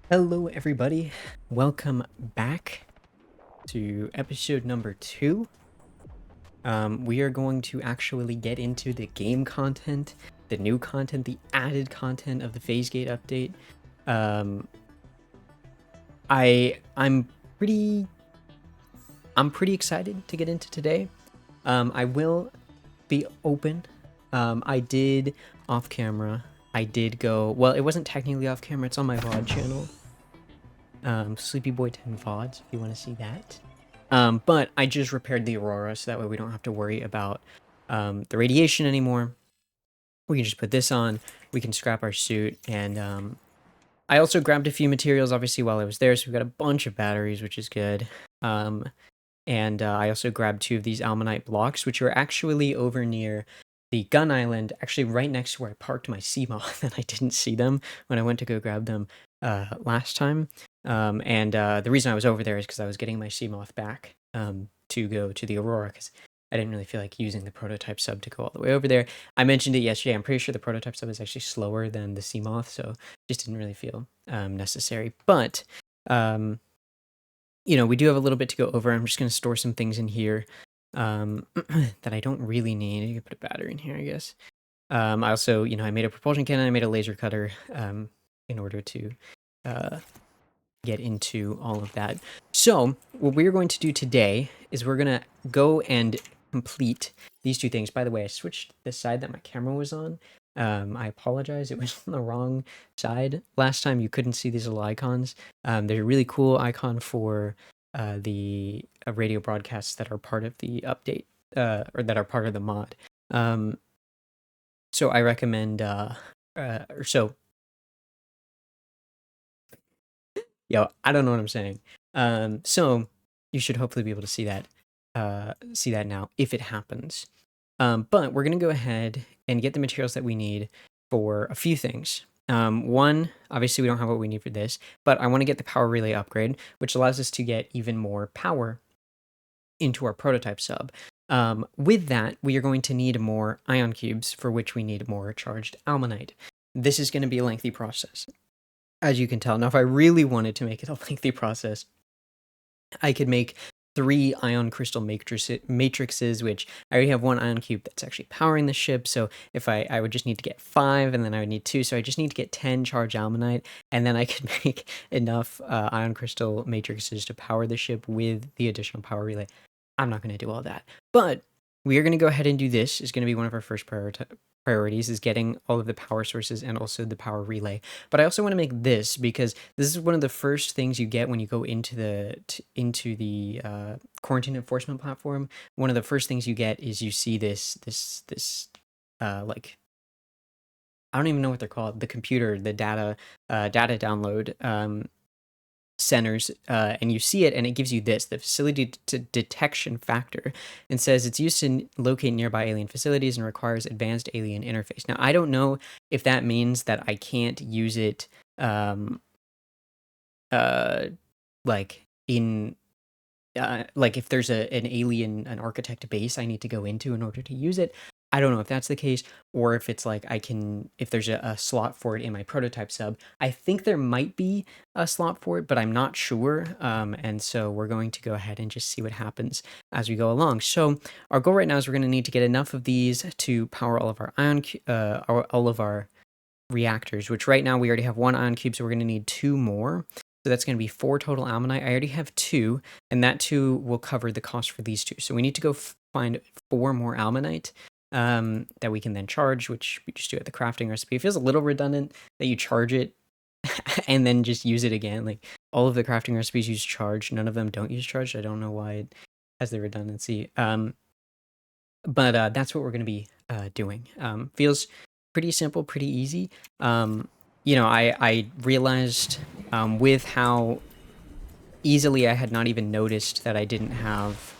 Hello, everybody. Welcome back to episode number 2. We are going to actually get into the game content, the new content, the added content of the phase gate update. Um, I'm pretty excited to get into today. I will be open. I did off camera. I did go. Well, it wasn't technically off camera. It's on my VOD channel. Sleepy Boy 10 VODs, if you want to see that. But I just repaired the Aurora, so that way we don't have to worry about the radiation anymore. We can just put this on, we can scrap our suit, and I also grabbed a few materials, obviously, while I was there, so we've got a bunch of batteries, which is good. And I also grabbed 2 of these Almanite blocks, which are actually over near the gun island, actually right next to where I parked my Seamoth, and I didn't see them when I went to go grab them last time. The reason I was over there is because I was getting my Seamoth back to go to the Aurora, because I didn't really feel like using the prototype sub to go all the way over there. I mentioned it yesterday. I'm pretty sure the prototype sub is actually slower than the Seamoth, so just didn't really feel necessary. But we do have a little bit to go over. I'm just going to store some things in here that I don't really need. You can put a battery in here, I guess. I also, I made a propulsion cannon. I made a laser cutter in order to get into all of that. So what we're going to do today is we're going to go and complete these 2 things. By the way, I switched the side that my camera was on. I apologize. It was on the wrong side. Last time you couldn't see these little icons. They're a really cool icon for the radio broadcasts that are part of the update or that are part of the mod. So I recommend, I don't know what I'm saying. So you should hopefully be able to see that now if it happens. But we're gonna go ahead and get the materials that we need for a few things. One, obviously we don't have what we need for this, but I want to get the power relay upgrade, which allows us to get even more power into our prototype sub. With that, we are going to need more ion cubes, for which we need more charged almanite. This is going to be a lengthy process, as you can tell. Now, if I really wanted to make it a lengthy process, I could make 3 ion crystal matrices, which I already have 1 ion cube that's actually powering the ship. So if I would just need to get 5, and then I would need 2. So I just need to get 10 charged almanite, and then I could make enough ion crystal matrices to power the ship with the additional power relay. I'm not going to do all that, but we are going to go ahead and do this. Is going to be one of our first priorities, is getting all of the power sources and also the power relay. But I also want to make this, because this is one of the first things you get when you go into the quarantine enforcement platform. One of the first things you get is you see this like, I don't even know what they're called, the computer, the data download centers, and you see it, and it gives you this, the facility detection factor, and says it's used to locate nearby alien facilities and requires advanced alien interface. Now, I don't know if that means that I can't use it like in like if there's an architect base I need to go into in order to use it. I don't know if that's the case, or if it's like if there's a slot for it in my prototype sub. I think there might be a slot for it, but I'm not sure. And so we're going to go ahead and just see what happens as we go along. So our goal right now is we're going to need to get enough of these to power all of our all of our reactors, which right now we already have 1 ion cube, so we're going to need 2 more. So that's going to be 4 total almanite. I already have 2, and that 2 will cover the cost for these 2. So we need to go find 4 more almanite that we can then charge, which we just do at the crafting recipe. It feels a little redundant that you charge it and then just use it again. Like, all of the crafting recipes use charge. None of them don't use charge. I don't know why it has the redundancy. But that's what we're going to be doing. Feels pretty simple, pretty easy. I realized with how easily I had not even noticed that I didn't have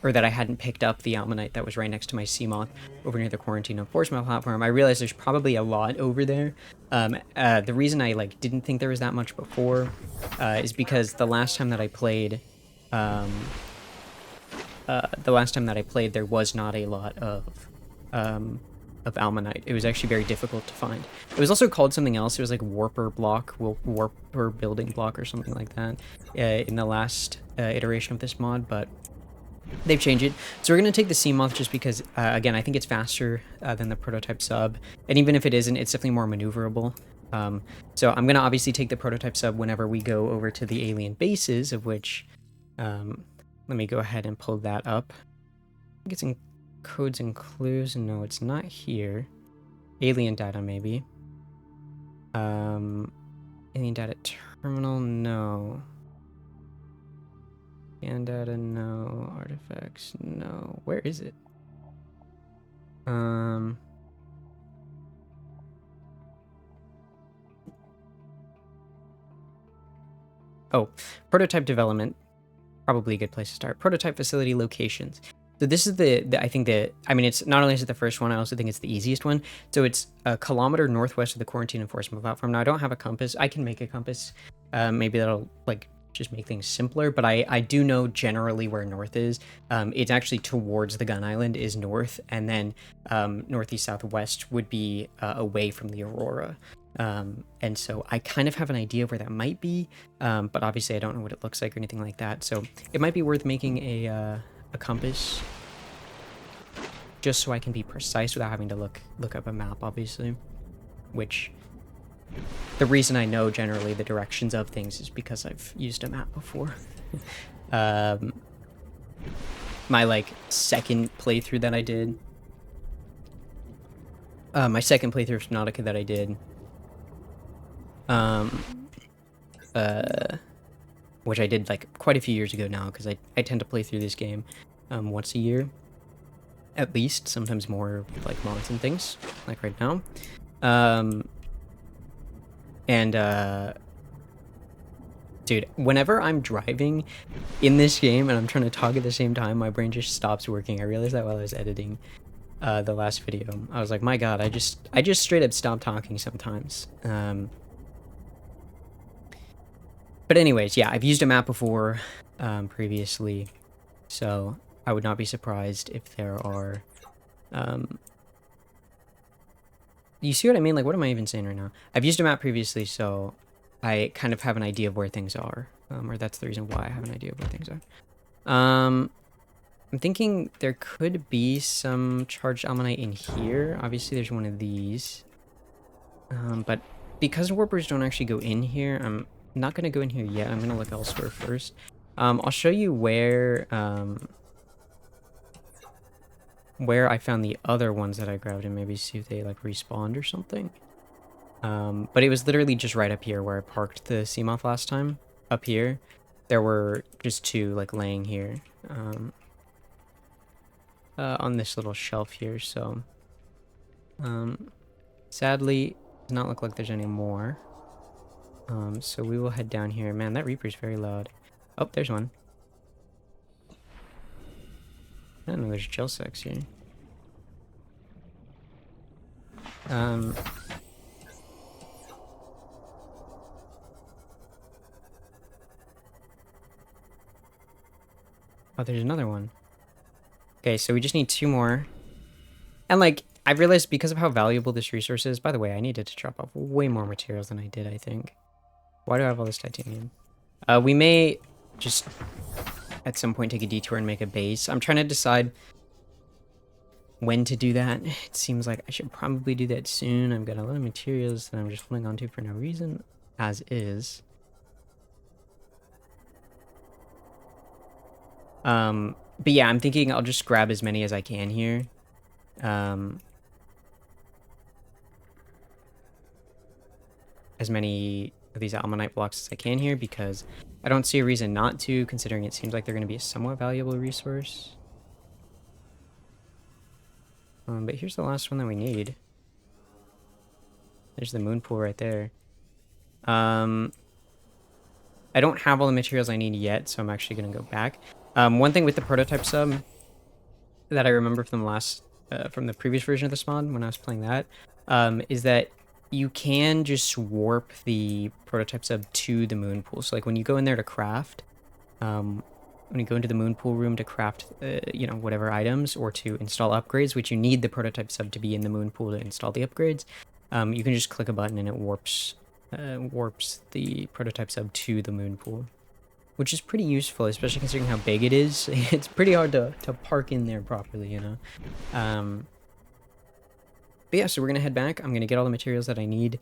or that I hadn't picked up the almanite that was right next to my Seamoth over near the quarantine enforcement platform. I realized there's probably a lot over there. The reason I didn't think there was that much before is because the last time that I played, there was not a lot of almanite. It was actually very difficult to find. It was also called something else. It was like warper block, warper building block or something like that in the last iteration of this mod, but they've changed it. So we're going to take the Seamoth just because, again, I think it's faster than the prototype sub. And even if it isn't, it's definitely more maneuverable. So I'm going to obviously take the prototype sub whenever we go over to the alien bases, of which, let me go ahead and pull that up. I think it's in codes and clues. No, it's not here. Alien data, maybe. Alien data terminal, no. Scan data, no. Artifacts, no. Where is it? Oh, prototype development. Probably a good place to start. Prototype facility locations. So this is I mean, it's not only is it the first one, I also think it's the easiest one. So it's a kilometer northwest of the quarantine enforcement platform. Now, I don't have a compass. I can make a compass. Maybe that'll, like, just make things simpler, but I do know generally where north is. It's actually towards the Gun Island is north, and then northeast southwest would be away from the Aurora. And so I kind of have an idea of where that might be, but obviously I don't know what it looks like or anything like that. So it might be worth making a compass just so I can be precise without having to look up a map, obviously. Which, the reason I know generally the directions of things is because I've used a map before. My, like, second playthrough that I did, my second playthrough of Subnautica that I did, which I did, like, quite a few years ago now, because I tend to play through this game once a year, at least, sometimes more with, like, mods and things, like right now. Dude, whenever I'm driving in this game and I'm trying to talk at the same time, my brain just stops working. I realized that while I was editing the last video. I was like, my god, I just straight up stop talking sometimes. But anyways, yeah, I've used a map before previously, so I would not be surprised if there are... you see what I mean? Like, what am I even saying right now? I've used a map previously, so I kind of have an idea of where things are, or that's the reason why I have an idea of where things are. I'm thinking there could be some charged almanite in here. Obviously, there's one of these. But because warpers don't actually go in here, I'm not going to go in here yet. I'm going to look elsewhere first. I'll show you where I found the other ones that I grabbed and maybe see if they, like, respawned or something. But it was literally just right up here where I parked the Seamoth last time. Up here, there were just two, like, laying here. On this little shelf here, so... sadly, does not look like there's any more. So we will head down here. Man, that Reaper's very loud. Oh, there's one. I don't know, there's gel sex here. Oh, there's another one. Okay, so we just need two more. And, like, I realized because of how valuable this resource is, by the way, I needed to drop off way more materials than I did, I think. Why do I have all this titanium? We may just at some point take a detour and make a base. I'm trying to decide when to do that. It seems like I should probably do that soon. I've got a lot of materials that I'm just holding on to for no reason, as is. But yeah, I'm thinking I'll just grab as many as I can here. As many of these almanite blocks as I can here, because I don't see a reason not to, considering it seems like they're going to be a somewhat valuable resource. But here's the last one that we need. There's the moon pool right there. I don't have all the materials I need yet, so I'm actually going to go back. One thing with the prototype sub that I remember from the from the previous version of this mod when I was playing that, is that you can just warp the prototype sub to the moon pool. So, like, when you go in there to craft, when you go into the moon pool room to craft, you know, whatever items or to install upgrades, which you need the prototype sub to be in the moon pool to install the upgrades, you can just click a button and it warps the prototype sub to the moon pool, which is pretty useful, especially considering how big it is. It's pretty hard to park in there properly, you know. But yeah, so we're gonna head back. I'm gonna get all the materials that I need,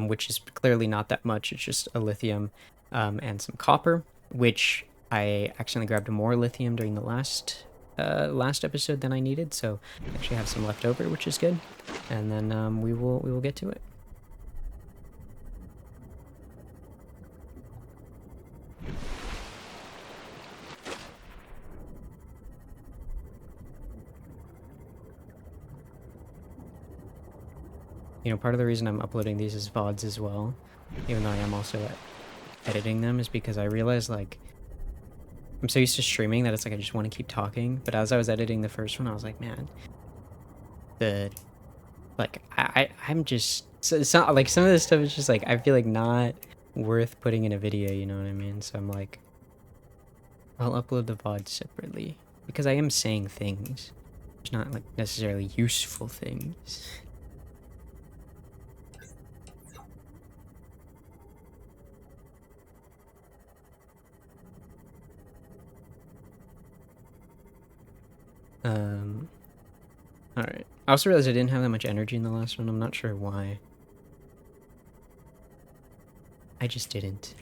which is clearly not that much. It's just a lithium and some copper, which I accidentally grabbed more lithium during the last episode than I needed, so I actually have some left over, which is good. And then we will get to it. You know, part of the reason I'm uploading these as VODs as well, even though I am also editing them, is because I realized, like, I'm so used to streaming that it's like I just want to keep talking. But as I was editing the first one, I was like, man, I'm just, so it's not like some of this stuff is just like, I feel like not worth putting in a video, you know what I mean? So I'm like, I'll upload the VOD separately because I am saying things. It's not like necessarily useful things. Alright. I also realized I didn't have that much energy in the last one. I'm not sure why. I just didn't.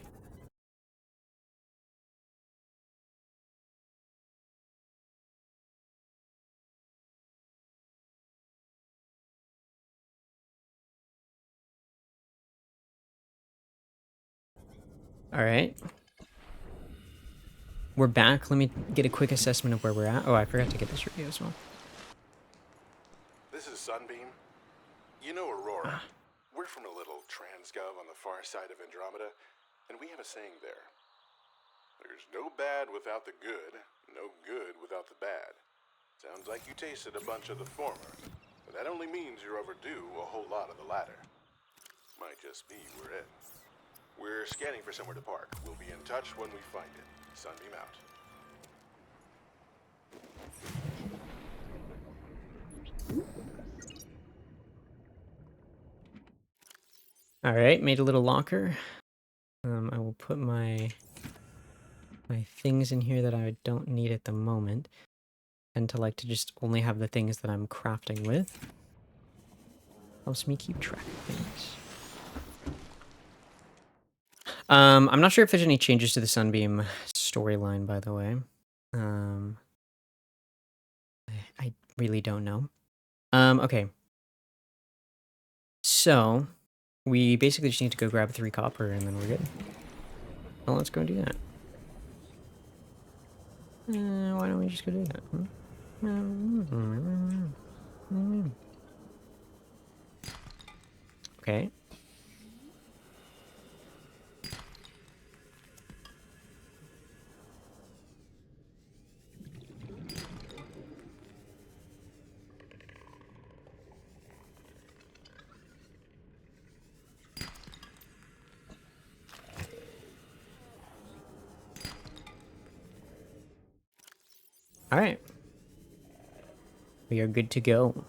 Alright. We're back. Let me get a quick assessment of where we're at. Oh, I forgot to get this review as well. This is Sunbeam. You know Aurora. We're from a little transgov on the far side of Andromeda, and we have a saying there. There's no bad without the good, no good without the bad. Sounds like you tasted a bunch of the former, but that only means you're overdue a whole lot of the latter. Might just be we're in. We're scanning for somewhere to park. We'll be in touch when we find it. Sunbeam out. Alright, made a little locker. I will put my things in here that I don't need at the moment. And to like to just only have the things that I'm crafting with. Helps me keep track of things. I'm not sure if there's any changes to the Sunbeam storyline, by the way. I really don't know. Okay. So, we basically just need to go grab 3 copper and then we're good. Well, let's go do that. Why don't we just go do that? Okay. All right. We are good to go.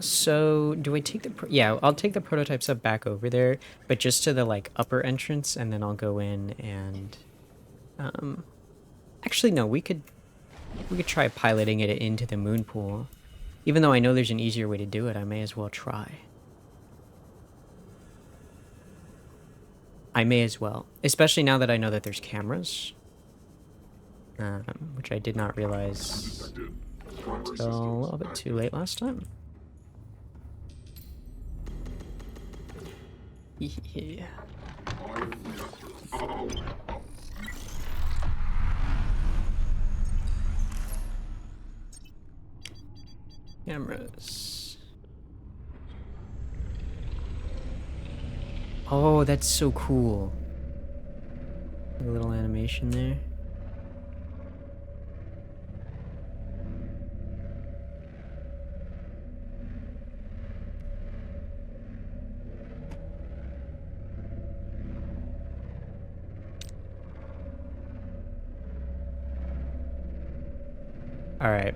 So do I take the, yeah, I'll take the prototype sub back over there, but just to the like upper entrance, and then I'll go in and, actually no, we could try piloting it into the moon pool. Even though I know there's an easier way to do it, I may as well try. I may as well, especially now that I know that there's cameras, which I did not realize until a little bit too late last time. Yeah. Cameras. Oh, that's so cool. A little animation there. All right.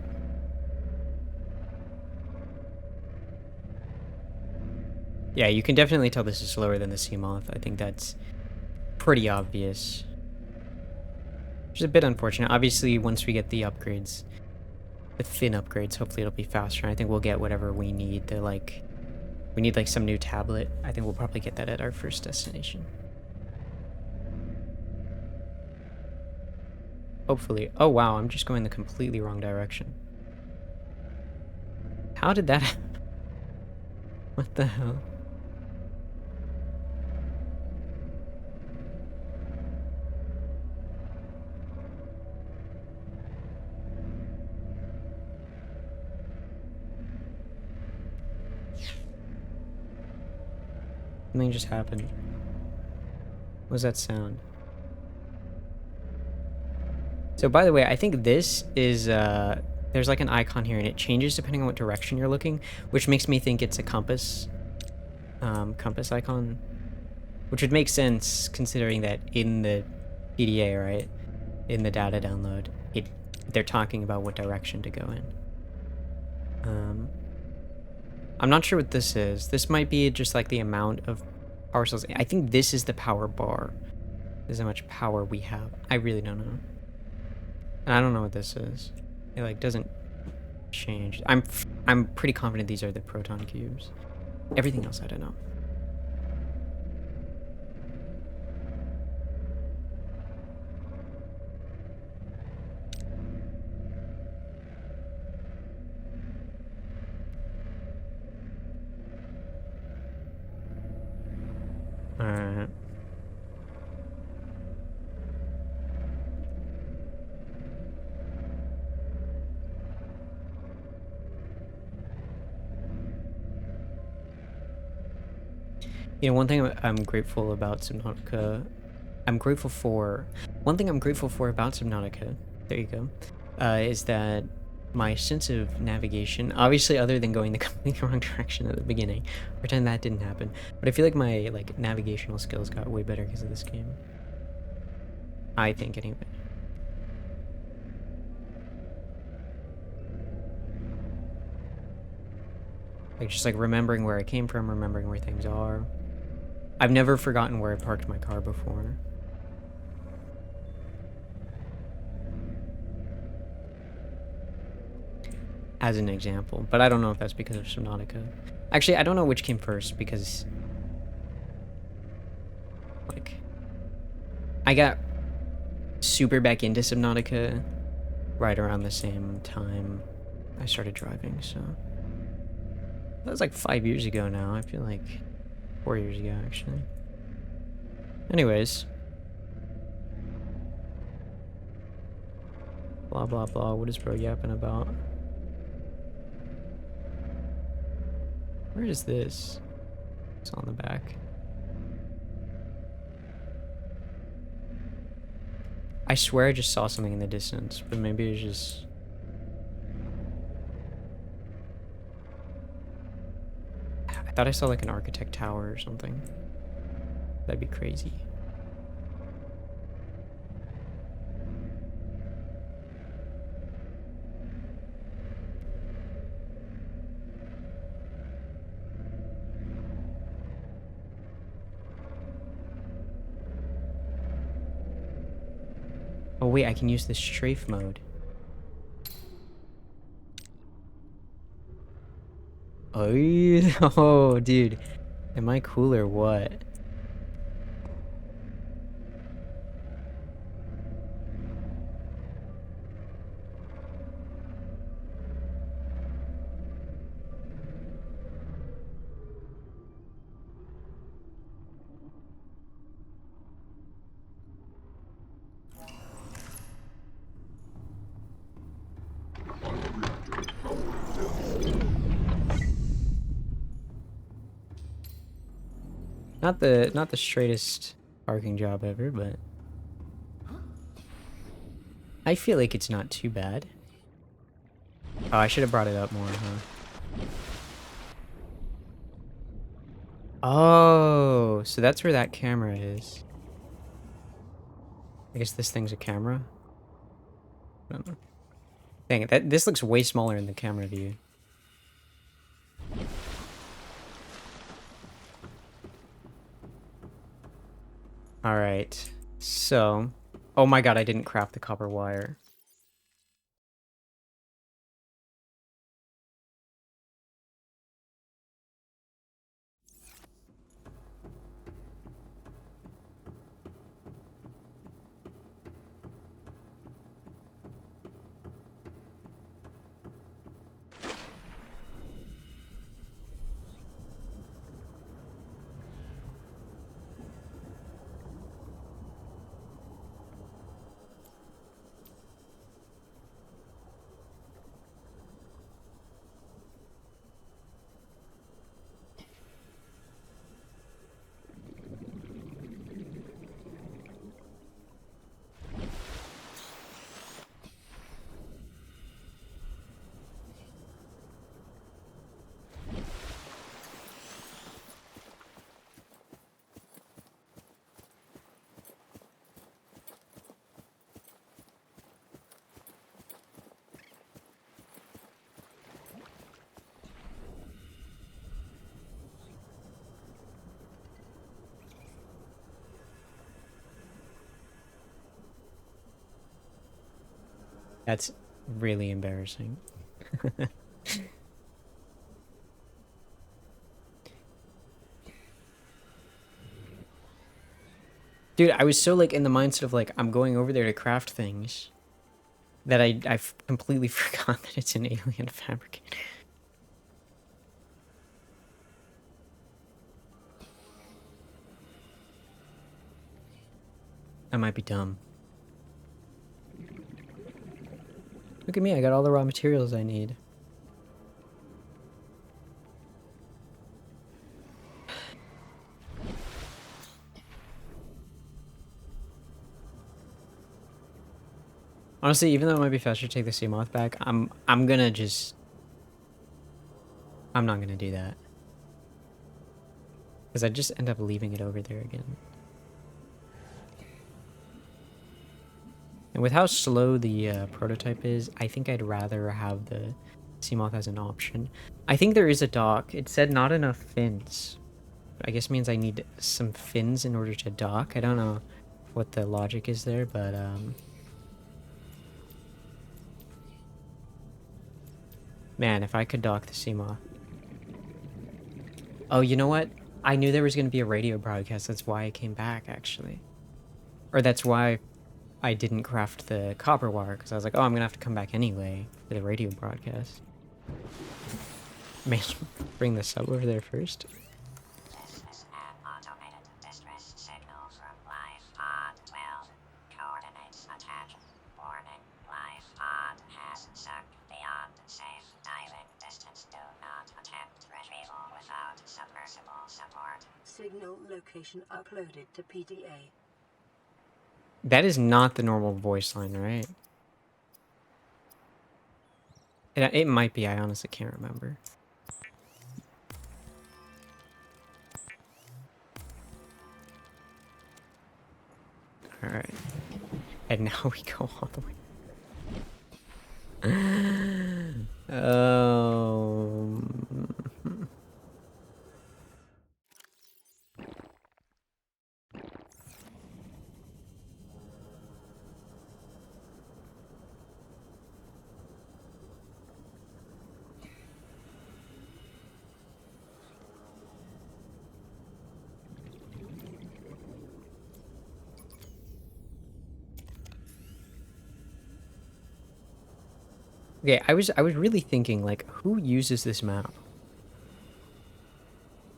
Yeah, you can definitely tell this is slower than the Seamoth. I think that's pretty obvious. Which is a bit unfortunate. Obviously, once we get the upgrades, the fin upgrades, hopefully it'll be faster. I think we'll get whatever we need to, like... We need, like, some new tablet. I think we'll probably get that at our first destination. Hopefully. Oh, wow, I'm just going the completely wrong direction. How did that happen? What the hell? Something just happened. What was that sound? So, by the way, I think this is, there's like an icon here and it changes depending on what direction you're looking, which makes me think it's a compass, compass icon, which would make sense considering that in the PDA, right, in the data download, they're talking about what direction to go in. I'm not sure what this is. This might be just like the amount of power cells. I think this is the power bar. This is how much power we have. I really don't know. And I don't know what this is. It like doesn't change. I'm pretty confident these are the proton cubes. Everything else I don't know. Alright. You know, one thing I'm grateful about Subnautica, one thing I'm grateful for about Subnautica, there you go, is that my sense of navigation, obviously other than going the completely wrong direction at the beginning, pretend that didn't happen, but I feel like my like navigational skills got way better because of this game. I think anyway. Like just like remembering where I came from, remembering where things are. I've never forgotten where I parked my car before. As an example, but I don't know if that's because of Subnautica. Actually, I don't know which came first because, like, I got super back into Subnautica right around the same time I started driving, so that was like 5 years ago now. I feel like 4 years ago, actually. Anyways. Blah, blah, blah. What is bro yapping about? Where is this? It's on the back. I swear I just saw something in the distance, but maybe it's just... I thought I saw like an architect tower or something. That'd be crazy. Oh wait, I can use the strafe mode. Oh, oh, dude. Am I cool or what? Not the straightest parking job ever, but I feel like it's not too bad. Oh, I should have brought it up more, huh? Oh, so that's where that camera is. I guess this thing's a camera? I don't know. Dang it, this looks way smaller in the camera view. Alright, so... Oh my god, I didn't craft the copper wire. That's really embarrassing. Dude, I was so like in the mindset of like I'm going over there to craft things that I completely forgot that it's an alien fabricator. I might be dumb. Look at me, I got all the raw materials I need. Honestly, even though it might be faster to take the sea moth back, I'm gonna just... I'm not gonna do that. Because I just end up leaving it over there again. And with how slow the prototype is, I think I'd rather have the sea moth as an option. I think there is a dock. It said not enough fins. I guess means I need some fins in order to dock. I don't know what the logic is there, but man, if I could dock the sea moth. Oh, you know what? I knew there was going to be a radio broadcast. That's why I came back, actually. Or that's why I didn't craft the copper wire, because I was like, oh, I'm going to have to come back anyway for the radio broadcast. Man, bring the sub over there first. This is an automated distress signal from Life Pod 12. Coordinates attached. Warning, Life Pod has sunk beyond safe diving distance. Do not attempt retrieval without submersible support. Signal location uploaded to PDA. That is not the normal voice line, right? It might be. I honestly can't remember. Alright. And now we go all the way. Okay, I was really thinking, like, who uses this map?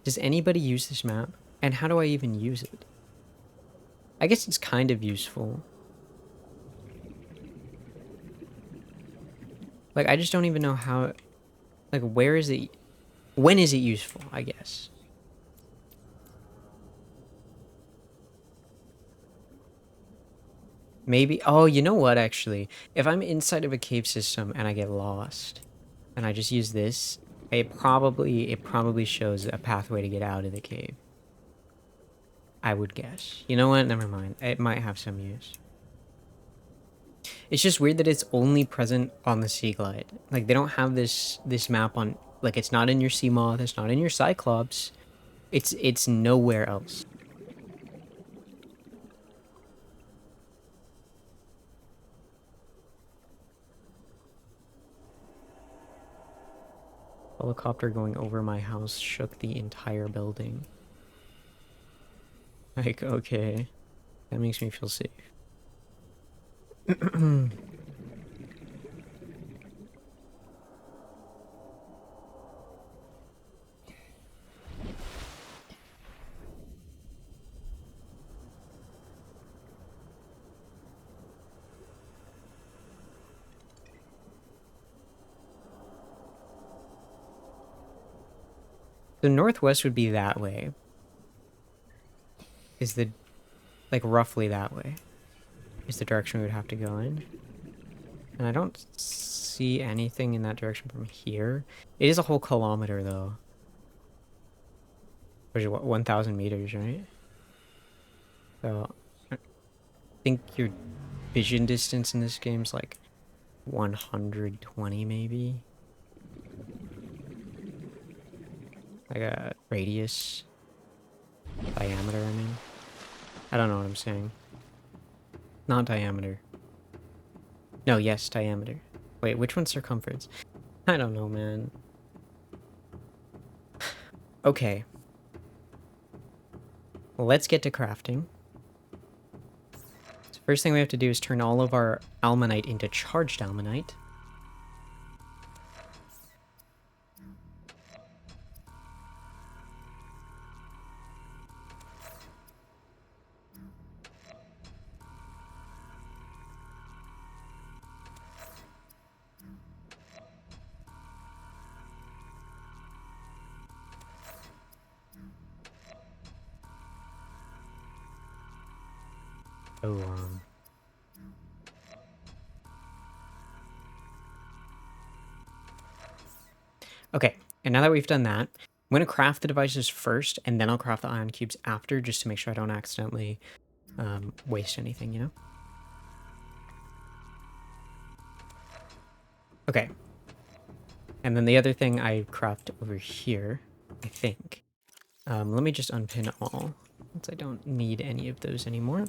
Does anybody use this map? And how do I even use it? I guess it's kind of useful. Like, I just don't even know how... Like, where is it... When is it useful, I guess? Maybe... Oh, you know what, actually? If I'm inside of a cave system and I get lost, and I just use this, it probably shows a pathway to get out of the cave. I would guess. You know what? Never mind. It might have some use. It's just weird that it's only present on the Sea Glide. Like, they don't have this map on... Like, it's not in your Sea Moth, it's not in your Cyclops. It's nowhere else. Helicopter going over my house shook the entire building. Like, okay. That makes me feel safe. The northwest would be that way. Is the... Like, roughly that way. Is the direction we would have to go in. And I don't see anything in that direction from here. It is a whole kilometer, though. Which is what, 1,000 meters, right? So, I think your vision distance in this game is like 120, maybe? Like a radius. Diameter, I mean. I don't know what I'm saying. Not diameter. No, yes, diameter. Wait, which one's circumference? I don't know, man. Okay. Let's get to crafting. So first thing we have to do is turn all of our almanite into charged almanite. Oh, okay, and now that we've done that, I'm going to craft the devices first, and then I'll craft the ion cubes after, just to make sure I don't accidentally waste anything, you know? Okay. And then the other thing I craft over here, I think. Let me just unpin all, since I don't need any of those anymore.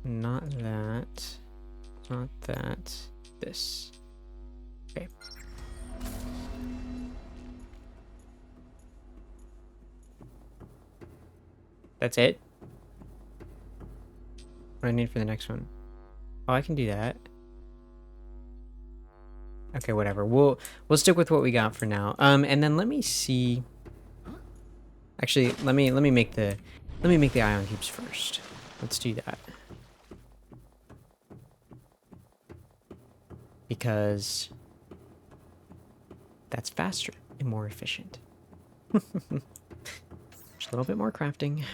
Not that. Not that. This. Okay. That's it? What do I need for the next one? Oh, I can do that. Okay, whatever. We'll stick with what we got for now. And then let me see. Actually, let me make the ion cubes first. Let's do that. Because that's faster and more efficient. Just a little bit more crafting.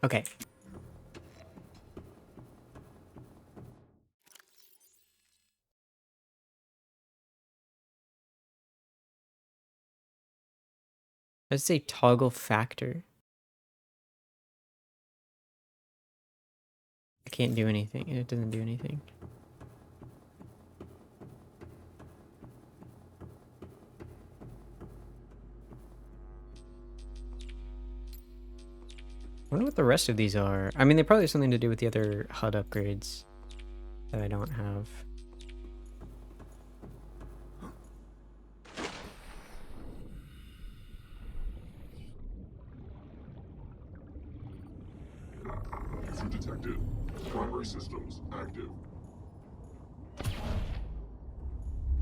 Okay. Let's say toggle factor. I can't do anything. It doesn't do anything. I wonder what the rest of these are. I mean, they probably have something to do with the other HUD upgrades that I don't have. User detected. Primary systems active.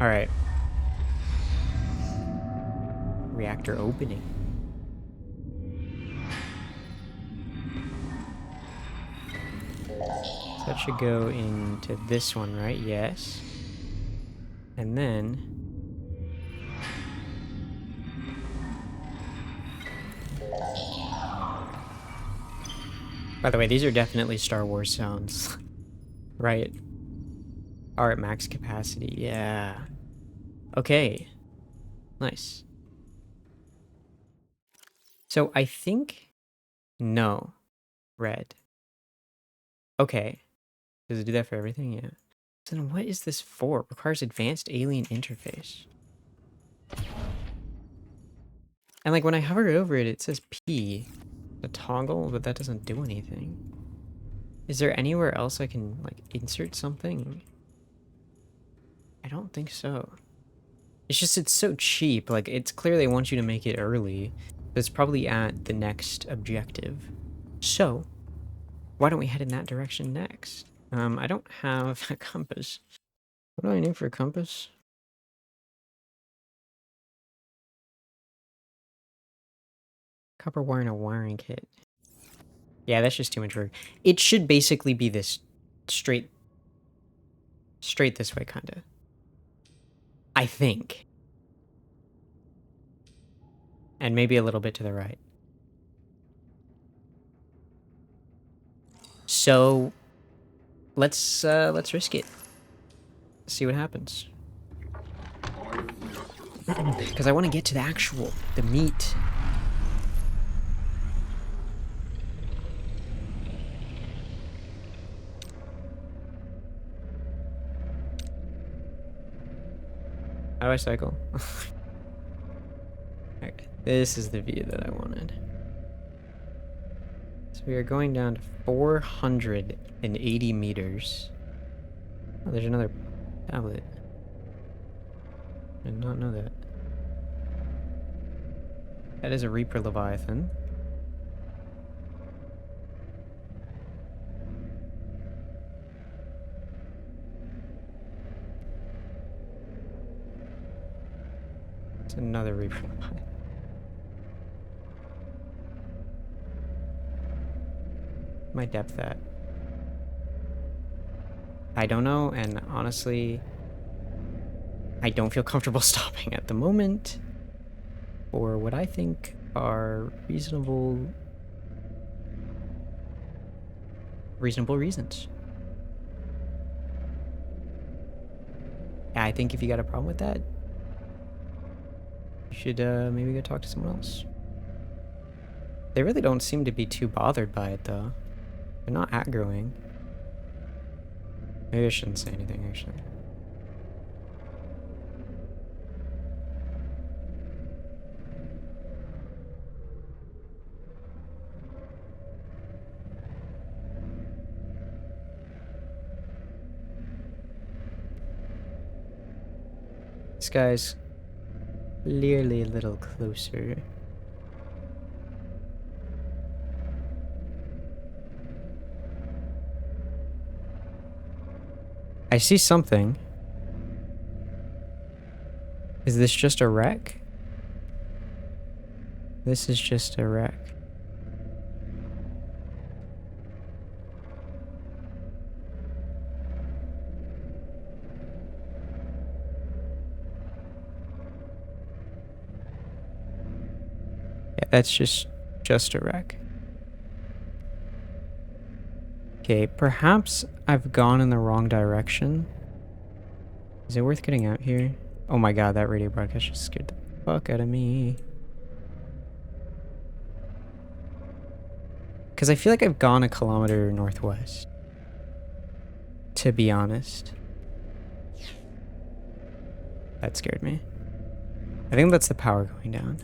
All right. Reactor opening. So that should go into this one, right? Yes. And then... By the way, these are definitely Star Wars sounds. Right. Are at max capacity. Yeah. Okay. Nice. So I think... No. Red. Okay. Does it do that for everything? Yeah. So then what is this for? Requires advanced alien interface. And like when I hover over it, it says P. A toggle, but that doesn't do anything. Is there anywhere else I can like insert something? I don't think so. It's just, it's so cheap. Like, it's clear they want you to make it early. But it's probably at the next objective. So, why don't we head in that direction next? I don't have a compass. What do I need for a compass? Copper wire and a wiring kit. Yeah, that's just too much work. It should basically be this straight this way, kinda. I think. And maybe a little bit to the right. So let's risk it. See what happens. Because I want to get to the meat. How do I cycle? Okay, this is the view that I wanted. So we are going down to 480 meters. Oh, there's another tablet. I did not know that. That is a Reaper Leviathan. It's another Reaper Leviathan. My depth at? I don't know, and honestly, I don't feel comfortable stopping at the moment for what I think are reasonable reasons. Yeah, I think if you got a problem with that, you should maybe go talk to someone else. They really don't seem to be too bothered by it, though. They're not aggroing. Maybe I shouldn't say anything, actually. This guy's clearly a little closer. I see something. Is this just a wreck? This is just a wreck. Yeah, that's just a wreck. Okay, perhaps I've gone in the wrong direction. Is it worth getting out here? Oh my god, that radio broadcast just scared the fuck out of me. Because I feel like I've gone a kilometer northwest. To be honest. That scared me. I think that's the power going down.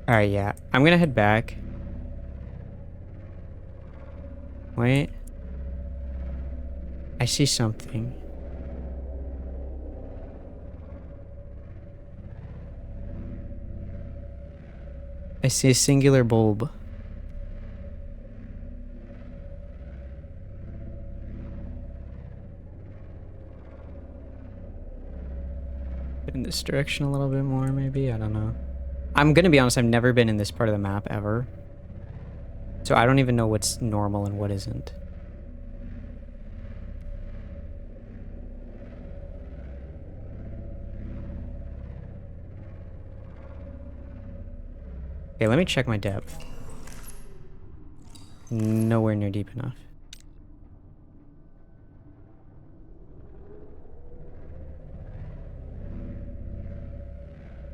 Alright, yeah. I'm gonna head back. Wait. I see something. I see a singular bulb. In this direction a little bit more, maybe? I don't know. I'm gonna be honest, I've never been in this part of the map, ever. So I don't even know what's normal and what isn't. Okay, let me check my depth. Nowhere near deep enough.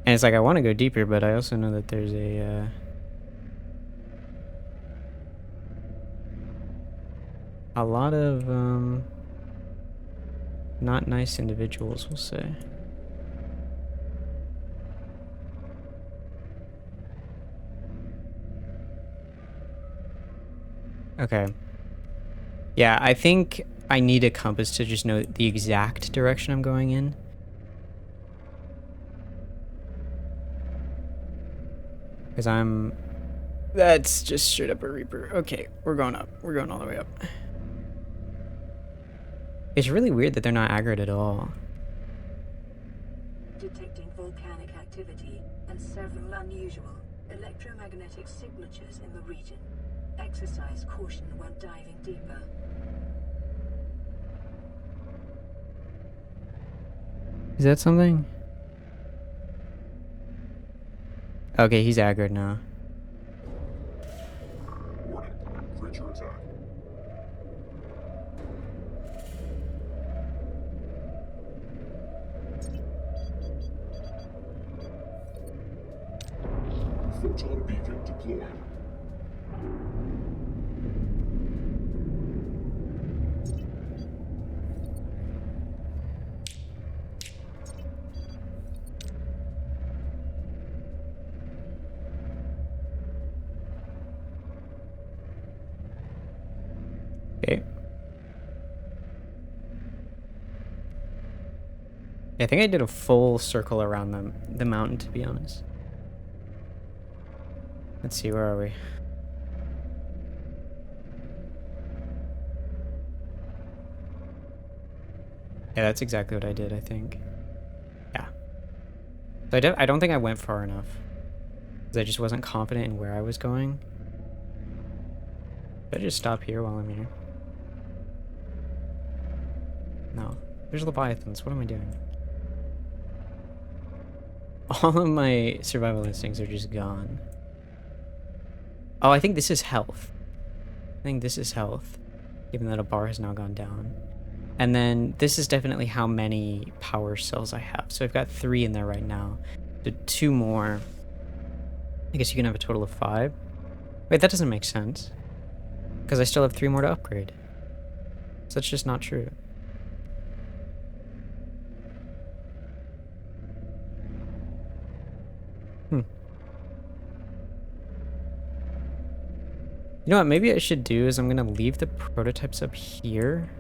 And it's like I want to go deeper, but I also know that there's a lot of not nice individuals, we'll say. Okay. Yeah, I think I need a compass to just know the exact direction I'm going in. Because that's just straight up a Reaper. Okay, we're going up. We're going all the way up. It's really weird that they're not aggroed at all. Detecting volcanic activity and several unusual electromagnetic signatures in the region. Exercise caution when diving deeper. Is that something? Okay, he's aggroed now. Warning. Creature attack. Photon beacon deployed. Okay. I think I did a full circle around the mountain, to be honest. Let's see, where are we? Yeah, that's exactly what I did, I think. Yeah. So I don't think I went far enough. Because I just wasn't confident in where I was going. Should I just stop here while I'm here? No. There's Leviathans. What am I doing? All of my survival instincts are just gone. Oh, I think this is health. I think this is health. Given that a bar has now gone down. And then this is definitely how many power cells I have. So I've got 3 in there right now. So 2 more. I guess you can have a total of 5. Wait, that doesn't make sense. Because I still have 3 more to upgrade. So that's just not true. You know what, maybe I should do is I'm going to leave the prototypes up here.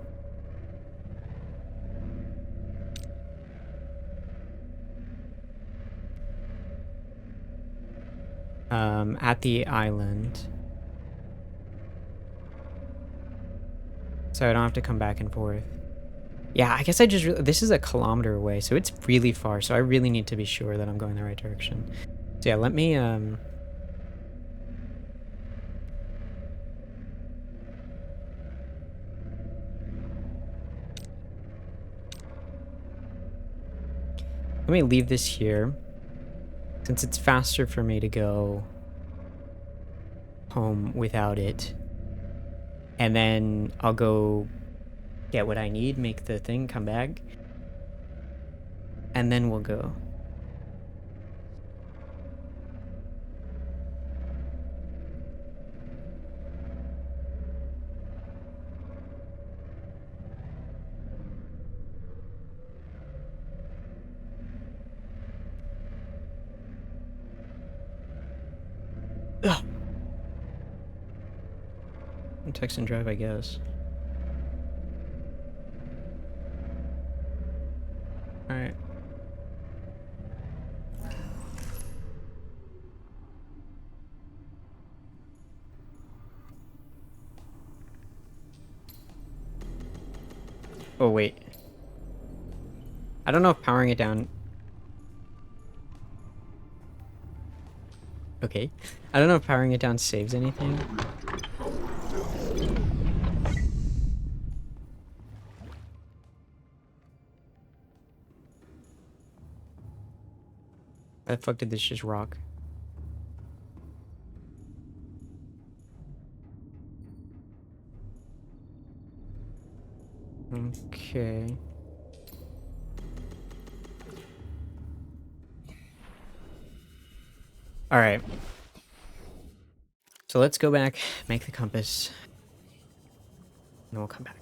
At the island. So I don't have to come back and forth. Yeah, I guess I just this is a kilometer away, so it's really far, so I really need to be sure that I'm going the right direction. So yeah, let me leave this here, since it's faster for me to go home without it. And then I'll go get what I need, make the thing, come back. And then we'll go. Ugh. Text and drive, I guess. Alright. Oh, wait. I don't know if powering it down... Okay. I don't know if powering it down saves anything. Why the fuck did this just rock? Okay. All right. So let's go back, make the compass, and then we'll come back.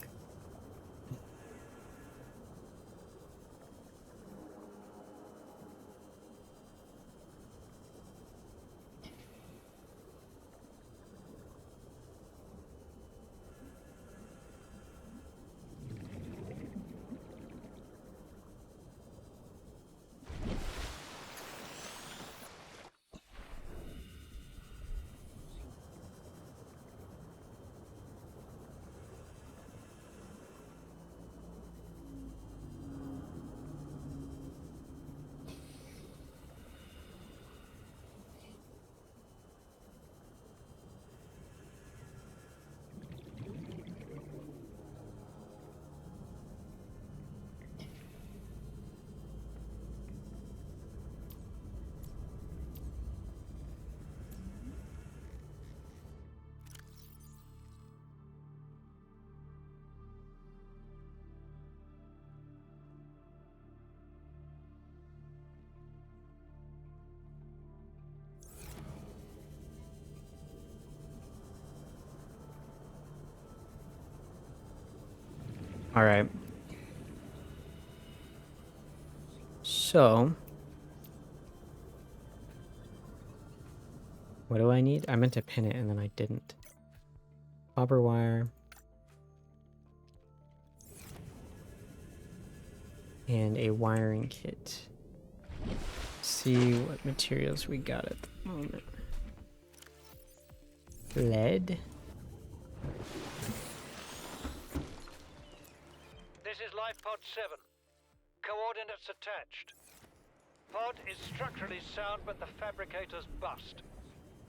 All right. So, what do I need? I meant to pin it and then I didn't. Copper wire. And a wiring kit. See what materials we got at the moment. Lead. This is Life Pod 7. Coordinates attached. Pod is structurally sound, but the fabricator's bust.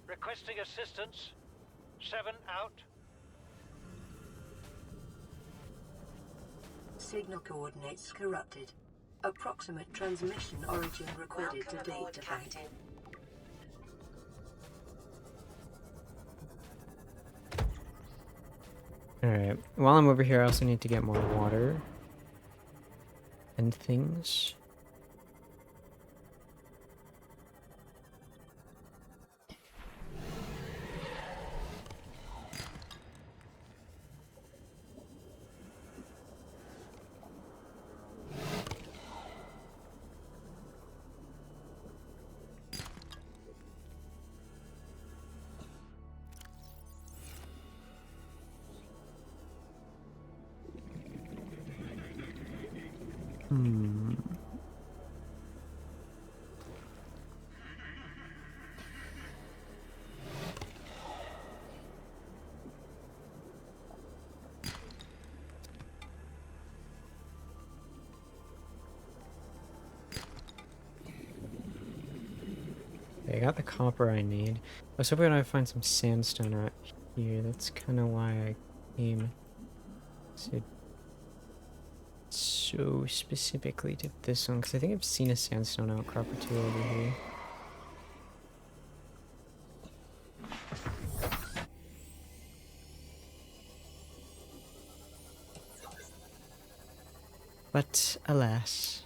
Requesting assistance. 7 out. Signal coordinates corrupted. Approximate transmission origin recorded to date bank. Alright. While I'm over here, I also need to get more water. And things. Okay, I got the copper I need. I was hoping I'd find some sandstone out here. That's kind of why I came so specifically to this one, because I think I've seen a sandstone outcrop or two over here. But alas.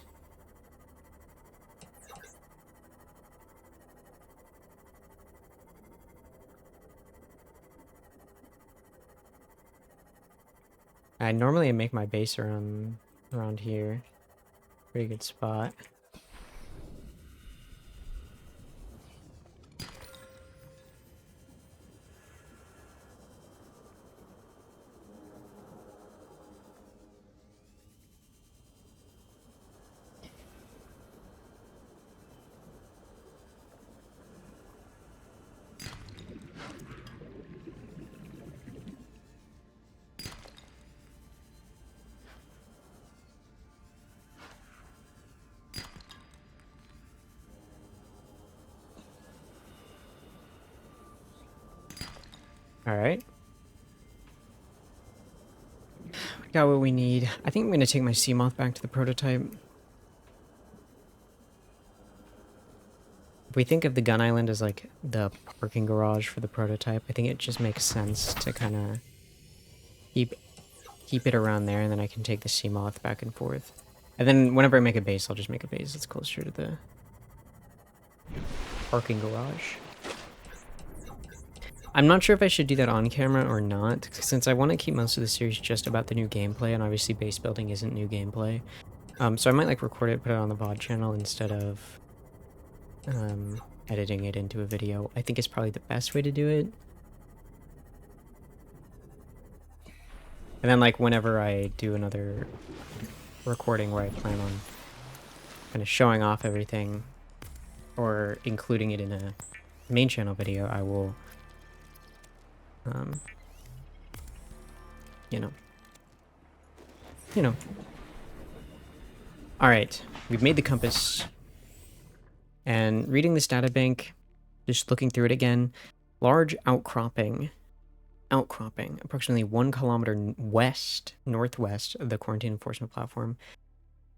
I normally make my base around here. Pretty good spot. Alright. We got what we need. I think I'm going to take my sea moth back to the prototype. if we think of the gun island as like the parking garage for the prototype, I think it just makes sense to kind of keep it around there, and then I can take the Seamoth back and forth. And then whenever I make a base, I'll just make a base that's closer to the parking garage. I'm not sure if I should do that on camera or not, since I want to keep most of the series just about the new gameplay, and obviously base building isn't new gameplay. So I might like record it, put it on the VOD channel instead of editing it into a video. I think it's probably the best way to do it. And then like whenever I do another recording where I plan on kind of showing off everything or including it in a main channel video, I will you know. All right, we've made the compass, and reading this data bank, just looking through it again, large outcropping, approximately 1 kilometer northwest of the quarantine enforcement platform.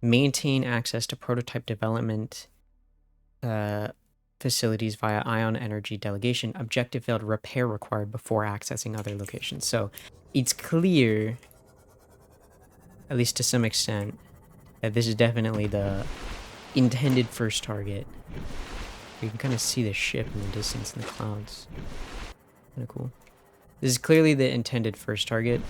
Maintain access to prototype development facilities via ion energy delegation. Objective failed, repair required before accessing other locations. So it's clear, at least to some extent, that this is definitely the intended first target. You can kind of see the ship in the distance in the clouds. Kind of cool. This is clearly the intended first target.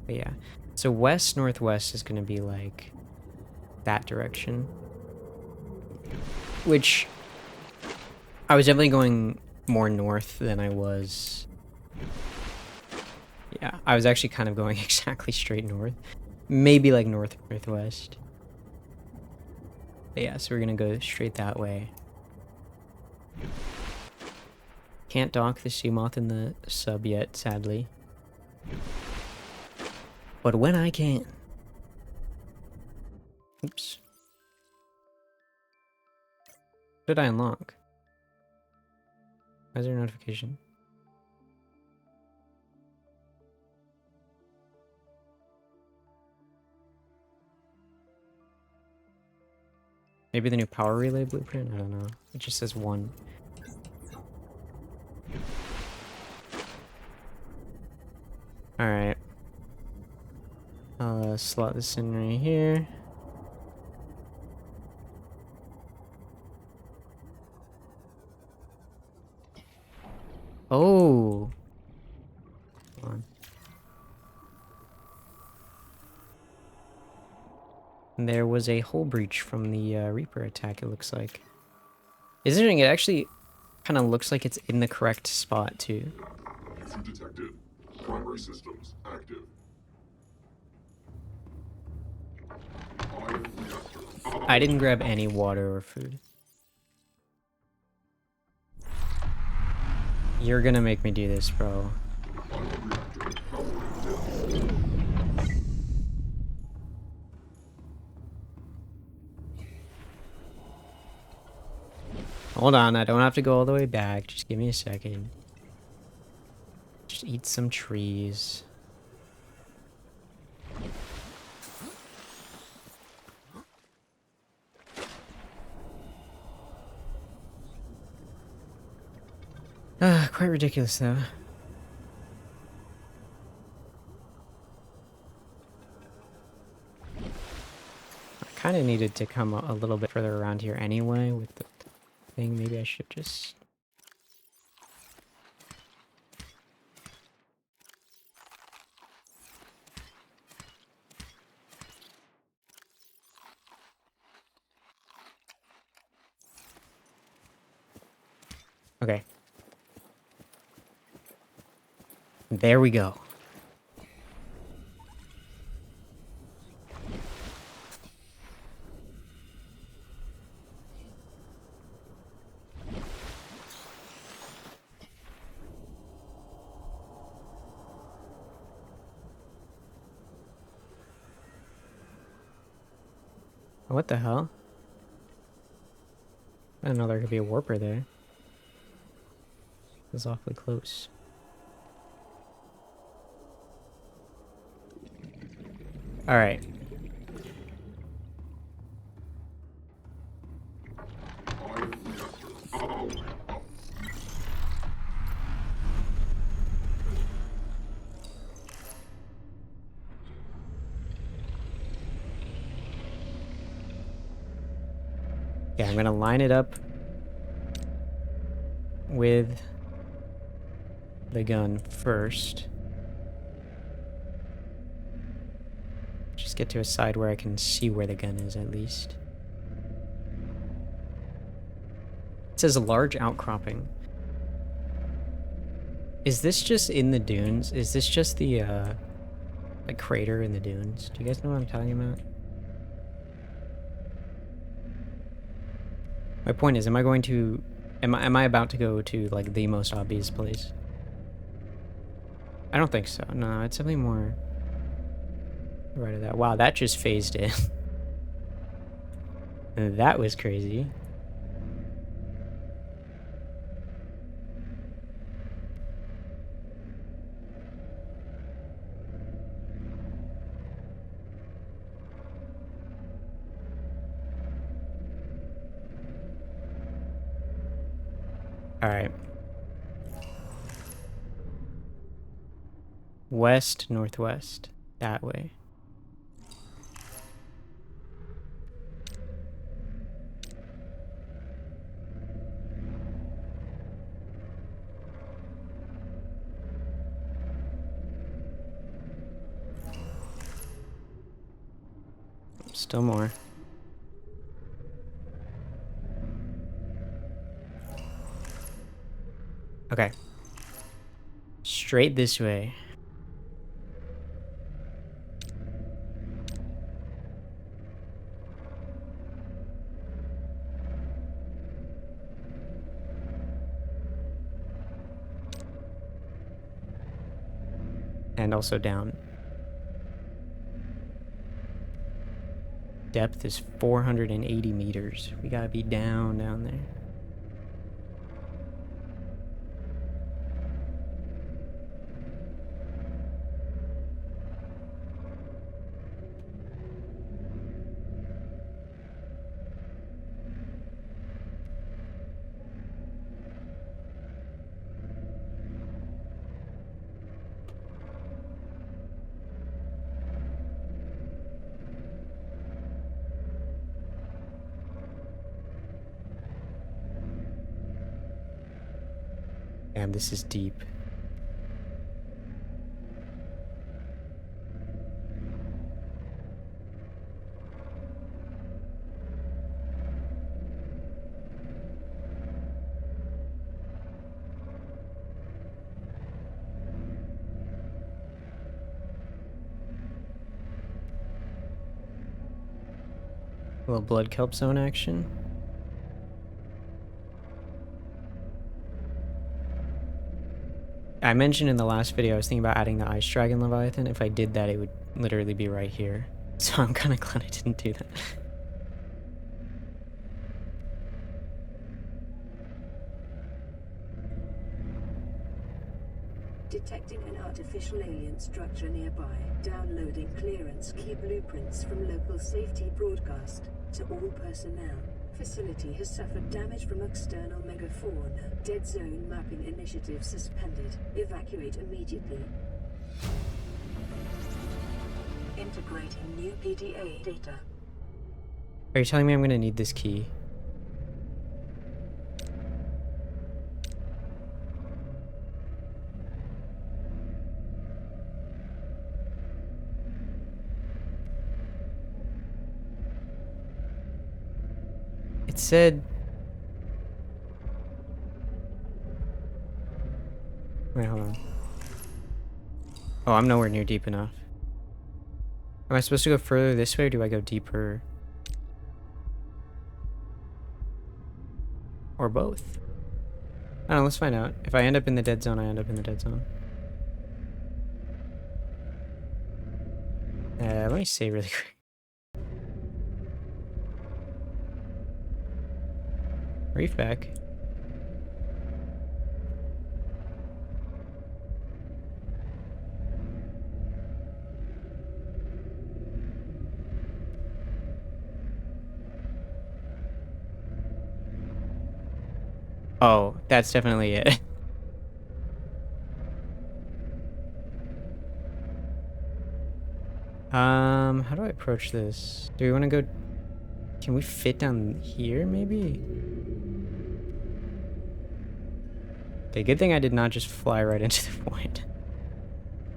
But yeah. So west-northwest is going to be like that direction. Which I was definitely going more north than I was. Yeah, I was actually kind of going exactly straight north. Maybe like northwest. But yeah, so we're gonna go straight that way. Can't dock the Seamoth in the sub yet, sadly. But when I can. Oops. What did I unlock? Why is there a notification? Maybe the new power relay blueprint? I don't know. It just says 1. Alright. I'll slot this in right here. Oh! Hold on. There was a hull breach from the Reaper attack, it looks like. It's interesting, it actually kind of looks like it's in the correct spot, too. Issue detected. Primary systems active. I didn't grab any water or food. You're gonna make me do this, bro. Hold on, I don't have to go all the way back. Just give me a second. Just eat some trees. Quite ridiculous, though. I kind of needed to come a little bit further around here anyway with the thing. Maybe I should just... Okay. There we go. What the hell? I didn't know there could be a warper there. It was awfully close. All right. Okay, I'm gonna line it up with the gun first. Just get to a side where I can see where the gun is at least. It says a large outcropping. Is this just in the dunes? Is this just the like crater in the dunes? Do you guys know what I'm talking about? My point is, am I about to go to like the most obvious place? I don't think so. No, it's something more right of that. Wow, that just phased in. That was crazy. All right. West, northwest. That way. Still more. Okay. Straight this way. And also down. Depth is 480 meters. We gotta be down there. Damn, this is deep. A little blood kelp zone action. I mentioned in the last video I was thinking about adding the Ice Dragon Leviathan. If I did that, it would literally be right here. So I'm kind of glad I didn't do that. Detecting an artificial alien structure nearby. Downloading clearance key blueprints from local safety broadcast to all personnel. Facility has suffered damage from external megafauna. Dead zone mapping initiative suspended. Evacuate immediately. Integrating new PDA data. Are you telling me I'm gonna need this key? It said... Wait, hold on. Oh, I'm nowhere near deep enough. Am I supposed to go further this way, or do I go deeper? Or both? I don't know, let's find out. If I end up in the dead zone, I end up in the dead zone. Let me save really quick. Reef back. Oh, that's definitely it. How do I approach this? Do we want to go... Can we fit down here, maybe? Okay, good thing I did not just fly right into the void.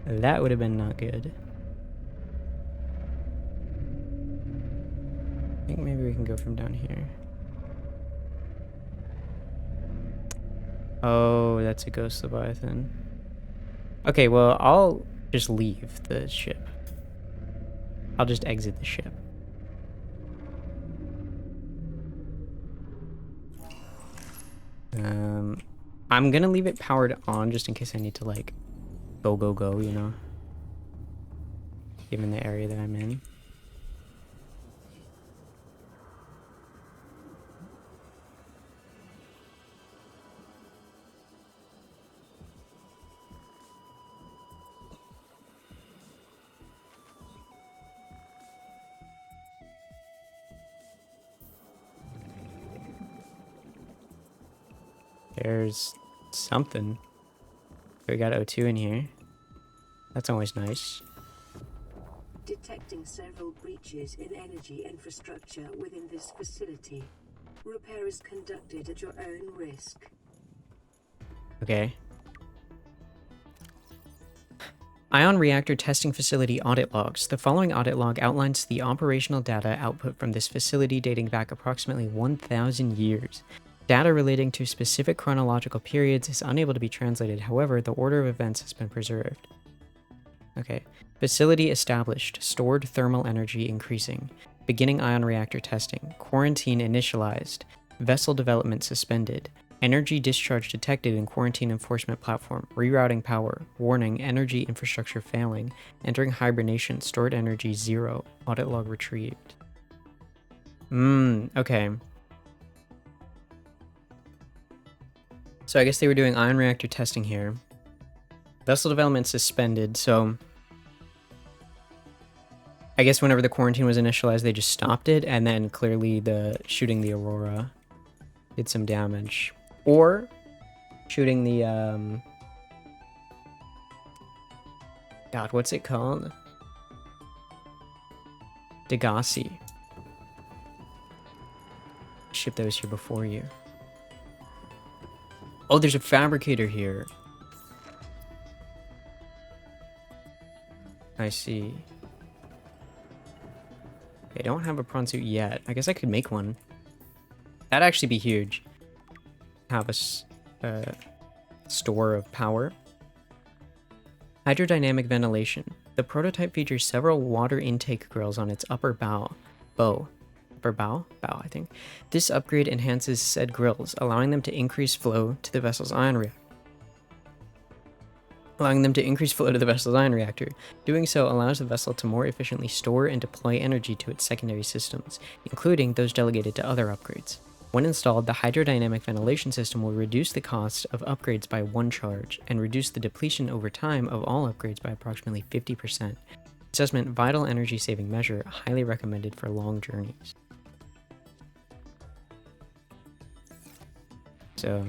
That would have been not good. I think maybe we can go from down here. Oh, that's a ghost leviathan. Okay, well, I'll just leave the ship. I'll just exit the ship. I'm gonna leave it powered on just in case I need to, like, go, you know? Given the area that I'm in. There's something. We got O2 in here. That's always nice. Detecting several breaches in energy infrastructure within this facility. Repair is conducted at your own risk. Okay. Ion Reactor Testing Facility Audit Logs. The following audit log outlines the operational data output from this facility dating back approximately 1,000 years. Data relating to specific chronological periods is unable to be translated, however, the order of events has been preserved. Okay. Facility established. Stored thermal energy increasing. Beginning ion reactor testing. Quarantine initialized. Vessel development suspended. Energy discharge detected in quarantine enforcement platform. Rerouting power. Warning, energy infrastructure failing. Entering hibernation. Stored energy 0. Audit log retrieved. Okay. So I guess they were doing ion reactor testing here. Vessel development suspended, so I guess whenever the quarantine was initialized, they just stopped it, and then clearly the shooting the Aurora did some damage. Or shooting the God, what's it called? Degassi. Ship that was here before you. Oh, there's a fabricator here. I see. I don't have a prawn suit yet. I guess I could make one. That'd actually be huge. Have a store of power. Hydrodynamic ventilation. The prototype features several water intake grills on its upper bow. Upper bow, I think. This upgrade enhances said grills, allowing them to increase flow to the vessel's ion reactor. Doing so allows the vessel to more efficiently store and deploy energy to its secondary systems, including those delegated to other upgrades. When installed, the hydrodynamic ventilation system will reduce the cost of upgrades by 1 charge, and reduce the depletion over time of all upgrades by approximately 50%. Assessment: vital energy saving measure, highly recommended for long journeys. So,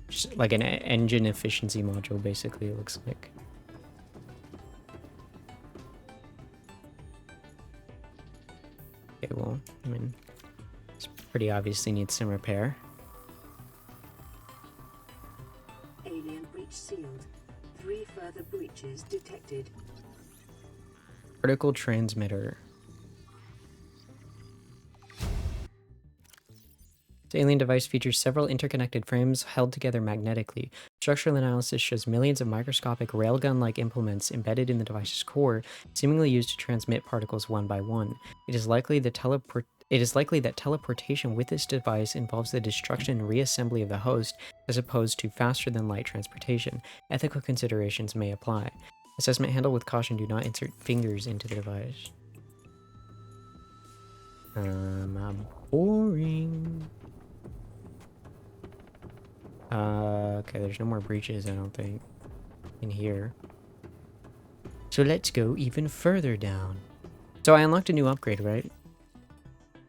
just like an engine efficiency module, basically, it looks like. Okay, well, I mean, it's pretty obviously needs some repair. Alien breach sealed. 3 further breaches detected. Vertical transmitter. This alien device features several interconnected frames held together magnetically. Structural analysis shows millions of microscopic railgun-like implements embedded in the device's core, seemingly used to transmit particles one by one. It is likely that teleportation with this device involves the destruction and reassembly of the host, as opposed to faster-than-light transportation. Ethical considerations may apply. Assessment: handle with caution. Do not insert fingers into the device. Boring. Okay, there's no more breaches, I don't think, in here. So let's go even further down. So I unlocked a new upgrade, right?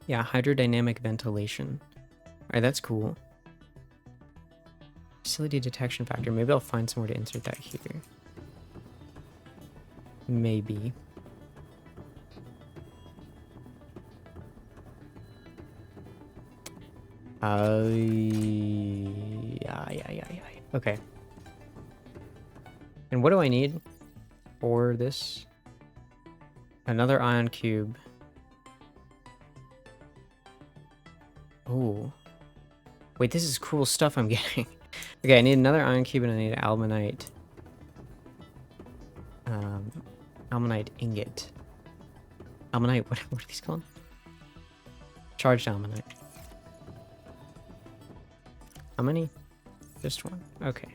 Yeah, hydrodynamic ventilation. Alright, that's cool. Facility detection factor. Maybe I'll find somewhere to insert that here. Maybe. Yeah. Okay. And what do I need for this? Another ion cube. Oh. Wait, this is cool stuff I'm getting. Okay, I need another ion cube and I need almanite. Almanite ingot. Almanite, what are these called? Charged almanite. How many? Just one. Okay.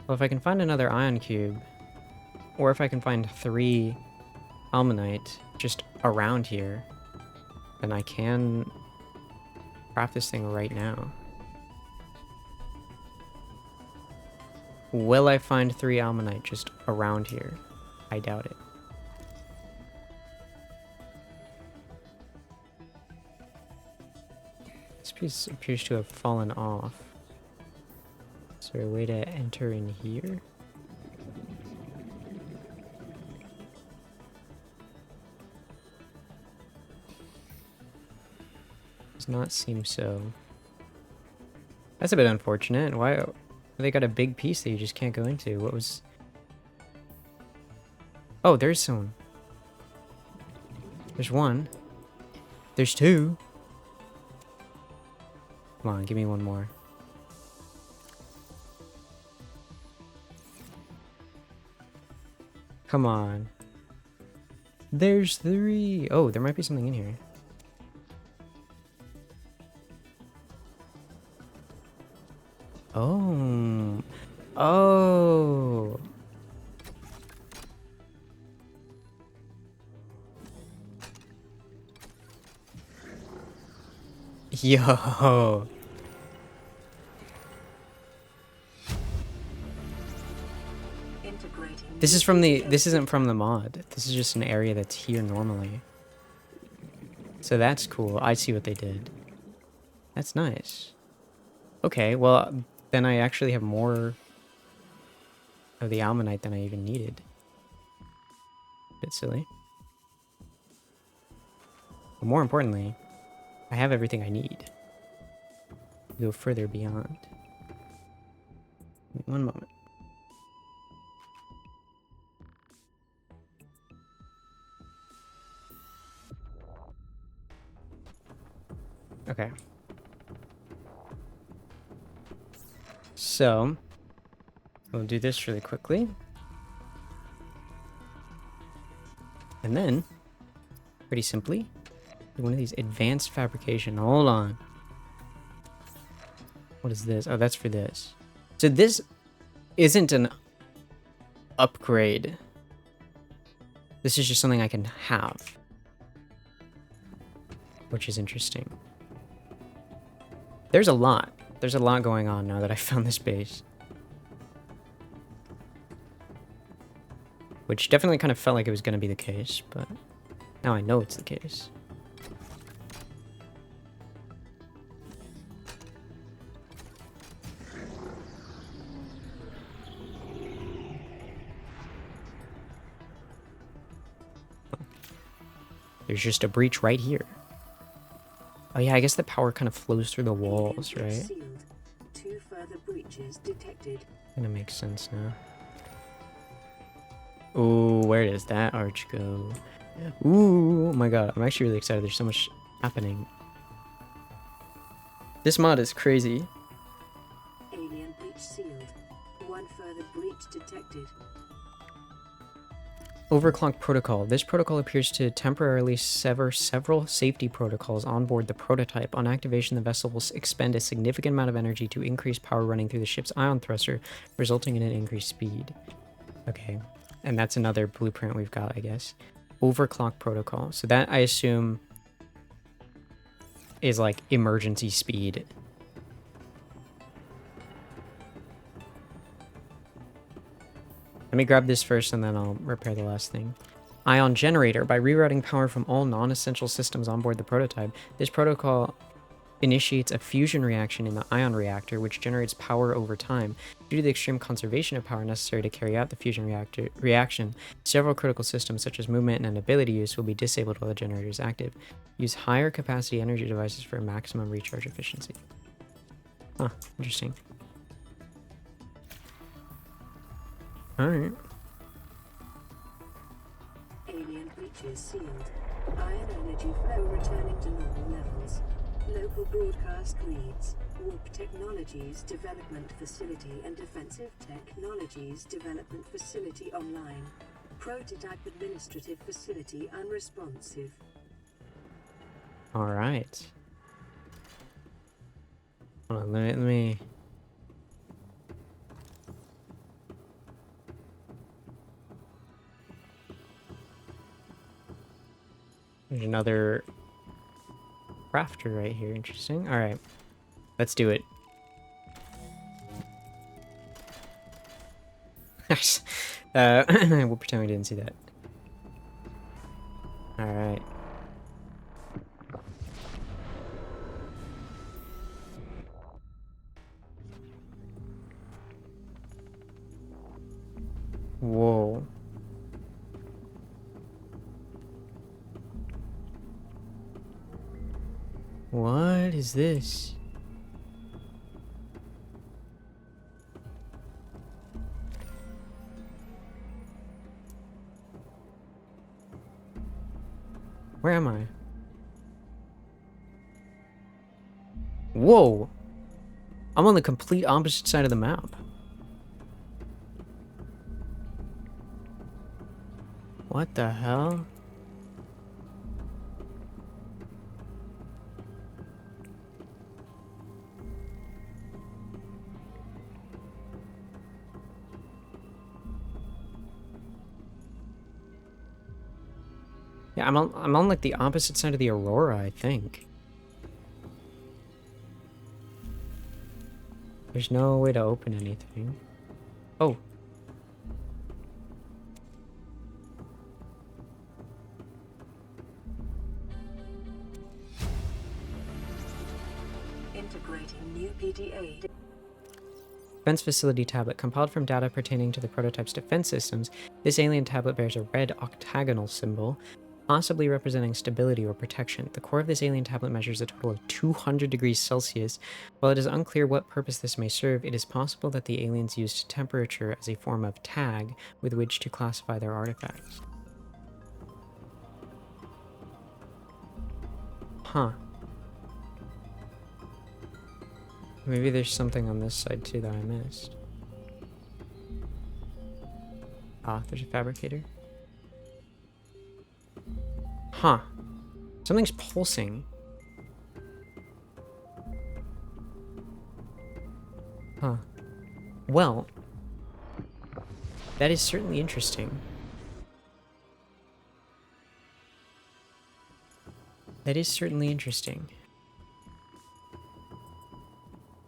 Well, if I can find another ion cube, or if I can find 3 almanite just around here, then I can craft this thing right now. Will I find 3 almanite just around here? I doubt it. This piece appears to have fallen off. Is there a way to enter in here? Does not seem so. That's a bit unfortunate. Why? They got a big piece that you just can't go into. What was... Oh, there's someone. There's one. There's 2. Come on, give me one more. Come on. There's 3. Oh, there might be something in here. Oh. Oh. Yo. This is from the, this isn't from the mod. This is just an area that's here normally. So that's cool. I see what they did. That's nice. Okay, well, then I actually have more of the almanite than I even needed. Bit silly. But more importantly, I have everything I need to go further beyond. One moment. Okay. So, we'll do this really quickly. And then, pretty simply, one of these advanced fabrication. Hold on. What is this? Oh, that's for this. So this isn't an upgrade. This is just something I can have, which is interesting. There's a lot. There's a lot going on now that I found this base. Which definitely kind of felt like it was going to be the case, but now I know it's the case. There's just a breach right here. Oh yeah, I guess the power kind of flows through the walls, right? Sealed. 2 further breaches detected. Kinda makes sense now. Ooh, where does that arch go? Ooh, oh my god, I'm actually really excited. There's so much happening. This mod is crazy. Alien breach sealed. 1 further breach detected. Overclock protocol. This protocol appears to temporarily sever several safety protocols on board the prototype. On activation, the vessel will expend a significant amount of energy to increase power running through the ship's ion thruster, resulting in an increased speed. Okay, and that's another blueprint we've got, I guess. Overclock protocol. So that, I assume, is like emergency speed. Let me grab this first and then I'll repair the last thing. Ion generator. By rerouting power from all non-essential systems on board the prototype, this protocol initiates a fusion reaction in the ion reactor, which generates power over time. Due to the extreme conservation of power necessary to carry out the fusion reaction, several critical systems such as movement and ability use will be disabled while the generator is active. Use higher capacity energy devices for maximum recharge efficiency. Huh, interesting. Alright. Alien breaches sealed. Ion energy flow returning to normal levels. Local broadcast reads: Warp Technologies Development Facility and Defensive Technologies Development Facility online. Prototype Administrative Facility unresponsive. Alright. Hold on, let me... There's another crafter right here. Interesting. Alright. Let's do it. We'll pretend we didn't see that. Alright. Whoa. What is this? Where am I? Whoa! I'm on the complete opposite side of the map. What the hell? Yeah, I'm on like the opposite side of the Aurora, I think. There's no way to open anything. Oh. Integrating new PDA. Defense Facility Tablet. Compiled from data pertaining to the prototype's defense systems, this alien tablet bears a red octagonal symbol, possibly representing stability or protection. The core of this alien tablet measures a total of 200 degrees Celsius. While it is unclear what purpose this may serve, it is possible that the aliens used temperature as a form of tag with which to classify their artifacts. Huh. Maybe there's something on this side too that I missed. Ah, there's a fabricator. Huh. Something's pulsing. Huh. Well, that is certainly interesting. That is certainly interesting.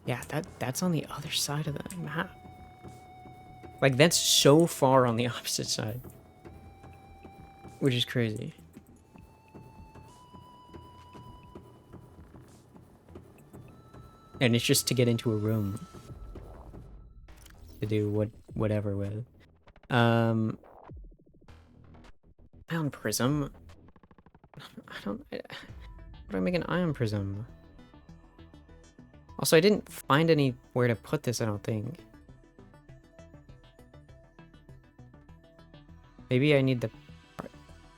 Yeah, that's on the other side of the map. Like, that's so far on the opposite side. Which is crazy. And it's just to get into a room. To do whatever with. Ion prism? How do I make an ion prism? Also, I didn't find anywhere to put this, I don't think. Maybe I need the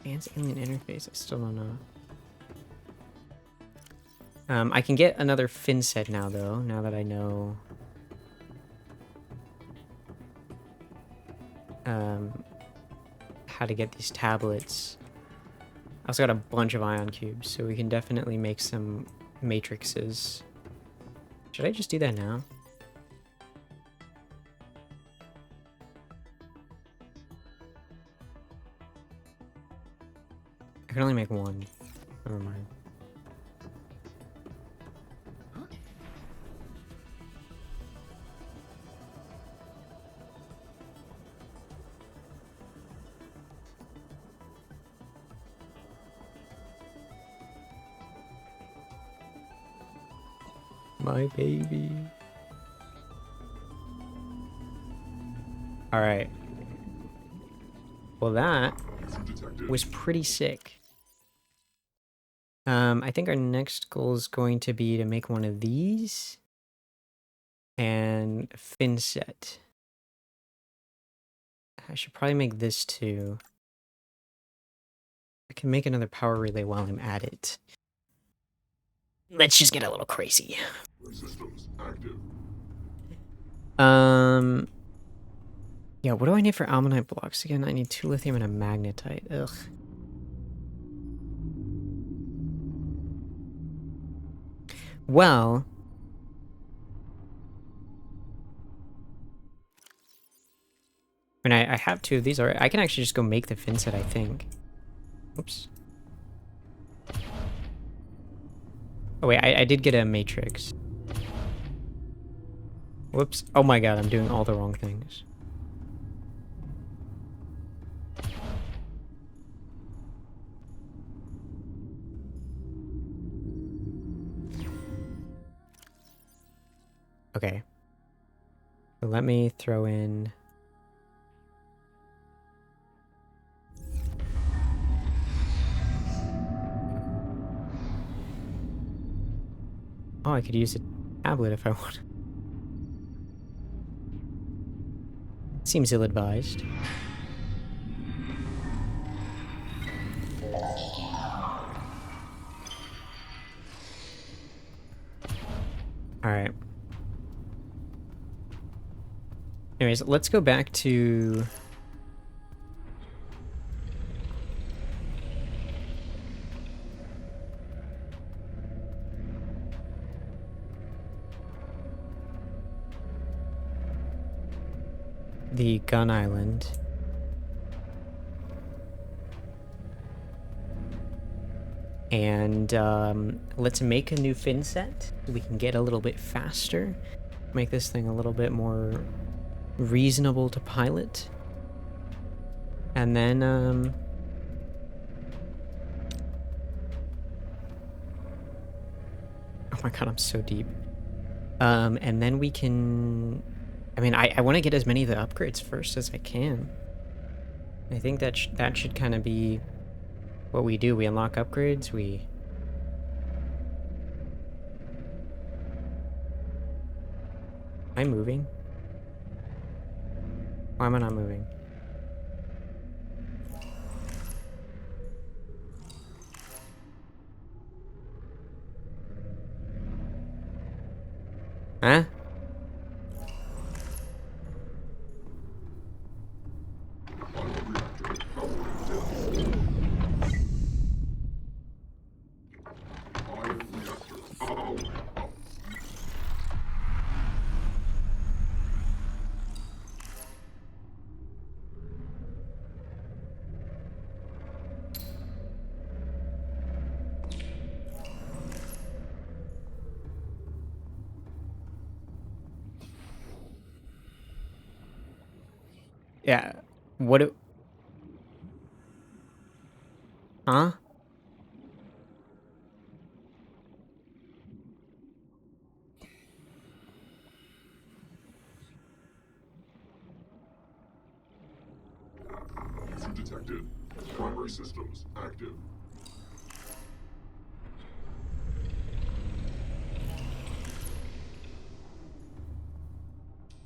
advanced alien interface. I still don't know. I can get another fin set now, though, now that I know how to get these tablets. I also got a bunch of ion cubes, so we can definitely make some matrices. Should I just do that now? I can only make one. Never mind. My baby. All right. Well, that was pretty sick. I think our next goal is going to be to make one of these and fin set. I should probably make this too. I can make another power relay while I'm at it. Let's just get a little crazy. Systems active. Yeah, what do I need for almanite blocks again? I need 2 lithium and a magnetite. Ugh. Well, I mean, I have 2 of these already. I can actually just go make the fin set, I think. Oops. Oh wait, I did get a matrix. Whoops. Oh my god, I'm doing all the wrong things. Okay. So let me throw in... Oh, I could use a tablet if I want. Seems ill-advised. Alright. Anyways, let's go back to... the gun island. And let's make a new fin set so we can get a little bit faster. Make this thing a little bit more reasonable to pilot. And then oh my god, I'm so deep. And then we can... I mean, I want to get as many of the upgrades first as I can. I think that that should kind of be what we do. We unlock upgrades, we... Am I moving? Why am I not moving? Huh? Yeah. What do... Huh? User detected. Primary systems active.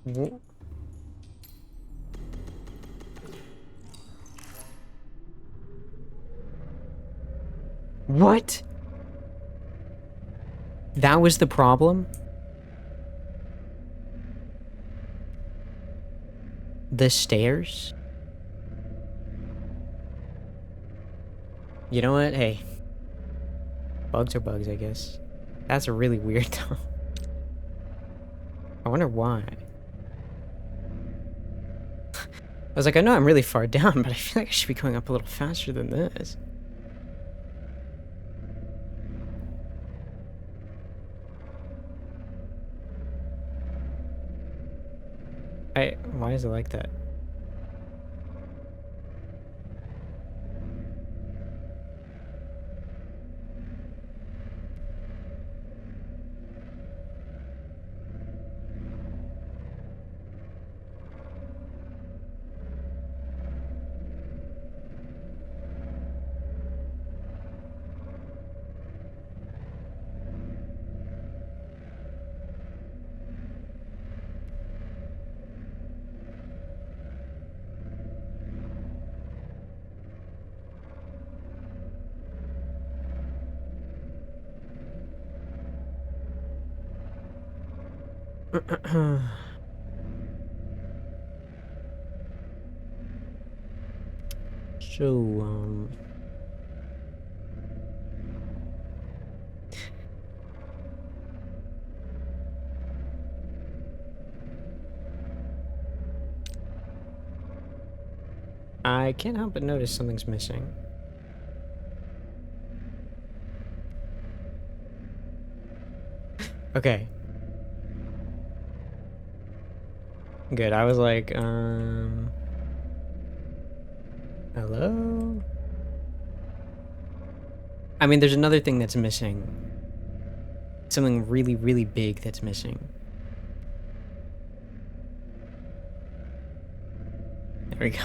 Wh- What? That was the problem? The stairs? You know what? Hey. Bugs are bugs, I guess. That's really weird, though. I wonder why. I was like, I know I'm really far down, but I feel like I should be going up a little faster than this. Why is it like that? So, I can't help but notice something's missing. Okay. Good. I was like, hello? I mean, there's another thing that's missing. Something really, really big that's missing. There we go.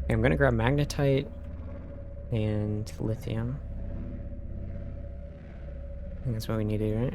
Okay, I'm gonna grab magnetite and lithium. I think that's what we need to do, right?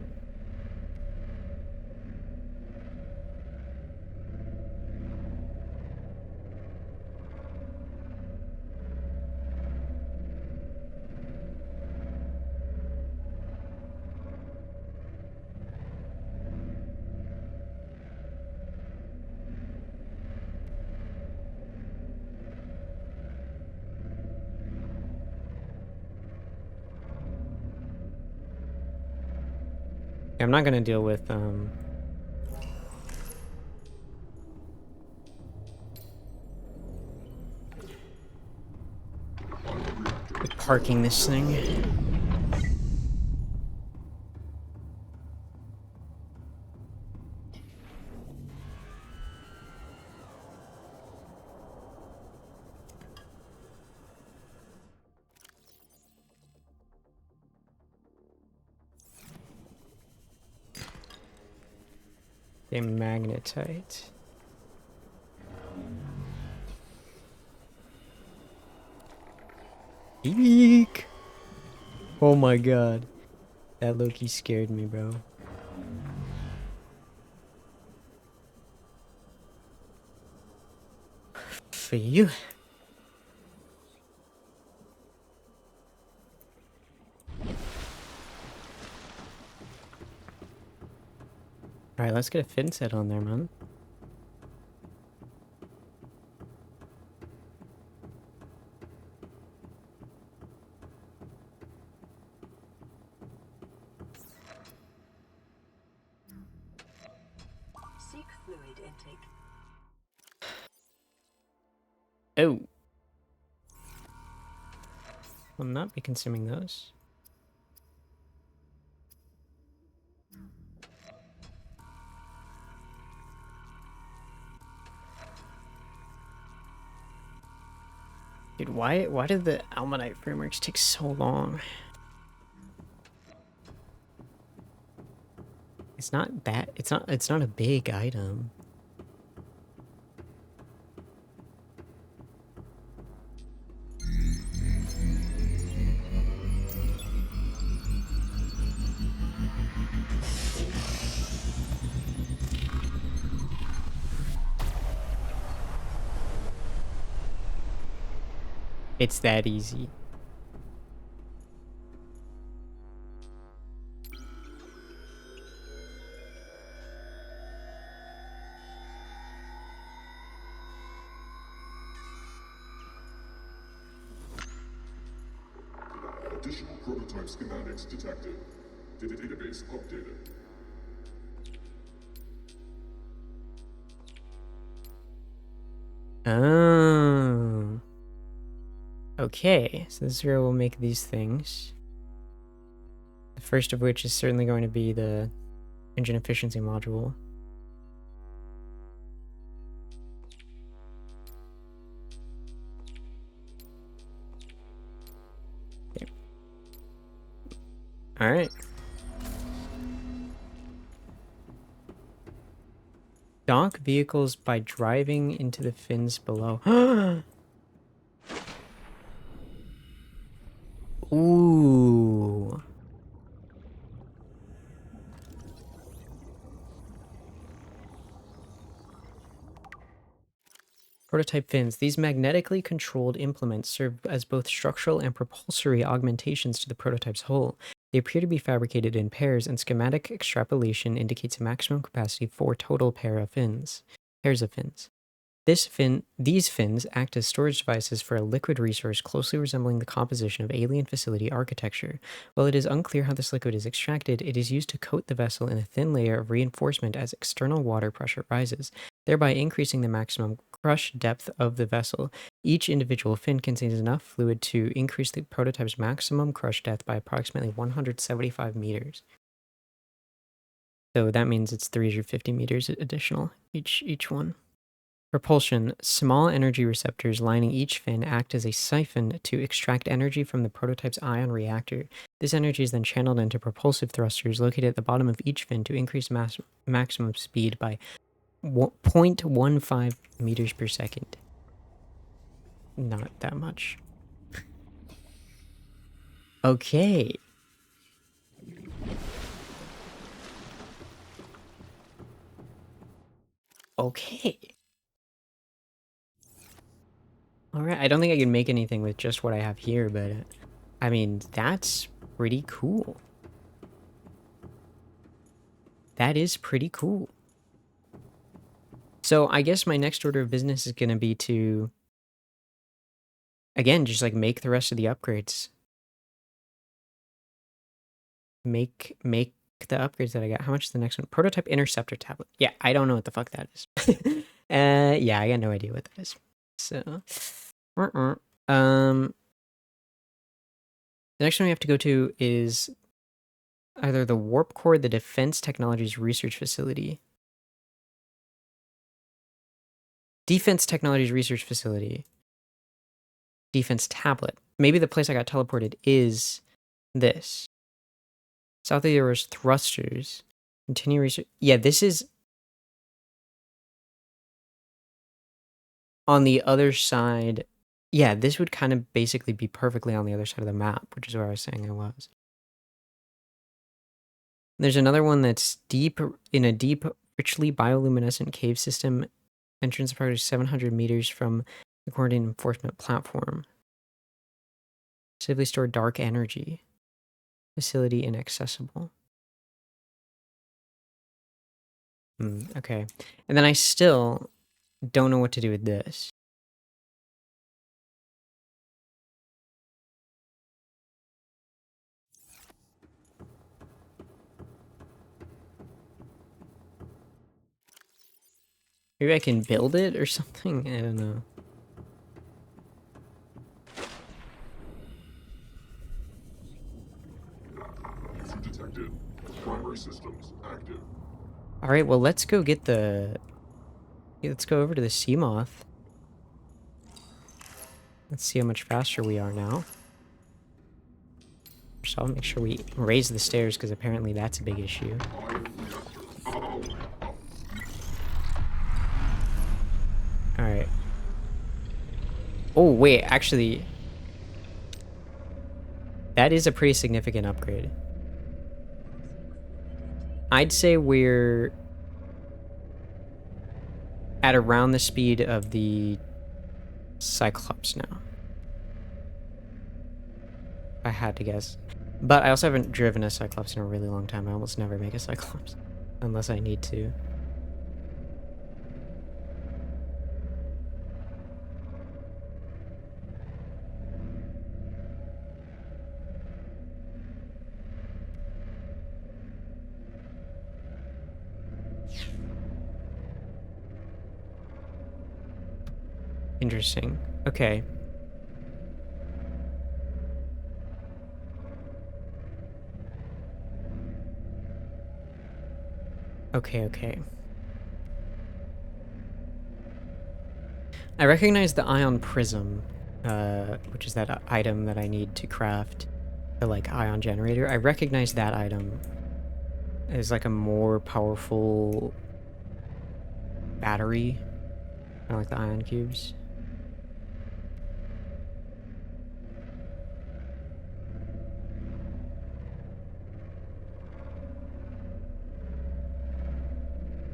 I'm not gonna deal with parking this thing. A magnetite. Eek! Oh my god. That Loki scared me, bro. For you. Alright, let's get a fin set on there, man. Seek fluid intake. Oh. Will not be consuming those. Dude, why did the Almanite frameworks take so long? It's not that it's not a big item. It's that easy. Additional prototype schematics detected. Database updated. Oh. Okay, so this is where we'll make these things. The first of which is certainly going to be the engine efficiency module. Okay. All right. dock vehicles by driving into the fins below. Ooh. Prototype fins. These magnetically controlled implements serve as both structural and propulsory augmentations to the prototype's hull. They appear to be fabricated in pairs, and schematic extrapolation indicates a maximum capacity for total pairs of fins. These fins act as storage devices for a liquid resource closely resembling the composition of alien facility architecture. While it is unclear how this liquid is extracted, it is used to coat the vessel in a thin layer of reinforcement as external water pressure rises, thereby increasing the maximum crush depth of the vessel. Each individual fin contains enough fluid to increase the prototype's maximum crush depth by approximately 175 meters. So that means it's 350 meters additional each one. Propulsion. Small energy receptors lining each fin act as a siphon to extract energy from the prototype's ion reactor. This energy is then channeled into propulsive thrusters located at the bottom of each fin to increase maximum speed by 0.15 meters per second. Not that much. Okay. Okay. Alright, I don't think I can make anything with just what I have here, but I mean, that's pretty cool. That is pretty cool. So I guess my next order of business is going to be to, again, just like make the rest of the upgrades. Make the upgrades that I got. How much is the next one? Prototype interceptor tablet. Yeah, I don't know what the fuck that is. Yeah, I got no idea what that is. So, the next one we have to go to is either the warp core, the Defense Technologies Research Facility. Defense Technologies Research Facility. Defense tablet. Maybe the place I got teleported is this. South of there was thrusters. Continue research. Yeah, this is on the other side. Yeah, this would kind of basically be perfectly on the other side of the map, which is where I was saying I was. There's another one that's in a deep, richly bioluminescent cave system. Entrance approximately 700 meters from the coordinate enforcement platform. Safely store dark energy. Facility inaccessible. Okay. And then I still don't know what to do with this. Maybe I can build it or something? I don't know. User detected. Primary systems active. Alright, well let's go get the... Let's go over to the Seamoth. Let's see how much faster we are now. So I'll make sure we raise the stairs, because apparently that's a big issue. Alright. Oh, wait, actually... That is a pretty significant upgrade. I'd say we're at around the speed of the Cyclops now. I had to guess. But I also haven't driven a Cyclops in a really long time. I almost never make a Cyclops. Unless I need to. Interesting. Okay. Okay. I recognize the ion prism, which is that item that I need to craft the like ion generator. I recognize that item as like a more powerful battery. Kind of like the ion cubes.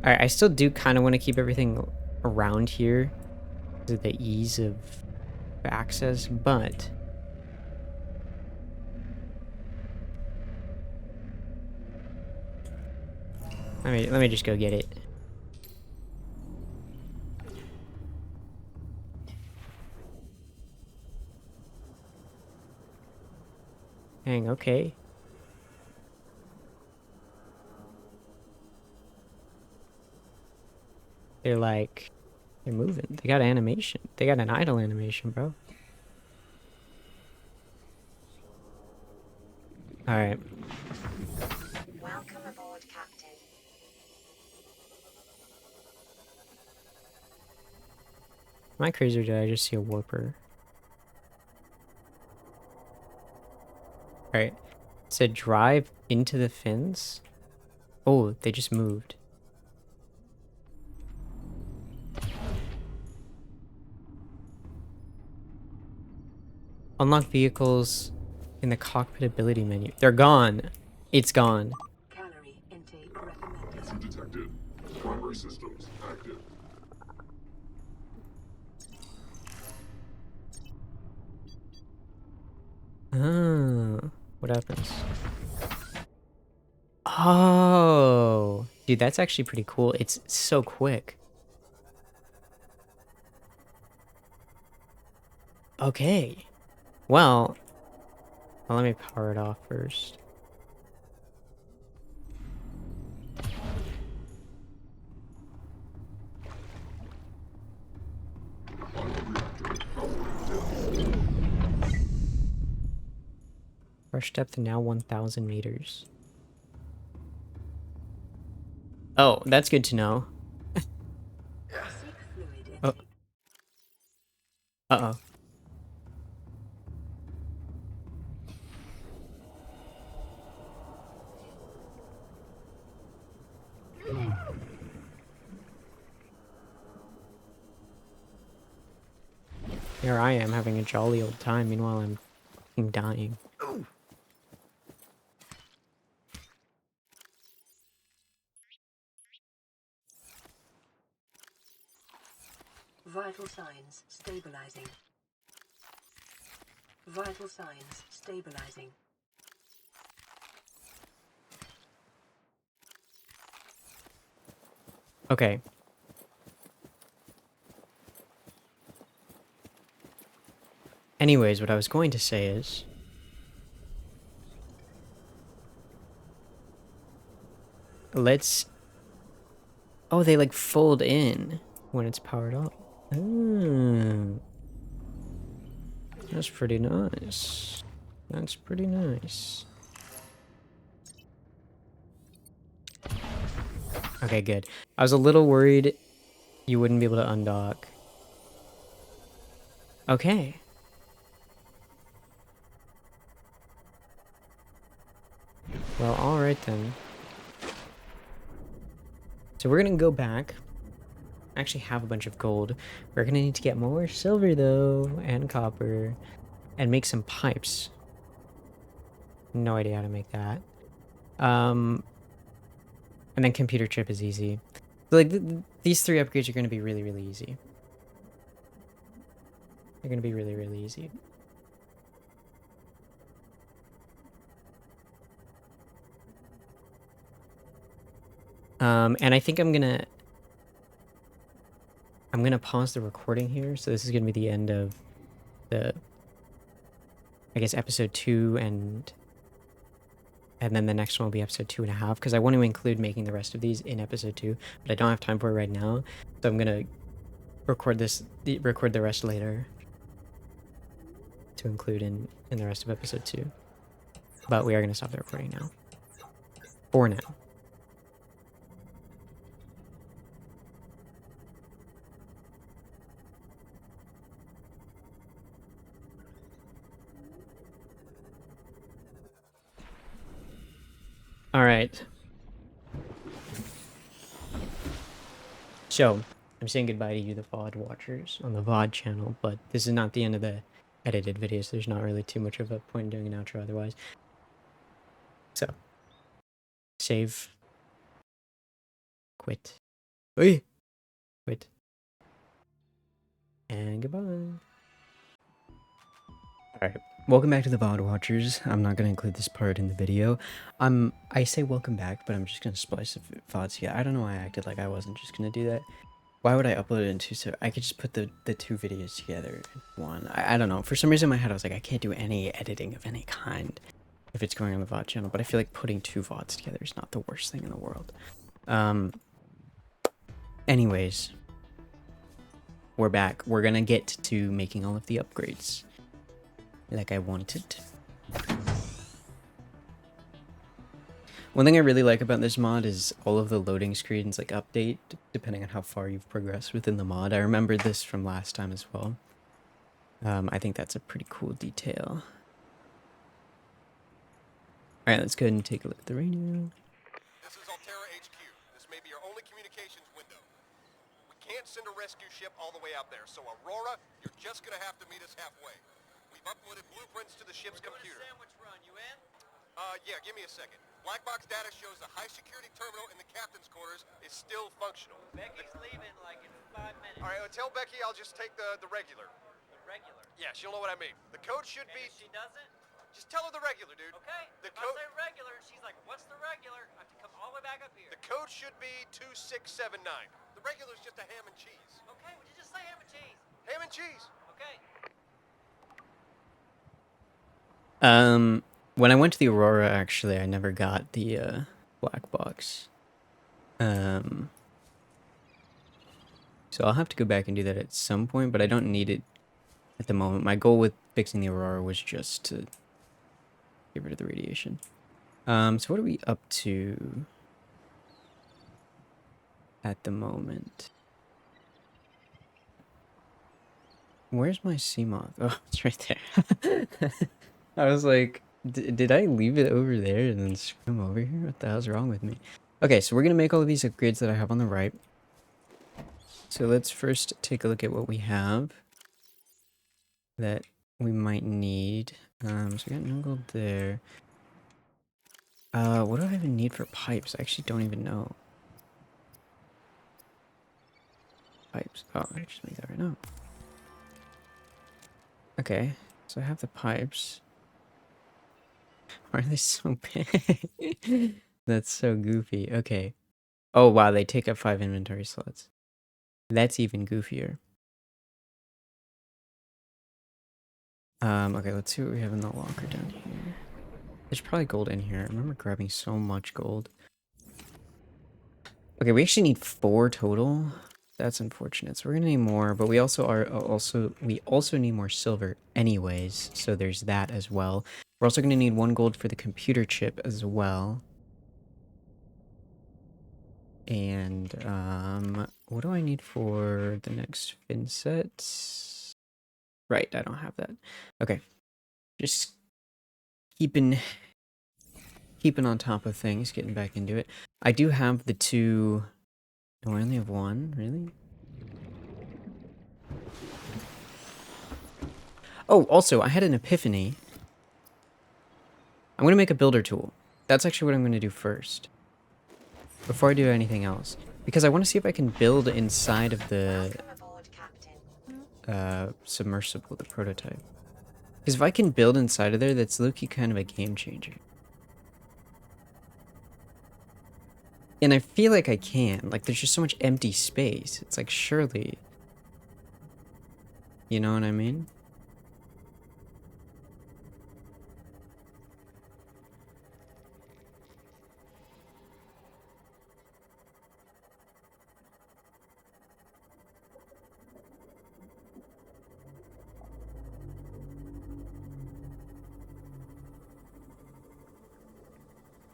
Alright, I still do kind of want to keep everything around here because of the ease of access, but let me just go get it. Dang, okay. They're moving. They got animation. They got an idle animation, bro. Alright. Welcome aboard, Captain. Am I crazy or did I just see a warper? Alright. It said drive into the fins. Oh, they just moved. Unlock vehicles in the cockpit ability menu. They're gone. It's gone. Calorie intake recommended. Issue detected. Primary systems active. Oh, what happens? Oh, dude, that's actually pretty cool. It's so quick. Okay. Well, let me power it off first. Rush depth now 1,000 meters. Oh, that's good to know. Seek fluid Oh. intake. Uh-oh. Here I am having a jolly old time, meanwhile I'm fucking dying. Vital signs stabilizing. Vital signs stabilizing. Okay. Anyways, what I was going to say is... let's... Oh, they like fold in when it's powered up. Oh. That's pretty nice. That's pretty nice. Okay, good. I was a little worried you wouldn't be able to undock. Okay. Well, alright then. So we're gonna go back. I actually have a bunch of gold. We're gonna need to get more silver though, and copper, and make some pipes. No idea how to make that. And then computer chip is easy. So, like these 3 upgrades are gonna be really, really easy. They're gonna be really, really easy. And I think I'm gonna pause the recording here. So this is gonna be the end of the, I guess, episode 2, and then the next one will be episode 2.5, because I want to include making the rest of these in episode 2, but I don't have time for it right now. So I'm gonna record the rest later to include in the rest of episode 2. But we are gonna stop the recording now. For now. All right. So I'm saying goodbye to you, the VOD watchers, on the VOD channel, but this is not the end of the edited video, so there's not really too much of a point in doing an outro otherwise. So, save, quit, quit, and goodbye. Alright, welcome back to the VOD watchers. I'm not going to include this part in the video. I say welcome back, but I'm just going to splice the VODs here. I don't know why I acted like I wasn't just going to do that. Why would I upload it in two? So I could just put the two videos together in one. I don't know. For some reason in my head I was like, I can't do any editing of any kind if it's going on the VOD channel, but I feel like putting two VODs together is not the worst thing in the world. Anyways, we're back. We're gonna get to making all of the upgrades like I wanted. One thing I really like about this mod is all of the loading screens like update depending on how far you've progressed within the mod. I remember this from last time as well. I think that's a pretty cool detail. Alright, let's go ahead and take a look at the radio. This is Altera HQ. This may be your only communications window. We can't send a rescue ship all the way out there, so Aurora, you're just gonna have to meet us halfway. We've uploaded blueprints to the ship's computer. Sandwich run, you in? Yeah, give me a second. Black box data shows the high security terminal in the captain's quarters is still functional. Becky's leaving like in 5 minutes. All right, tell Becky I'll just take the regular. The regular. Yeah, she'll know what I mean. The code should And be... if she doesn't, Just tell her the regular, dude. okay. The If I code... say regular, and she's like, what's the regular? I have to come all the way back up here. The code should be 2679. The regular's just a ham and cheese. Okay, would you just say ham and cheese? Ham and cheese. Okay. When I went to the Aurora, actually, I never got the, black box. So I'll have to go back and do that at some point, but I don't need it at the moment. My goal with fixing the Aurora was just to get rid of the radiation. So what are we up to at the moment? Where's my Seamoth? Oh, it's right there. I was like, did I leave it over there and then swim over here? What the hell's wrong with me? Okay, so we're going to make all of these upgrades that I have on the right. So let's first take a look at what we have that we might need. So we got no gold there. What do I even need for pipes? I actually don't even know. Pipes. Oh, I just made that right now. Okay, so I have the pipes. Why are they so big? That's so goofy. Okay. Oh, wow, they take up 5 inventory slots. That's even goofier. Okay, let's see what we have in the locker down here. There's probably gold in here. I remember grabbing so much gold. Okay, we actually need 4 total. That's unfortunate. So we're gonna need more, but we also need more silver anyways, so there's that as well. We're also gonna need 1 gold for the computer chip as well. And what do I need for the next fin set? Right, I don't have that. Okay. Just keeping on top of things, getting back into it. I do have the 2. No, I only have 1, really? Oh, also, I had an epiphany. I'm going to make a builder tool. That's actually what I'm going to do first. Before I do anything else. Because I want to see if I can build inside of the submersible, the prototype. Because if I can build inside of there, that's low-key kind of a game changer. And I feel like I can. Like, there's just so much empty space. It's like, surely... You know what I mean?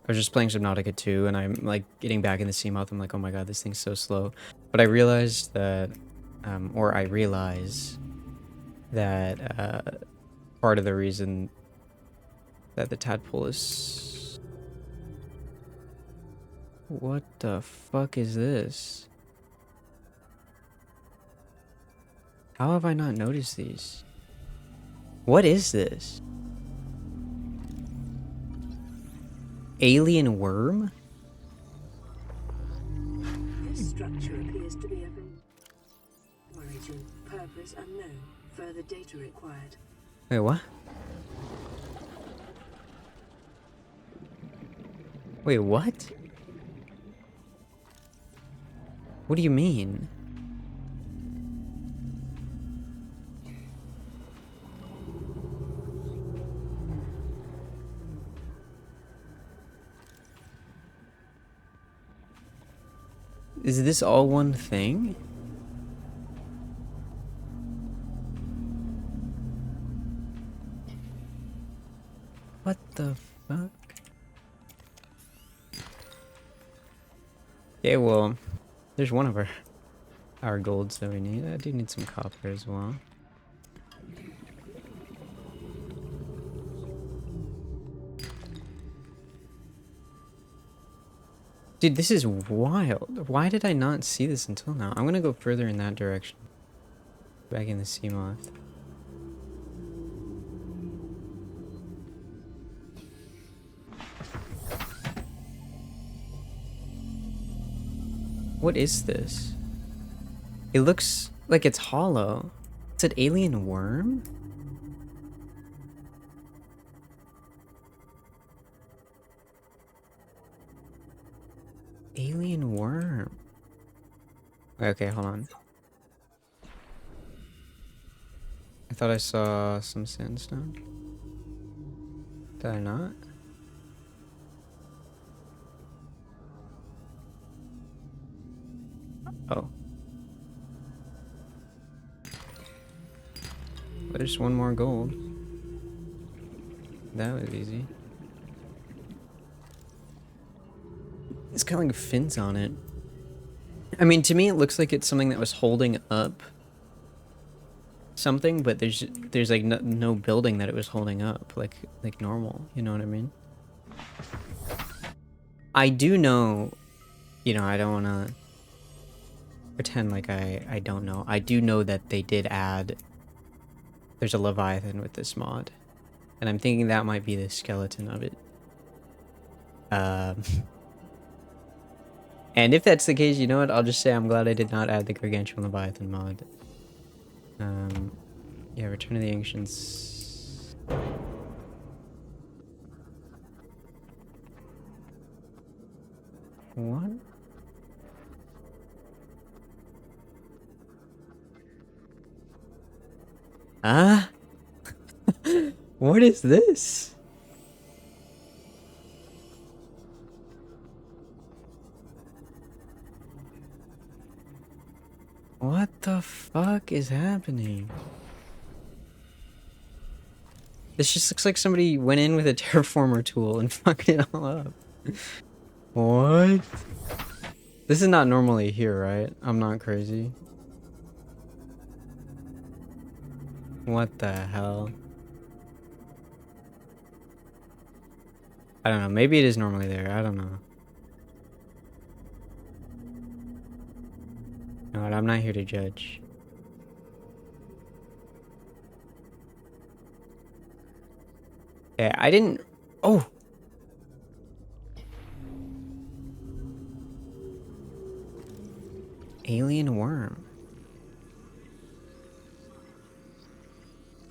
I was just playing Subnautica 2, and I'm, like, getting back in the Seamoth. I'm like, oh my god, this thing's so slow. But I realized that, or I realize that, part of the reason that the tadpole is... What the fuck is this? How have I not noticed these? What is this? Alien worm? This structure appears to be of origin, purpose unknown, further data required. Wait, what? Wait, what? What do you mean? Is this all one thing? What the fuck? Yeah, well, there's one of our golds that we need. I do need some copper as well. Dude, this is wild. Why did I not see this until now? I'm gonna go further in that direction. Back in the sea moth. What is this? It looks like it's hollow. It's an alien worm? Alien worm. Okay, hold on. I thought I saw some sandstone. Did I not? Oh. There's one more gold. That was easy. It's kind of like fins on it. I mean, to me, it looks like it's something that was holding up something, but there's like no building that it was holding up, like normal. You know what I mean? I do know, you know, I don't want to pretend like I don't know. I do know that they did add. There's a Leviathan with this mod, and I'm thinking that might be the skeleton of it. And if that's the case, you know what? I'll just say I'm glad I did not add the Gargantuan Leviathan mod. Yeah, Return of the Ancients. What? Ah? What is this? What the fuck is happening? This just looks like somebody went in with a terraformer tool and fucked it all up. What? This is not normally here, right? I'm not crazy. What the hell? I don't know. Maybe it is normally there. I don't know. No, I'm not here to judge. Yeah, I didn't... Oh! Alien worm.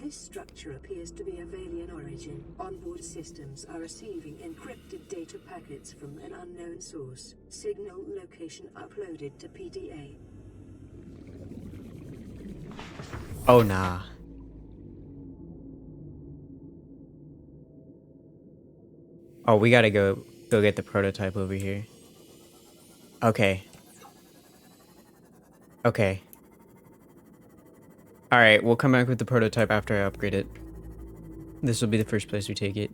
This structure appears to be of alien origin. Onboard systems are receiving encrypted data packets from an unknown source. Signal location uploaded to PDA. Oh, nah. Oh, we gotta go get the prototype over here. Okay. Okay. Alright, we'll come back with the prototype after I upgrade it. This will be the first place we take it.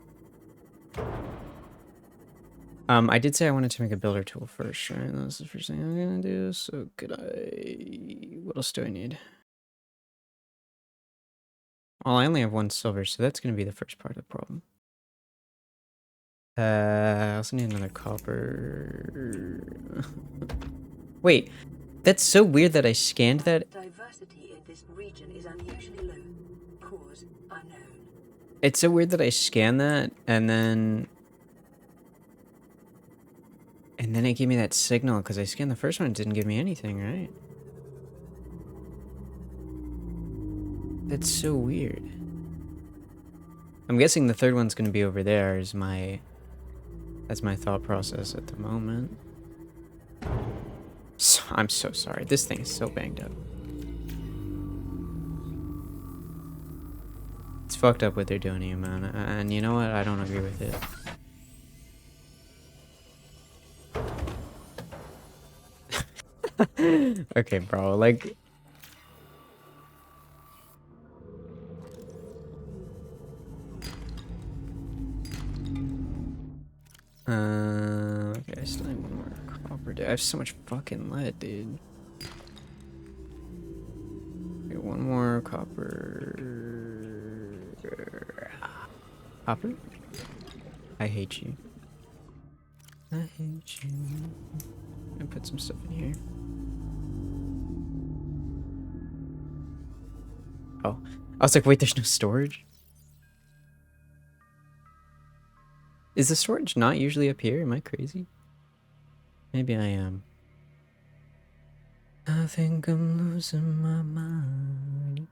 I did say I wanted to make a builder tool first, right? That's the first thing I'm gonna do. So could I... What else do I need? Well, I only have 1 silver, so that's gonna be the first part of the problem. I also need another copper. Wait, that's so weird that I scanned that. Diversity in this pressurized region is unusually low. Cause unknown. It's so weird that I scanned that and then it gave me that signal because I scanned the first one. It didn't give me anything, right? That's so weird. I'm guessing the third one's gonna be over there. That's my thought process at the moment. So, I'm so sorry. This thing is so banged up. It's fucked up what they're doing to you, man. And you know what? I don't agree with it. Okay, bro. Like... okay, I still need one more copper. Dude, I have so much fucking lead, dude. Okay, one more copper. Copper? I hate you. I hate you. I'm gonna put some stuff in here. Oh, I was like, wait, there's no storage? Is the storage not usually up here? Am I crazy? Maybe I am. I think I'm losing my mind.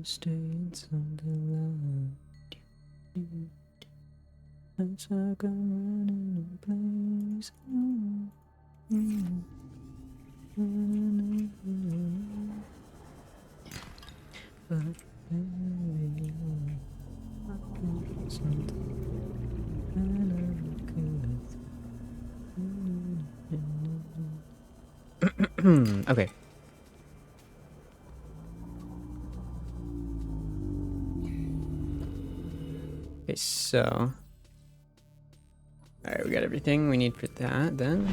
Stay inside the light. It's like I'm running in place. But baby, okay. Okay, so... Alright, we got everything we need for that, then.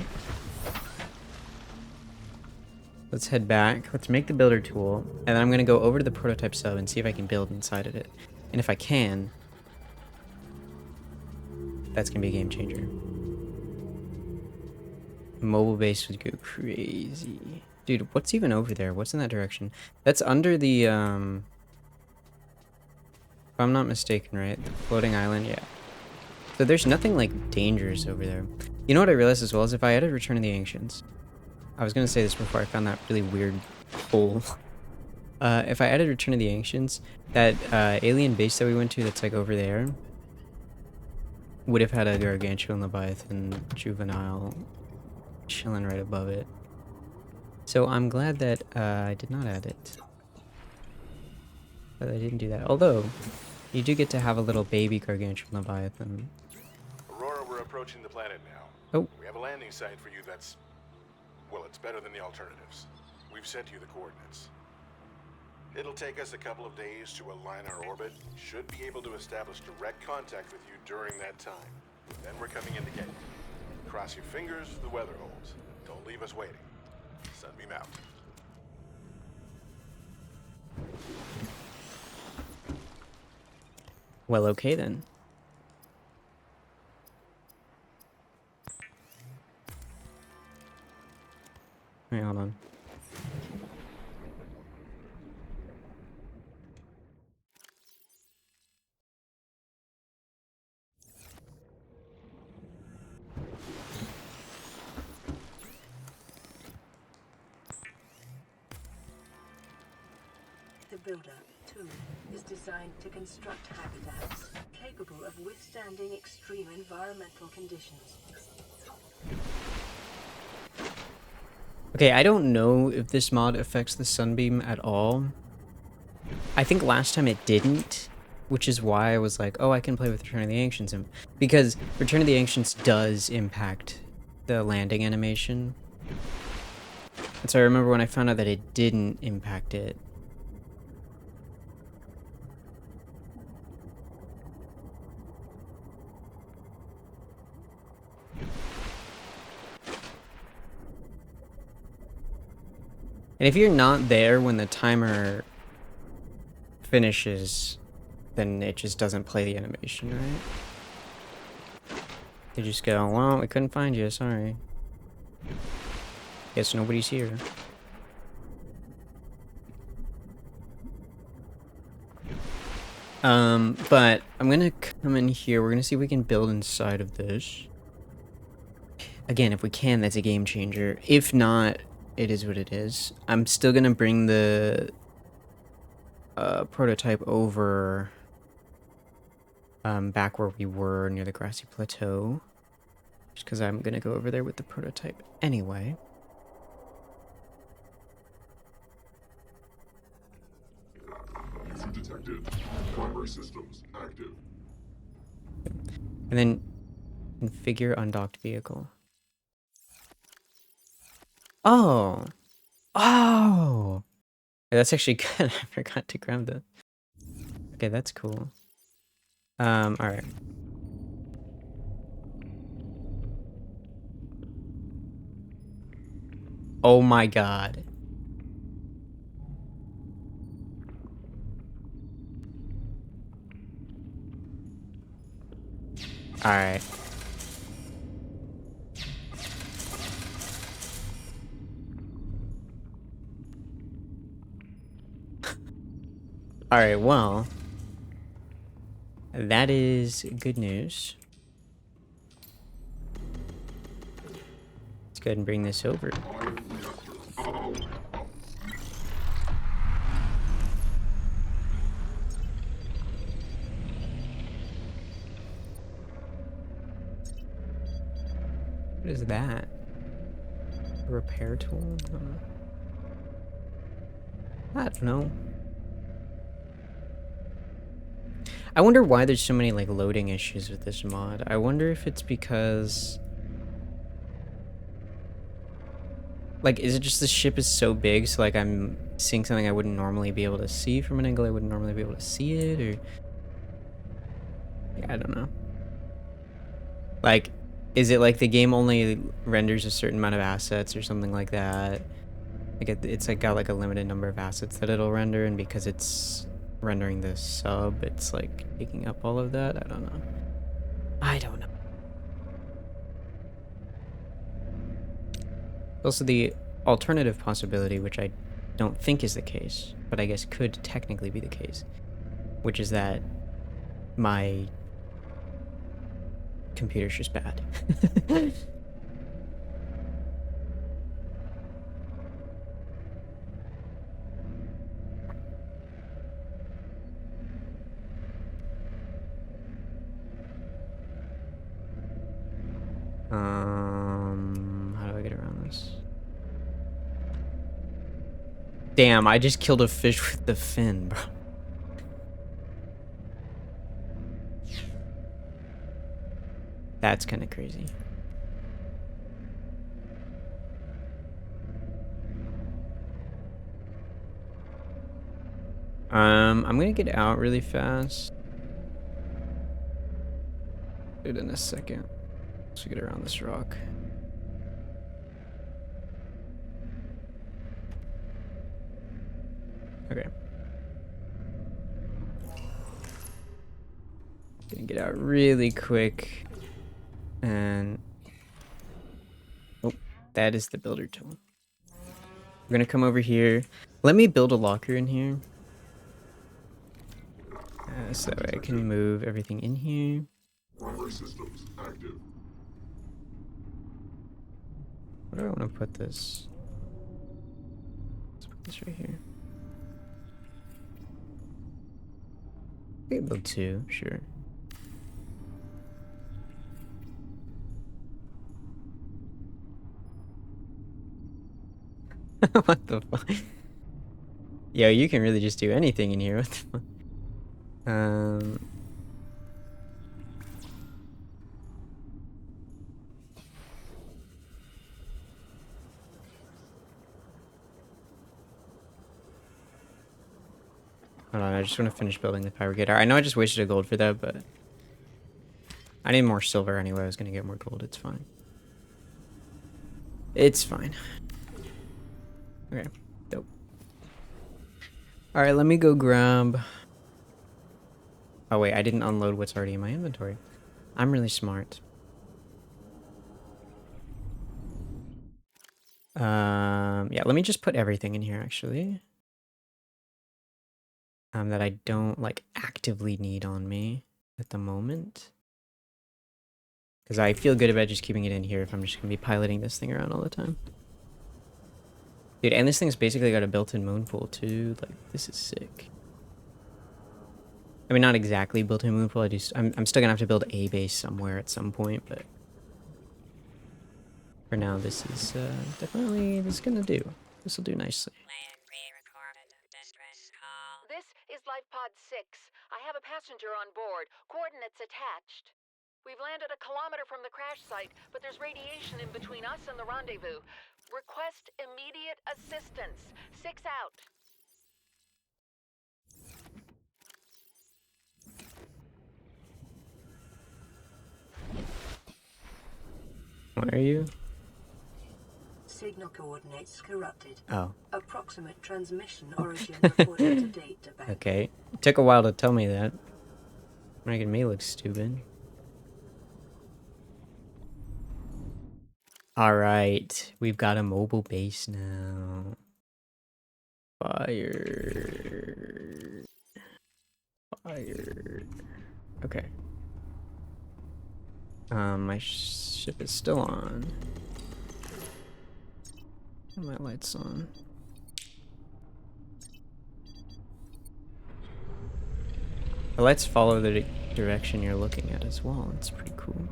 Let's head back. Let's make the builder tool. And then I'm going to go over to the prototype sub and see if I can build inside of it. And if I can, that's going to be a game changer. Mobile base would go crazy. Dude, what's even over there? What's in that direction? That's under the, if I'm not mistaken, right? The floating island, yeah. So there's nothing, like, dangerous over there. You know what I realized as well is if I added Return of the Ancients, I was going to say this before I found that really weird hole. If I added Return of the Ancients, that alien base that we went to that's, like, over there would have had a gargantuan leviathan juvenile chilling right above it. So I'm glad that I did not add it. But I didn't do that. Although, you do get to have a little baby gargantuan leviathan. Aurora, we're approaching the planet now. Oh. We have a landing site for you that's... well, it's better than the alternatives. We've sent you the coordinates. It'll take us a couple of days to align our orbit. Should be able to establish direct contact with you during that time. Then we're coming in to get you. Cross your fingers, the weather holds. Don't leave us waiting. Sunbeam out. Well, okay then. Wait, hold on. The builder, too, is designed to construct habitats capable of withstanding extreme environmental conditions. Okay, I don't know if this mod affects the sunbeam at all. I think last time it didn't, which is why I was like, oh, I can play with Return of the Ancients. Because Return of the Ancients does impact the landing animation. And so I remember when I found out that it didn't impact it. And if you're not there when the timer finishes, then it just doesn't play the animation, right? They just go, well, we couldn't find you, sorry. Guess nobody's here. But I'm gonna come in here. We're gonna see if we can build inside of this. Again, if we can, that's a game changer. If not, it is what it is. I'm still gonna bring the prototype over back where we were near the grassy plateau. Just because I'm gonna go over there with the prototype anyway. User detected. Primary systems active. And then configure undocked vehicle. Oh! Oh! That's actually good. I forgot to grab that. Okay, that's cool. Alright. Oh my god. Alright. Alright, well. That is good news. Let's go ahead and bring this over. What is that? A repair tool? I don't know. I wonder why there's so many like loading issues with this mod. I wonder if it's because like is it just the ship is so big so like I'm seeing something I wouldn't normally be able to see from an angle I wouldn't normally be able to see it, or yeah, I don't know. Like, is it like the game only renders a certain amount of assets or something like that? Like it's like got like a limited number of assets that it'll render, and because it's rendering the sub, it's like taking up all of that. I don't know. I don't know. Also, the alternative possibility, which I don't think is the case, but I guess could technically be the case, which is that my computer's just bad. How do I get around this? Damn, I just killed a fish with the fin, bro. That's kind of crazy. I'm gonna get out really fast. Do it in a second. So get around this rock. Okay. Gonna get out really quick. And oh, that is the builder tool. We're gonna come over here. Let me build a locker in here. So that way I can move everything in here. Primary systems active. Where do I want to put this? Let's put this right here. I can build two, sure. What the fuck? Yo, you can really just do anything in here. What the fuck? Hold on, I just want to finish building the fabricator. I know I just wasted a gold for that, but I need more silver anyway. I was gonna get more gold. It's fine. It's fine. Okay, dope. All right, let me go grab. Oh wait, I didn't unload what's already in my inventory. I'm really smart. Yeah, let me just put everything in here actually. that I don't like actively need on me at the moment. Because I feel good about just keeping it in here if I'm just gonna be piloting this thing around all the time. Dude, and this thing's basically got a built-in moon pool too. Like, this is sick. I mean, not exactly built-in moon pool. I'm still gonna have to build a base somewhere at some point, but for now, this is definitely this is gonna do. This will do nicely. This is Life Pod 6. I have a passenger on board. Coordinates attached. We've landed a kilometer from the crash site, but there's radiation in between us and the rendezvous. Request immediate assistance. 6 out. Where are you? Signal coordinates corrupted. Oh, Approximate transmission origin reported to data bank. okay. It took a while to tell me that. Making me look stupid. Alright, we've got a mobile base now. Fire. Fire. Okay. My ship is still on. My light's on. The lights follow the direction you're looking at as well. It's pretty cool.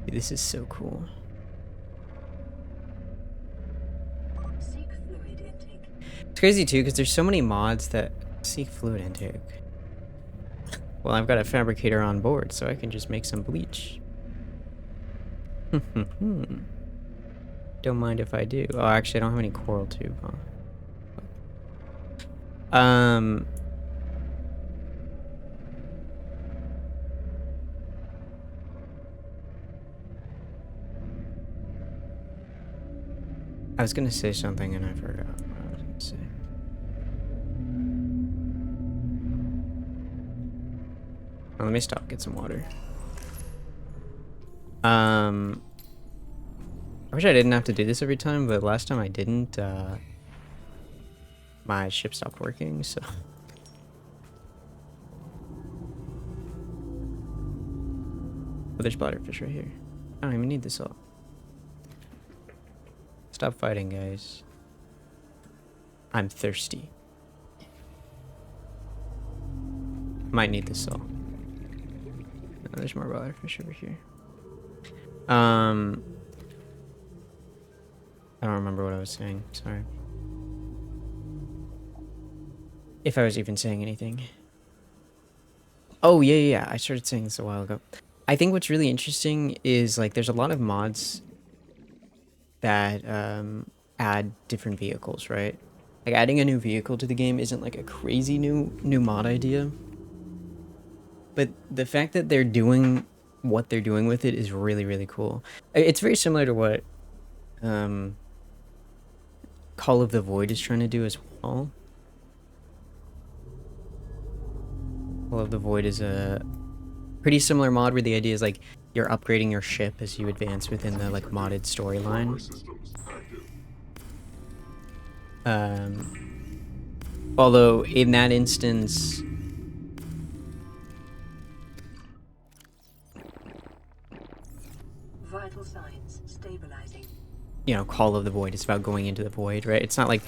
Dude, this is so cool. Seek fluid intake. It's crazy too, because there's so many mods that seek fluid intake. Well, I've got a fabricator on board, so I can just make some bleach. Don't mind if I do. Oh, actually, I don't have any coral tube, huh? I was gonna say something and I forgot what I was gonna say. Well, let me stop, get some water. I wish I didn't have to do this every time, but last time I didn't, my ship stopped working, so. Oh, there's bladderfish right here. I don't even need this all. Stop fighting, guys. I'm thirsty. Might need this all. No, there's more bladderfish over here. I don't remember what I was saying. Sorry. If I was even saying anything. Oh, yeah. I started saying this a while ago. I think what's really interesting is, like, there's a lot of mods that add different vehicles, right? Like, adding a new vehicle to the game isn't, like, a crazy new mod idea. But the fact that they're doing what they're doing with it is really, really cool. It's very similar to what Call of the Void is trying to do as well. Call of the Void is a pretty similar mod where the idea is like you're upgrading your ship as you advance within the like modded storyline. Although in that instance, Vital signs stabilizing. you know, Call of the Void is about going into the void, right? It's not like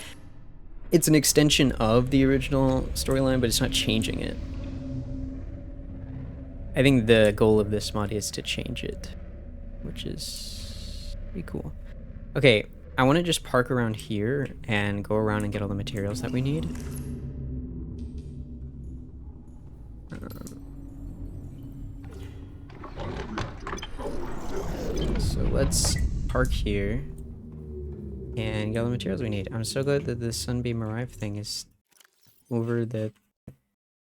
it's an extension of the original storyline, but it's not changing it. I think the goal of this mod is to change it, which is pretty cool. Okay, I want to just park around here and go around and get all the materials that we need. So let's park here and get all the materials we need. I'm so glad that the Sunbeam Arrive thing is over the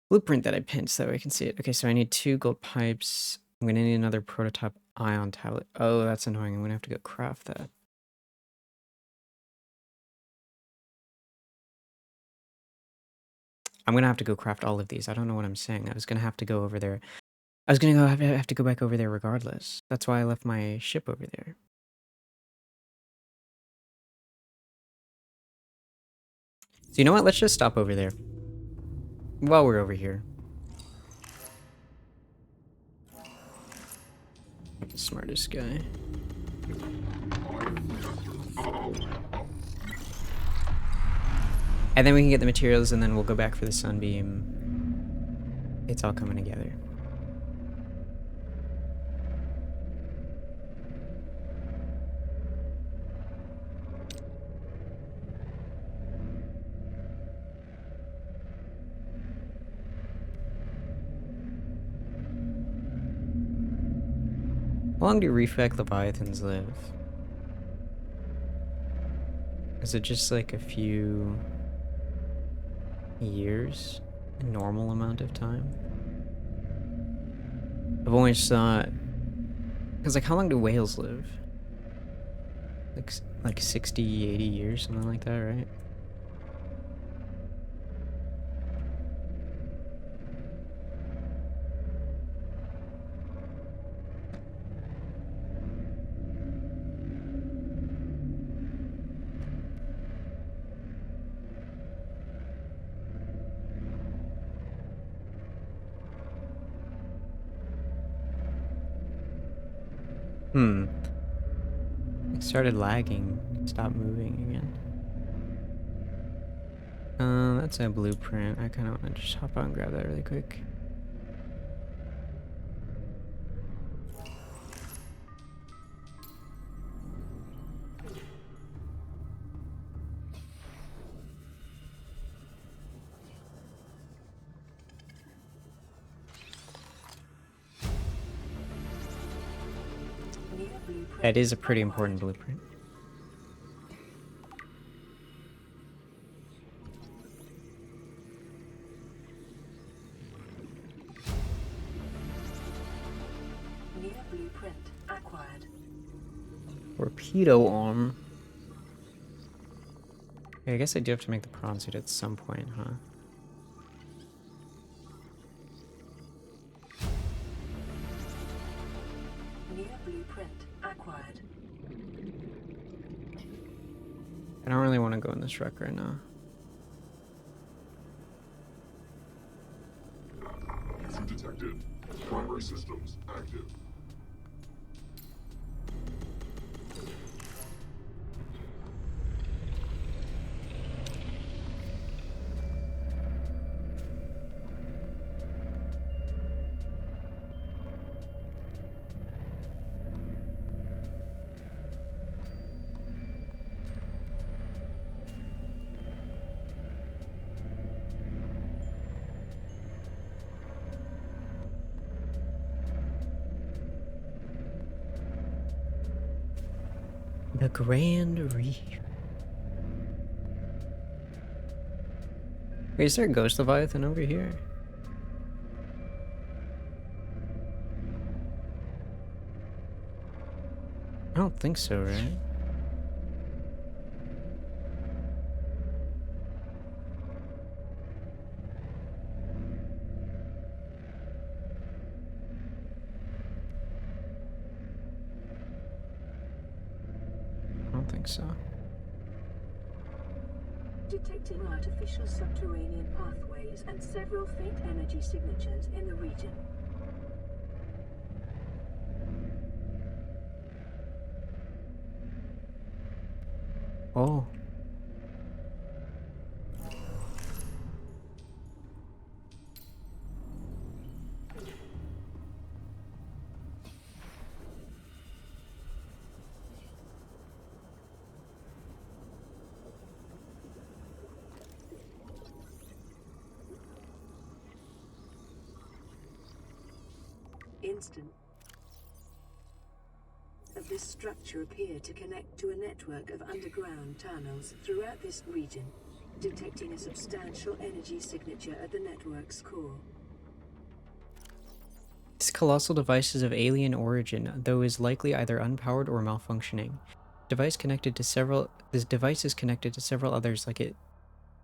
blueprint that I pinned so that way I can see it. Okay, so I need 2 gold pipes. I'm gonna need another prototype ion tablet. Oh, that's annoying. I'm gonna have to go craft that. I'm gonna have to go craft all of these. I don't know what I'm saying. I was gonna have to go over there I was gonna have to go back over there regardless. That's why I left my ship over there. So you know what? Let's just stop over there. While we're over here. The smartest guy. And then we can get the materials and then we'll go back for the sunbeam. It's all coming together. How long do reef-back leviathans live? Is it just like a few years? A normal amount of time? I've always thought... Because like how long do whales live? Like 60, 80 years, something like that, right? It started lagging. Stopped moving again. That's a blueprint. I kind of want to just hop out and grab that really quick. That is a pretty important blueprint. New blueprint acquired. Torpedo arm. Okay, I guess I do have to make the prawn suit at some point, huh? New blueprint acquired. I don't really want to go in this wreck right now. User detected. Primary systems active. The Grand Reef. Wait, is there a ghost leviathan over here? I don't think so, right? I don't think so. Detecting artificial subterranean pathways and several faint energy signatures in the region. Oh. Instant of this structure appear to connect to a network of underground tunnels throughout this region, detecting a substantial energy signature at the network's core. This colossal device is of alien origin, though is likely either unpowered or malfunctioning. This device is connected to several others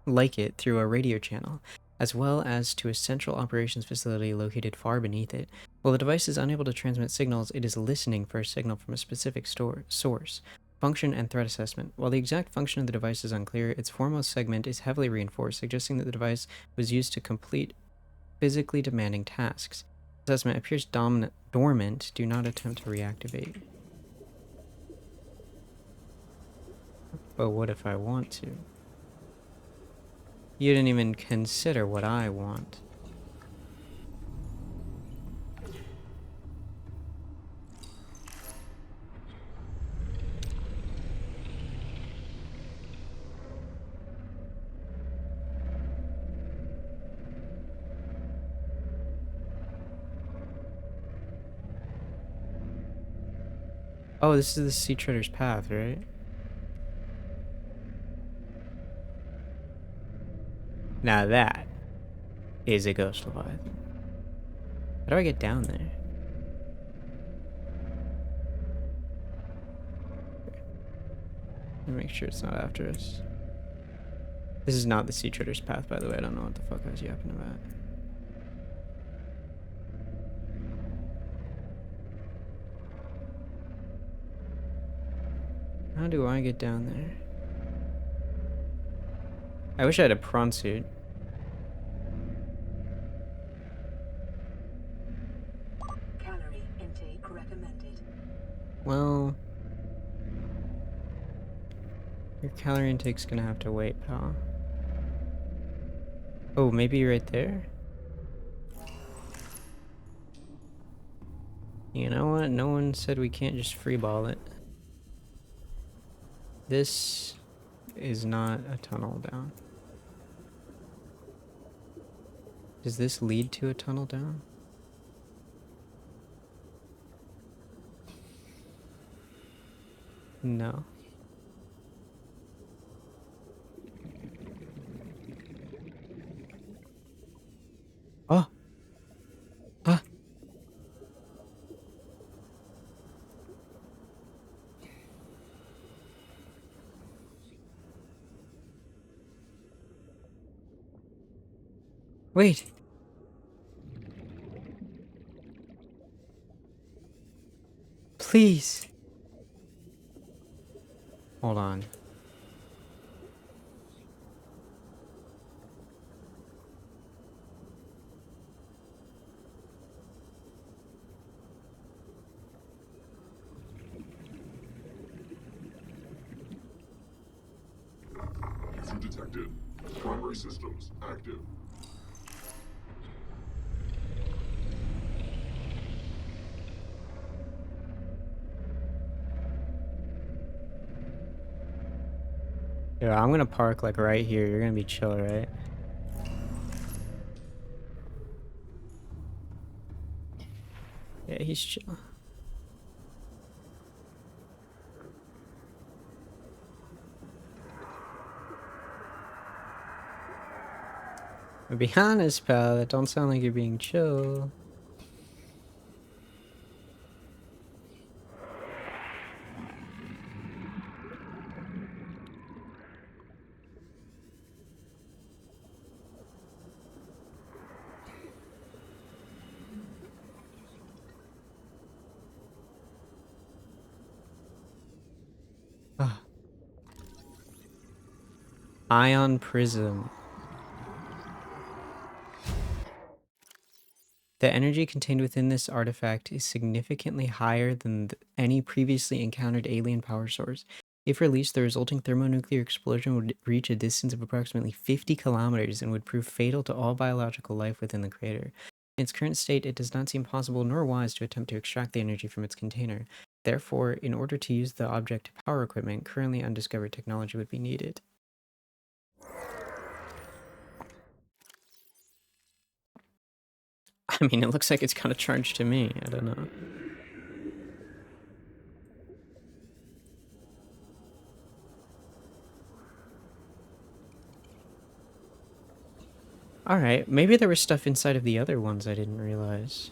like it through a radio channel. as well as to a central operations facility located far beneath it. While the device is unable to transmit signals, it is listening for a signal from a specific source. Function and threat assessment. While the exact function of the device is unclear, its foremost segment is heavily reinforced, suggesting that the device was used to complete physically demanding tasks. Assessment appears dormant. Do not attempt to reactivate. But what if I want to? You didn't even consider what I want. Oh, this is the Sea Treader's Path, right? Now that is a ghost Leviathan. How do I get down there? Let me make sure it's not after us. This is not the Sea Treader's Path, by the way. I don't know what the fuck I was yapping about. How do I get down there? I wish I had a prawn suit. Calorie intake recommended. Well, your calorie intake's gonna have to wait, pal. Oh, maybe right there? You know what? No one said we can't just freeball it. This is not a tunnel down. Does this lead to a tunnel down? No. Oh! Ah! Wait! Please! Hold on. User detected. Primary systems active. Yeah, I'm gonna park like right here. You're gonna be chill, right? Yeah, he's chill. To be honest, pal, that don't sound like you're being chill. Ah. Ion prism. The energy contained within this artifact is significantly higher than any previously encountered alien power source. If released, the resulting thermonuclear explosion would reach a distance of approximately 50 kilometers and would prove fatal to all biological life within the crater. In its current state, it does not seem possible nor wise to attempt to extract the energy from its container. Therefore, in order to use the object to power equipment, currently undiscovered technology would be needed. I mean, it looks like it's kind of charged to me. I don't know. Alright, maybe there was stuff inside of the other ones I didn't realize.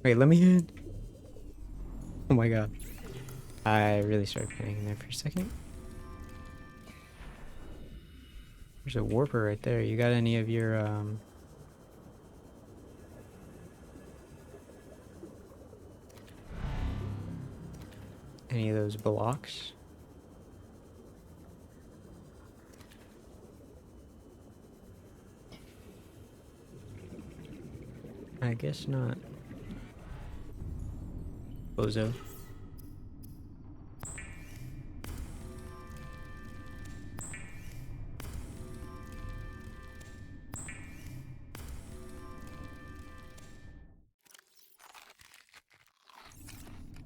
Wait, let me in. Oh my god. I really started panicking there for a second. There's a warper right there. You got any of your, any of those blocks? I guess not. Bozo.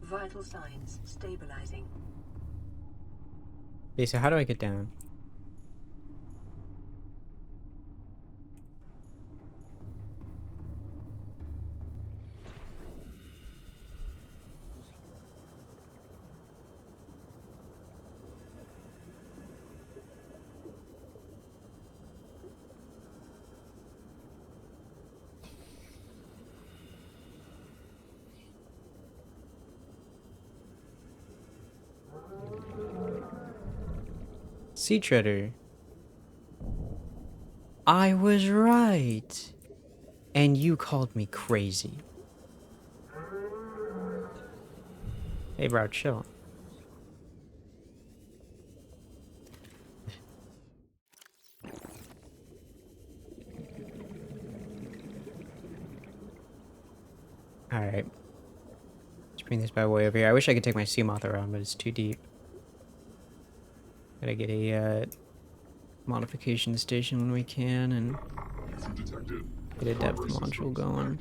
Vital signs stabilizing. Okay, so how do I get down? Sea Treader. I was right. And you called me crazy. Hey, bro, chill. Alright. Let's bring this bad boy over here. I wish I could take my sea moth around, but it's too deep. Gotta get a modification station when we can and get a depth module going.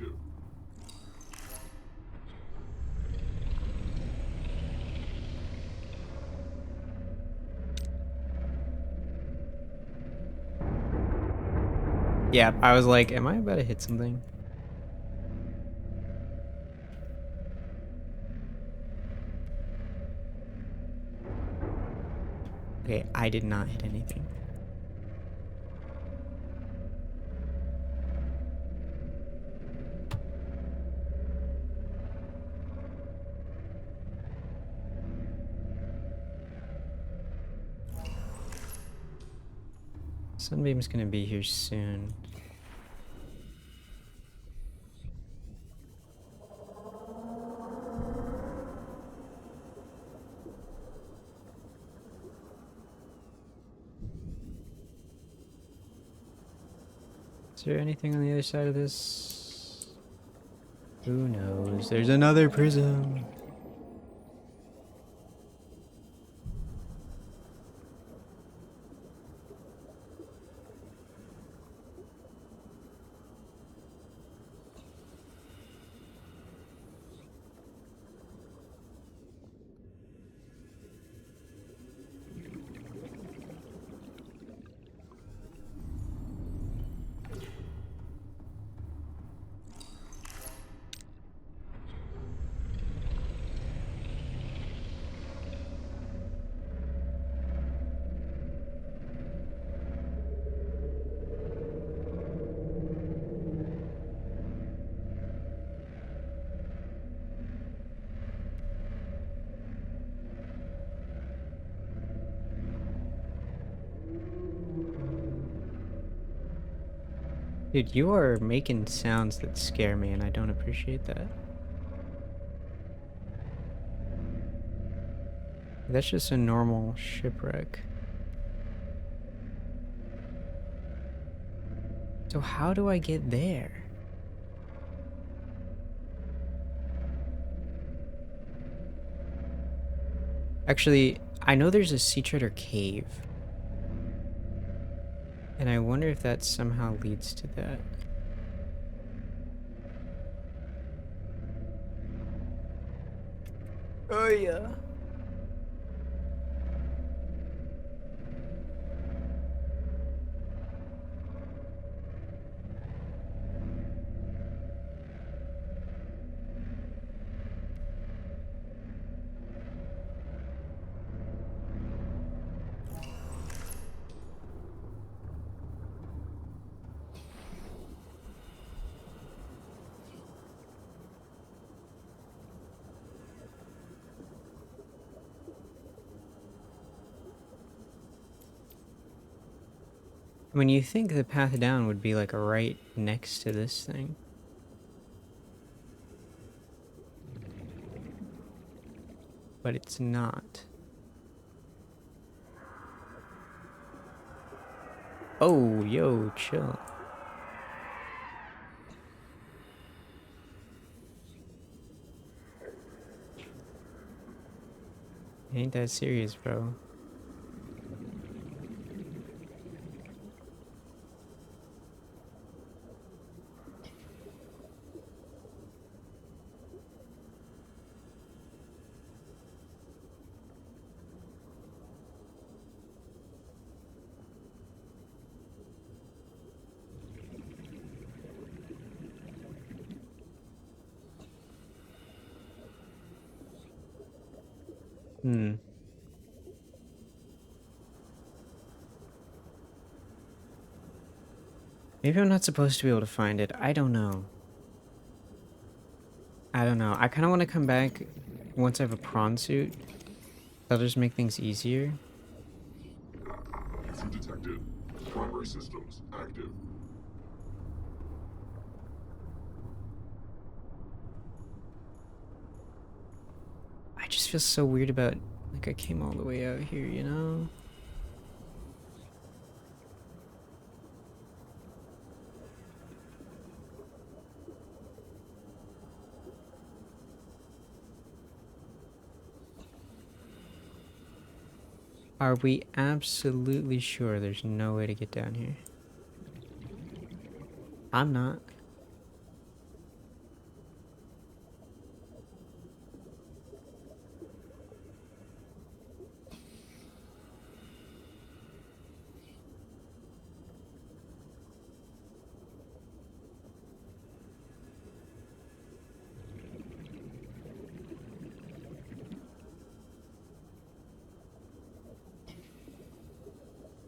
Yeah, I was like, am I about to hit something? Okay, I did not hit anything. Sunbeam's gonna be here soon. Is there anything on the other side of this? Who knows? There's another prism. Dude, you are making sounds that scare me, and I don't appreciate that. That's just a normal shipwreck. So how do I get there? Actually, I know there's a Sea Treader cave. And I wonder if that somehow leads to that. Oh yeah. I mean, you think the path down would be like right next to this thing. But it's not. Oh, yo, chill. Ain't that serious, bro. Hmm. Maybe I'm not supposed to be able to find it. I don't know. I don't know. I kind of want to come back once I have a prawn suit. That'll just make things easier. User detected. Primary systems active. I just feel so weird about, like, I came all the way out here, you know? Are we absolutely sure there's no way to get down here? I'm not.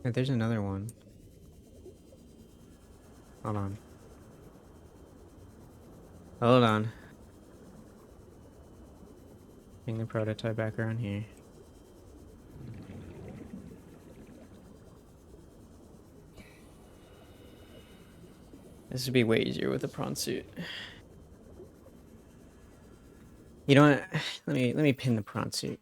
Wait, there's another one. Hold on. Hold on. Bring the prototype back around here. This would be way easier with a prawn suit. You know what? Let me pin the prawn suit.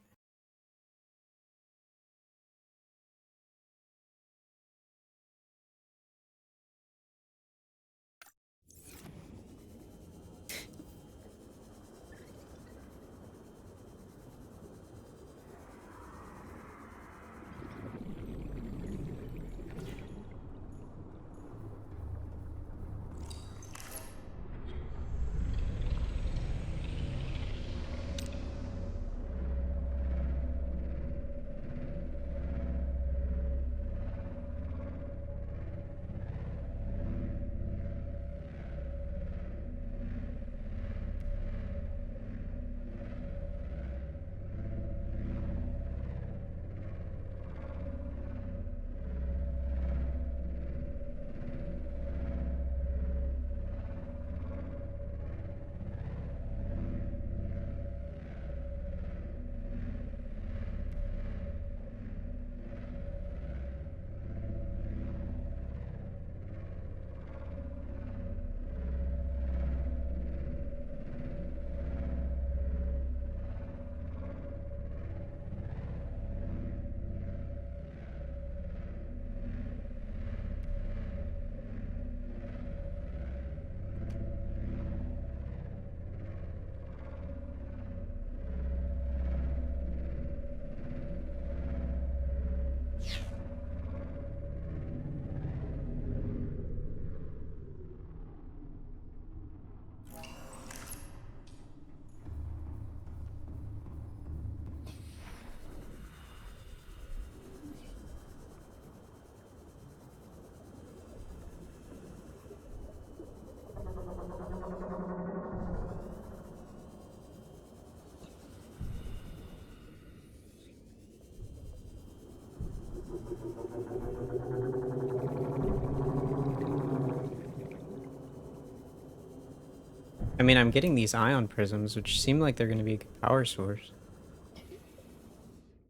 I mean, I'm getting these ion prisms, which seem like they're going to be a good power source.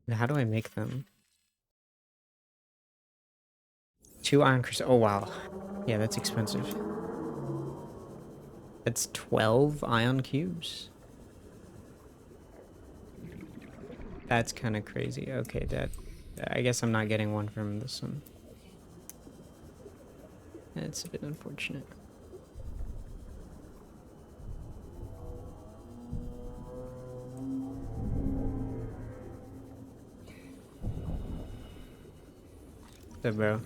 And how do I make them? 2 iron crystals. Oh, wow. Yeah, that's expensive. That's 12 ion cubes. That's kind of crazy. Okay, I guess I'm not getting one from this one. That's a bit unfortunate. So, bro.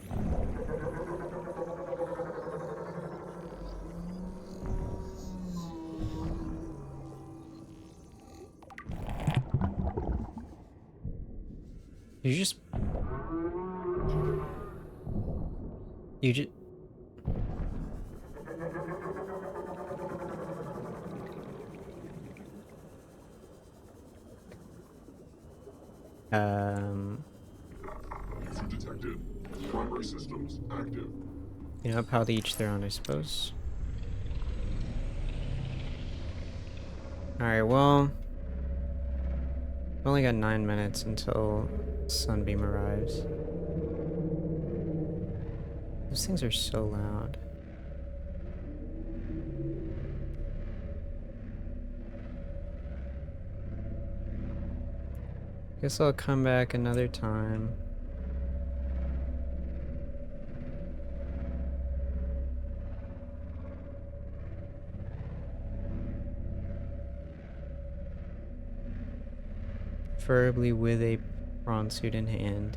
You just... You just... User detected. Primary systems active. You know, power to each their own, I suppose. Alright, well... We've only got 9 minutes until Sunbeam arrives. Those things are so loud. Guess I'll come back another time. Preferably with a prawn suit in hand.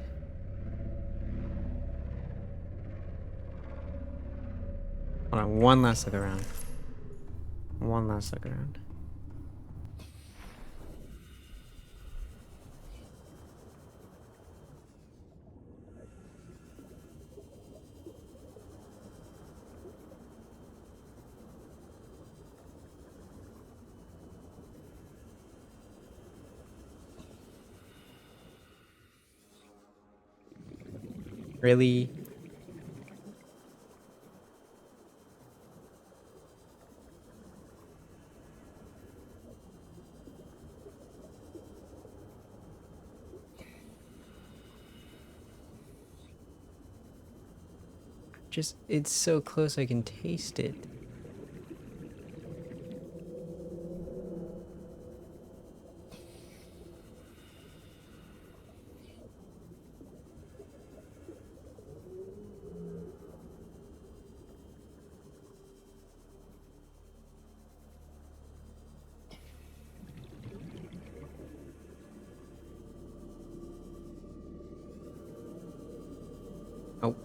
Hold on, one last look around. One last look around. Really? Just, it's so close I can taste it. Oh.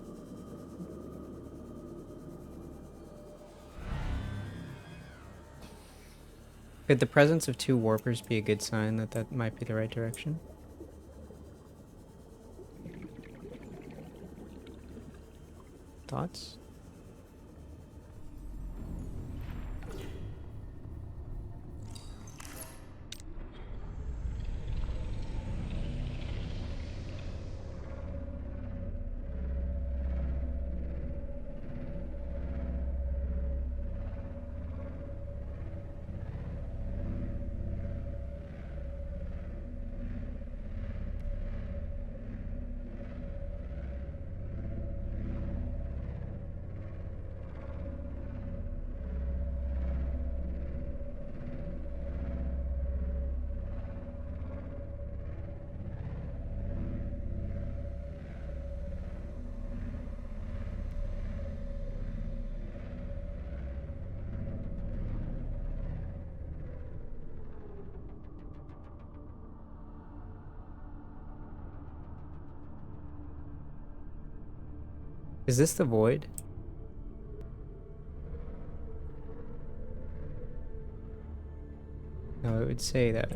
Could the presence of 2 warpers be a good sign that that might be the right direction? Thoughts? Is this the void? No, it would say that.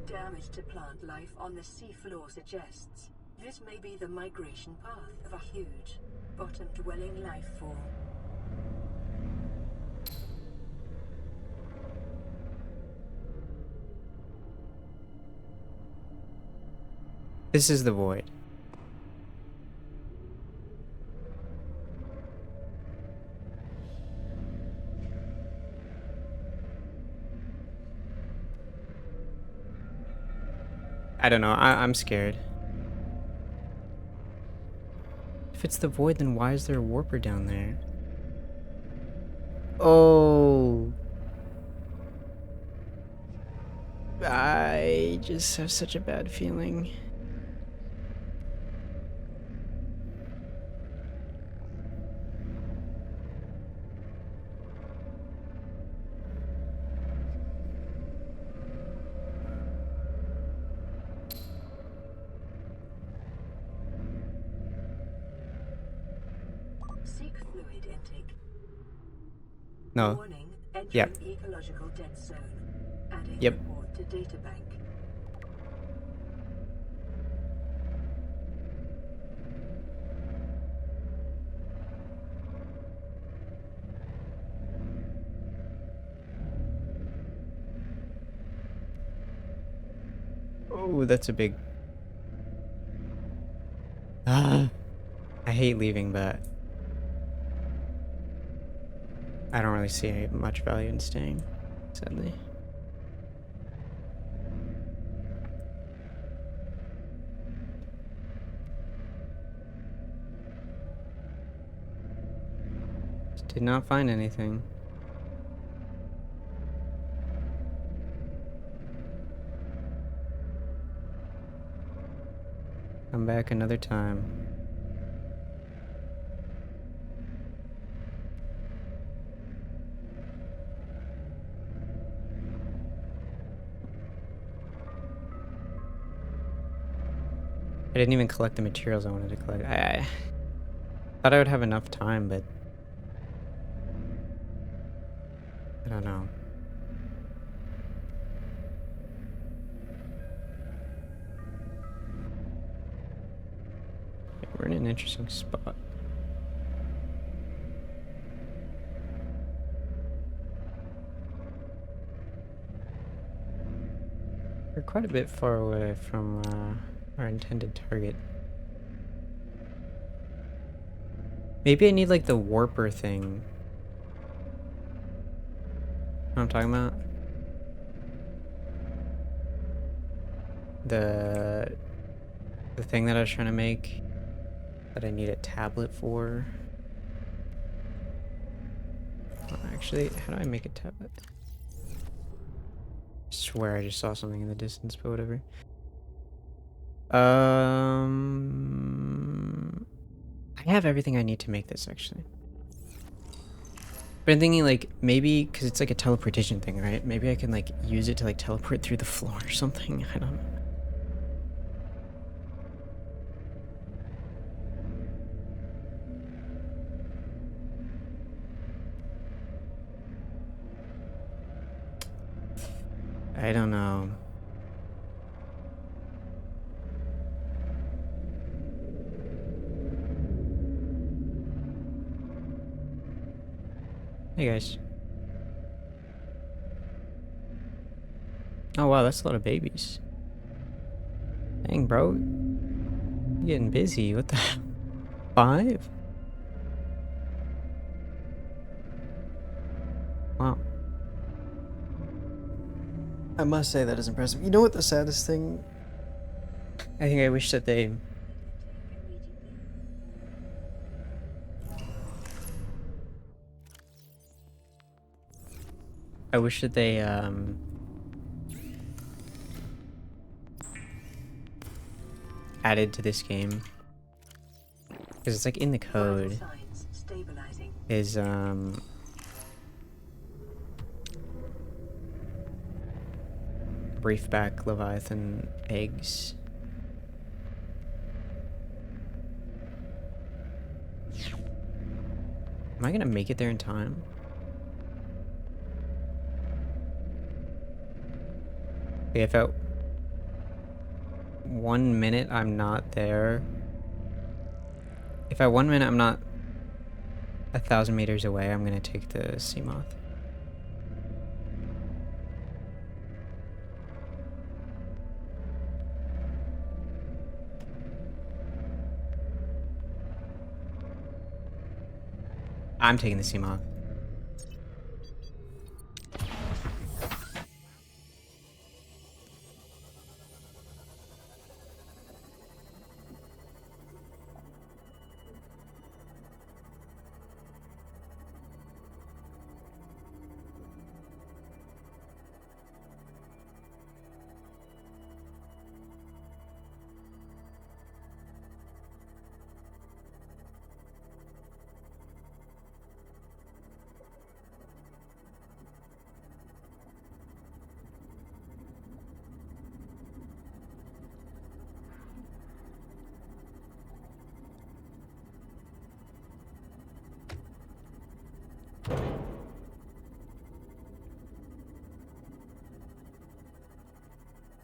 Damage to plant life on the seafloor suggests this may be the migration path of a huge, bottom-dwelling life form. This is the void. I don't know. I'm scared. If it's the void, then why is there a warper down there? Oh. I just have such a bad feeling. Seek fluid intake. No. Warning, entering Yep. ecological dead zone. Adding Yep. report to databank. Oh, that's a big... I hate leaving, but I don't really see much value in staying, sadly. Did not find anything. Come back another time. I didn't even collect the materials I wanted to collect. I thought I would have enough time, but I don't know. Yeah, we're in an interesting spot. We're quite a bit far away from our intended target. Maybe I need like the warper thing. Know what I'm talking about? The thing that I was trying to make that I need a tablet for. Actually, how do I make a tablet? I swear I just saw something in the distance, but whatever. I have everything I need to make this, actually. But I'm thinking, like, maybe, because it's like a teleportation thing, right? Maybe I can, like, use it to, like, teleport through the floor or something. I don't know. I don't know. Hey guys. Oh wow, that's a lot of babies. Dang, bro. You're getting busy. What the hell? 5? Wow. I must say that is impressive. You know what the saddest thing? I think I wish that they... I wish that they, added to this game. Because it's like in the code. Is, Briefback Leviathan eggs. Am I gonna make it there in time? Okay, if at 1 minute I'm not there. If at 1 minute I'm not 1,000 meters away, I'm gonna take the Seamoth. I'm taking the Seamoth.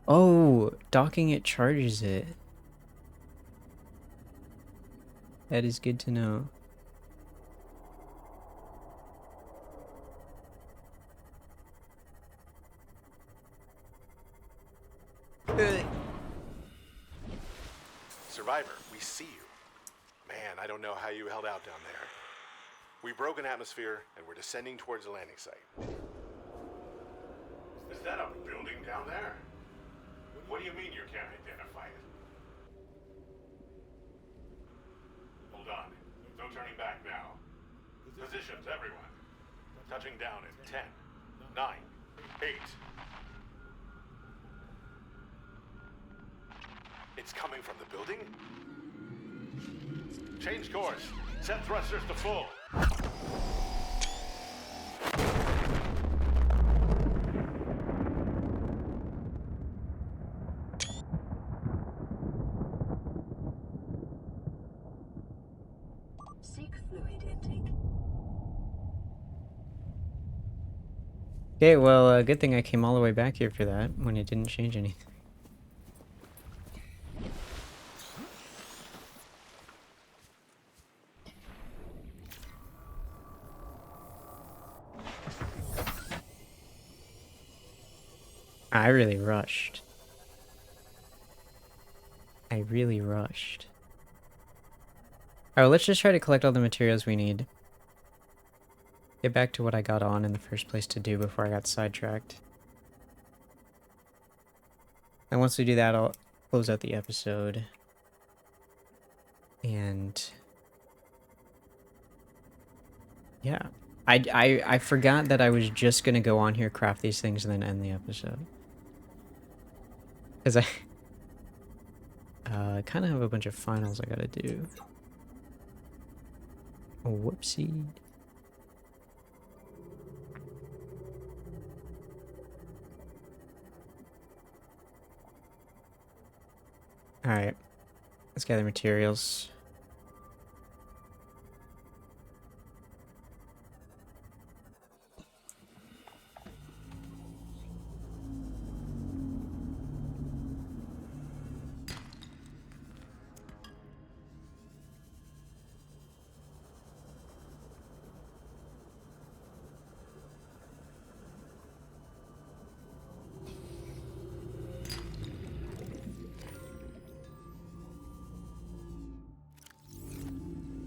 Oh, docking it charges it. That is good to know. Survivor, we see you. Man, I don't know how you held out down there. We broke an atmosphere, and we're descending towards the landing site. Is that a building down there? What do you mean you can't identify it? Hold on. No turning back now. Positions, everyone. Touching down in 10, 9, 8. It's coming from the building? Change course. Set thrusters to full. Seek fluid intake. Okay, well, good thing I came all the way back here for that when it didn't change anything. I really rushed. I really rushed. Alright, let's just try to collect all the materials we need. Get back to what I got on in the first place to do before I got sidetracked. And once we do that, I'll close out the episode. And yeah. I forgot that I was just gonna go on here, craft these things, and then end the episode. Because I kind of have a bunch of finals I gotta do. Oh, whoopsie. Alright. Let's gather materials.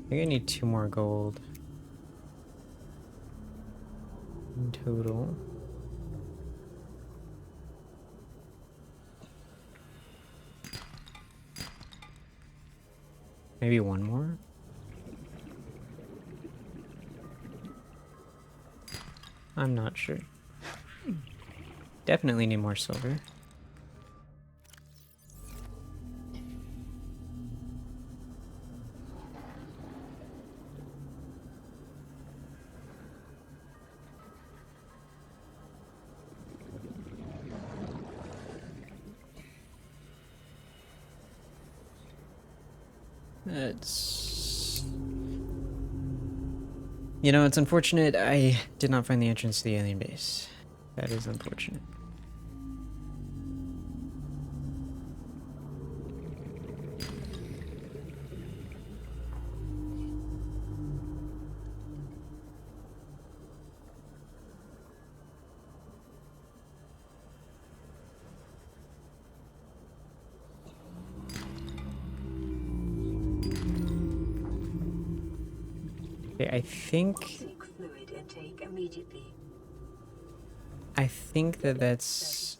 I think I need 2 more gold in total. Maybe 1 more? I'm not sure. Definitely need more silver. It's... You know, it's unfortunate I did not find the entrance to the alien base. That is unfortunate. Okay, I think Seek fluid intake immediately. that that's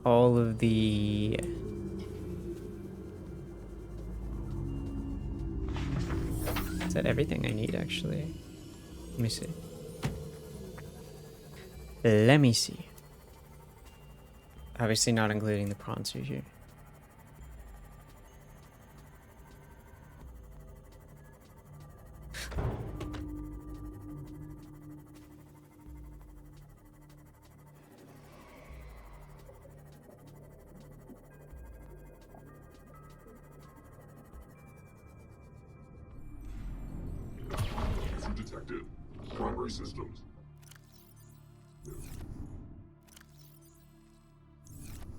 all of the... Is that everything I need, actually? Let me see. Let me see. Obviously not including the prawn sushi. Detected. Primary systems.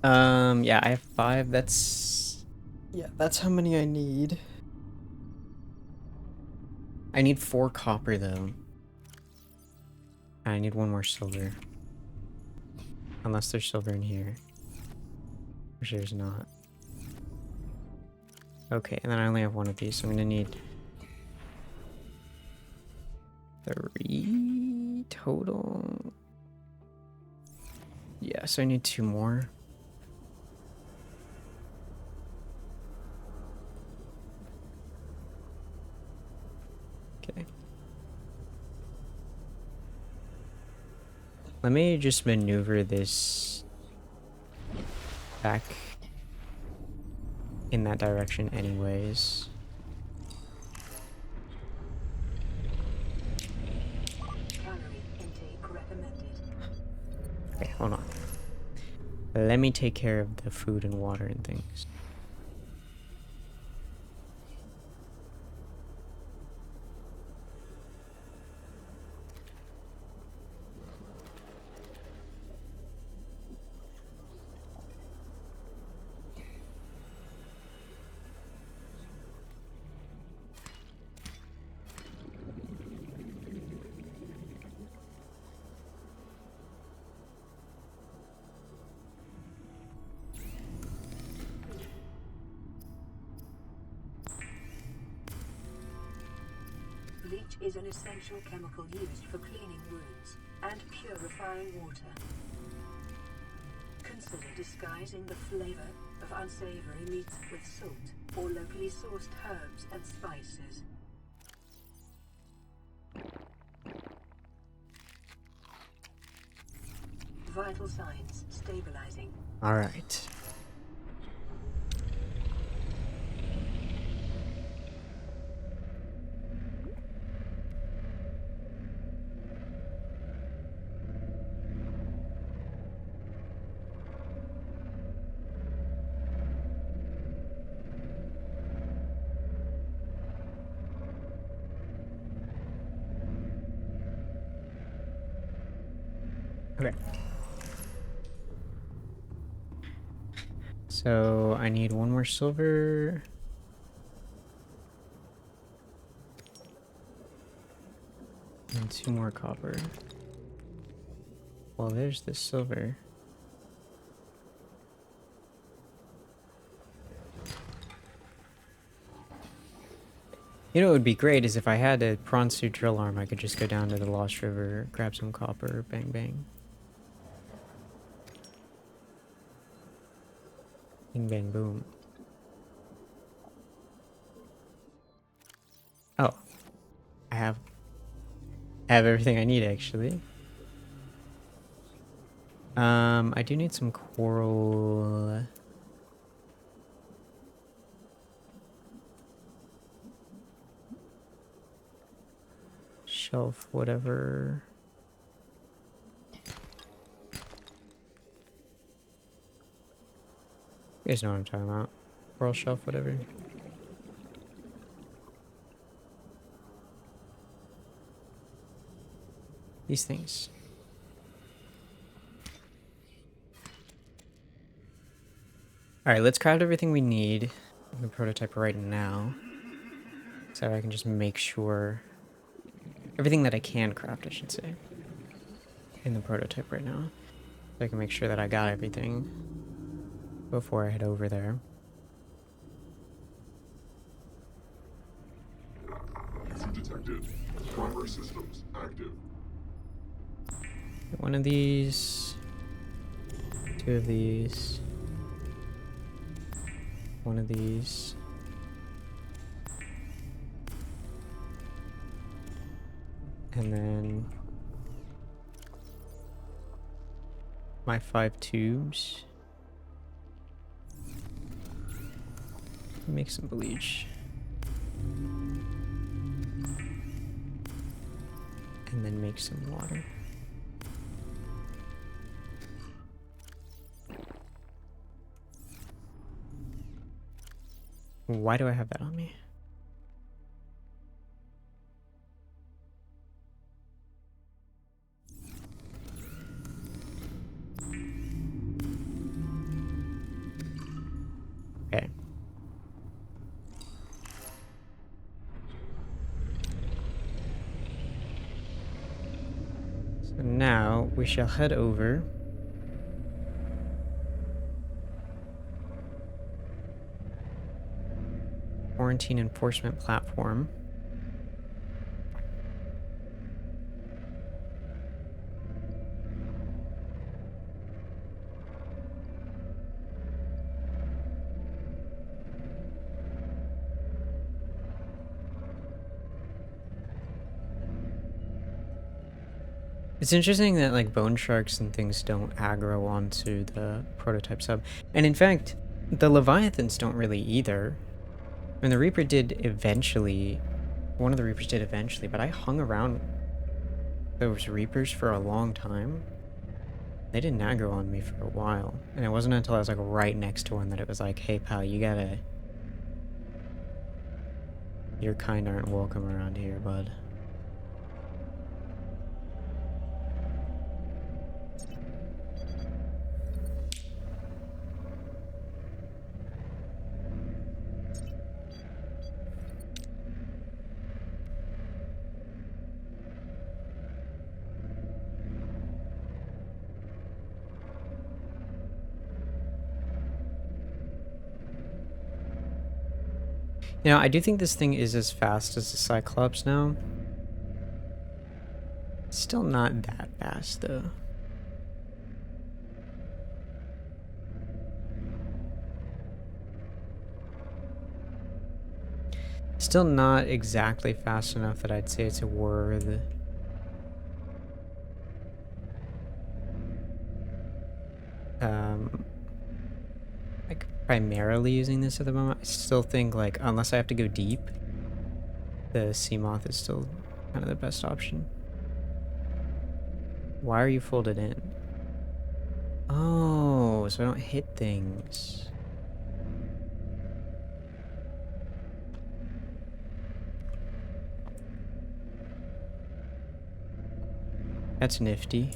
Yeah, I have 5. That's how many I need. I need 4 copper though. I need 1 more silver. Unless there's silver in here. Which there's not. Okay, and then I only have 1 of these, so I'm gonna need 3 total. Yeah, so I need 2 more. Okay. Let me just maneuver this back in that direction anyways. Calorie intake recommended. Okay, hold on. Let me take care of the food and water and things. Bleach is an essential chemical used for cleaning wounds and purifying water. Consider disguising the flavor of unsavory meats with salt or locally sourced herbs and spices. Vital signs stabilizing. All right. Okay. So I need 1 more silver. And 2 more copper. Well, there's the silver. You know what would be great is if I had a prawn suit drill arm, I could just go down to the Lost River, grab some copper, bang bang. Bing bang boom. Oh. I have everything I need actually. I do need some coral. Shelf, whatever. You guys know what I'm talking about. Coral shelf, whatever. These things. Alright, let's craft everything we need in the prototype right now. So I can just make sure... Everything that I can craft, I should say. In the prototype right now. So I can make sure that I got everything before I head over there. Exit detected. Primary systems active. Get 1 of these. 2 of these. 1 of these. And then my 5 tubes. Make some bleach. And then make some water. Why do I have that on me? So now we shall head over. Quarantine enforcement platform. It's interesting that like bone sharks and things don't aggro onto the prototype sub. And in fact, the Leviathans don't really either. I mean, the Reaper did eventually. One of the Reapers did eventually, but I hung around those Reapers for a long time. They didn't aggro on me for a while. And it wasn't until I was like right next to one that it was like, hey pal, you gotta... Your kind aren't welcome around here, bud. You know, I do think this thing is as fast as the Cyclops now. Still not that fast, though. Still not exactly fast enough that I'd say it's worth... like, primarily using this at the moment. I still think, like, unless I have to go deep, the Seamoth is still kind of the best option. Why are you folded in? Oh, so I don't hit things. That's nifty.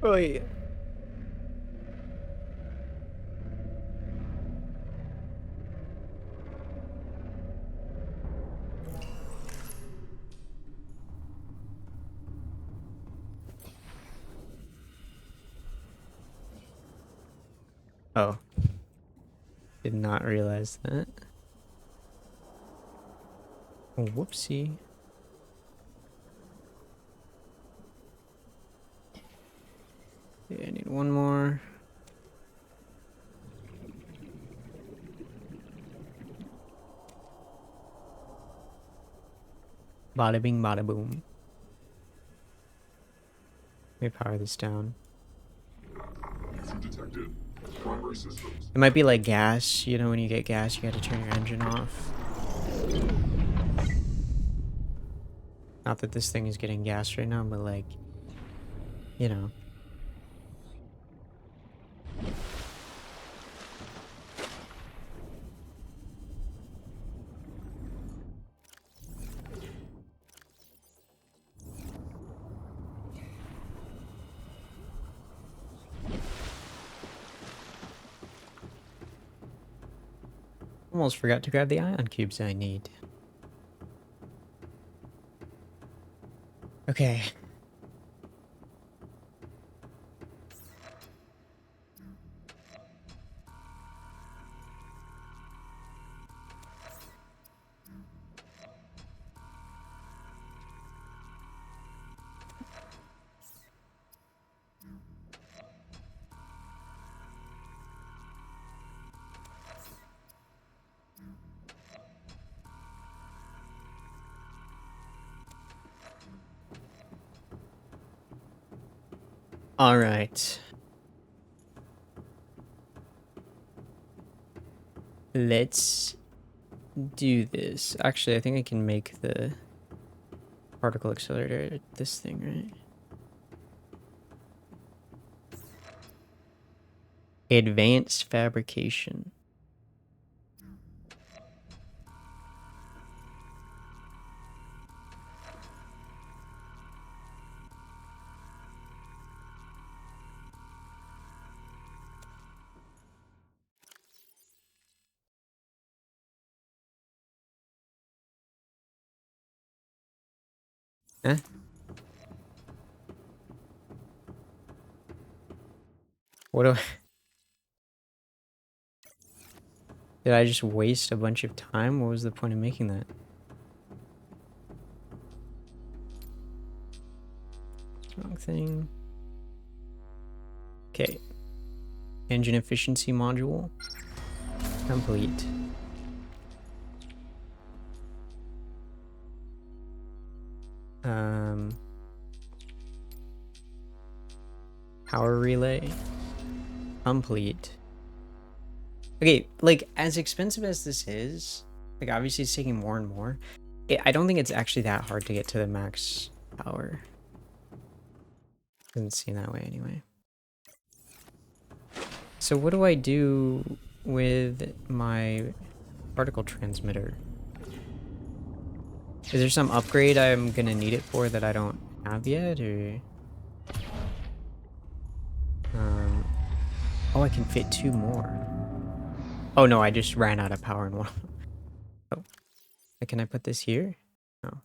Oh yeah. Oh. Did not realize that. Oh, whoopsie. Yeah, I need one more. Bada bing, bada boom. Let me power this down. Detected. Primary systems. It might be like gas. You know, when you get gas, you gotta turn your engine off. Not that this thing is getting gas right now, but like, you know. Almost forgot to grab the ion cubes I need. Okay. All right. Let's do this. Actually, I think I can make the particle accelerator this thing, right? Advanced fabrication. Huh? What do I... Did I just waste a bunch of time? What was the point of making that? Wrong thing. Okay. Engine efficiency module. Complete. Power relay. Complete. Okay, like, as expensive as this is, like, obviously it's taking more and more. I don't think it's actually that hard to get to the max power. Doesn't seem that way anyway. So what do I do with my particle transmitter? Is there some upgrade I'm gonna need it for that I don't have yet, or... Oh, I can fit 2 more. Oh no, I just ran out of power in one. Oh, can I put this here? No.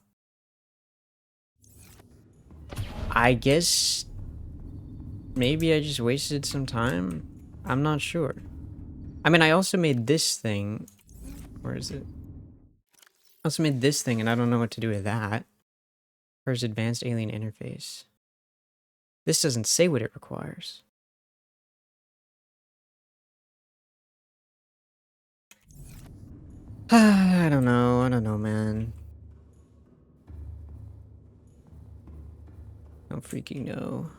I guess maybe I just wasted some time. I'm not sure. I mean, I also made this thing. Where is it? I also made this thing, and I don't know what to do with that. Where's advanced alien interface? This doesn't say what it requires. I don't know. I don't know, man. I don't freaking know.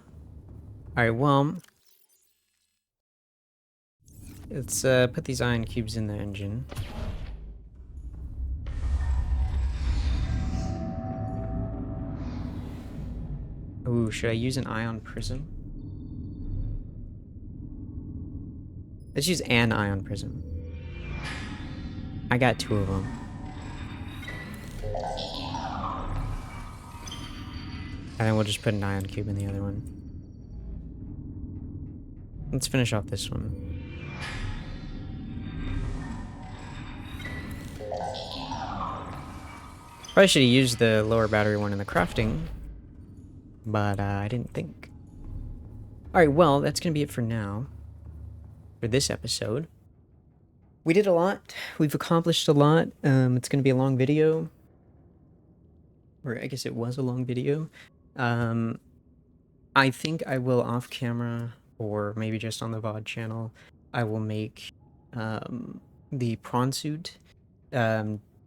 Alright, well... let's put these ion cubes in the engine. Ooh, should I use an ion prism? Let's use an ion prism. I got 2 of them. And then we'll just put an ion cube in the other one. Let's finish off this one. Probably should have used the lower battery one in the crafting, but I didn't think. Alright, well, that's going to be it for now. For this episode. We did a lot. We've accomplished a lot. It's going to be a long video. Or I guess it was a long video. I think I will off camera, or maybe just on the VOD channel, I will make the prawn suit.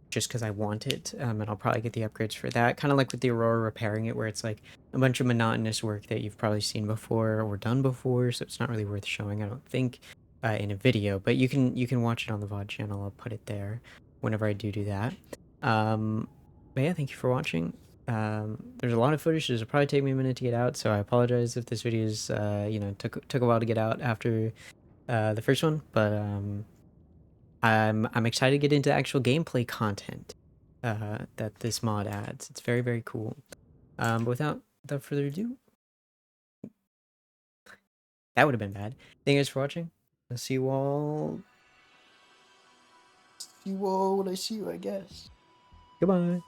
Just because I want it, and I'll probably get the upgrades for that. Kind of like with the Aurora repairing it, where it's like a bunch of monotonous work that you've probably seen before or done before, so it's not really worth showing, I don't think, in a video. But you can watch it on the VOD channel. I'll put it there whenever I do that. But yeah, thank you for watching. There's a lot of footage. It'll probably take me a minute to get out, so I apologize if this video is, took a while to get out after the first one, but I'm excited to get into actual gameplay content that this mod adds. It's very, very cool. But without further ado, that would have been bad. Thank you guys for watching. I'll see you all. See you all when I see you, I guess. Goodbye.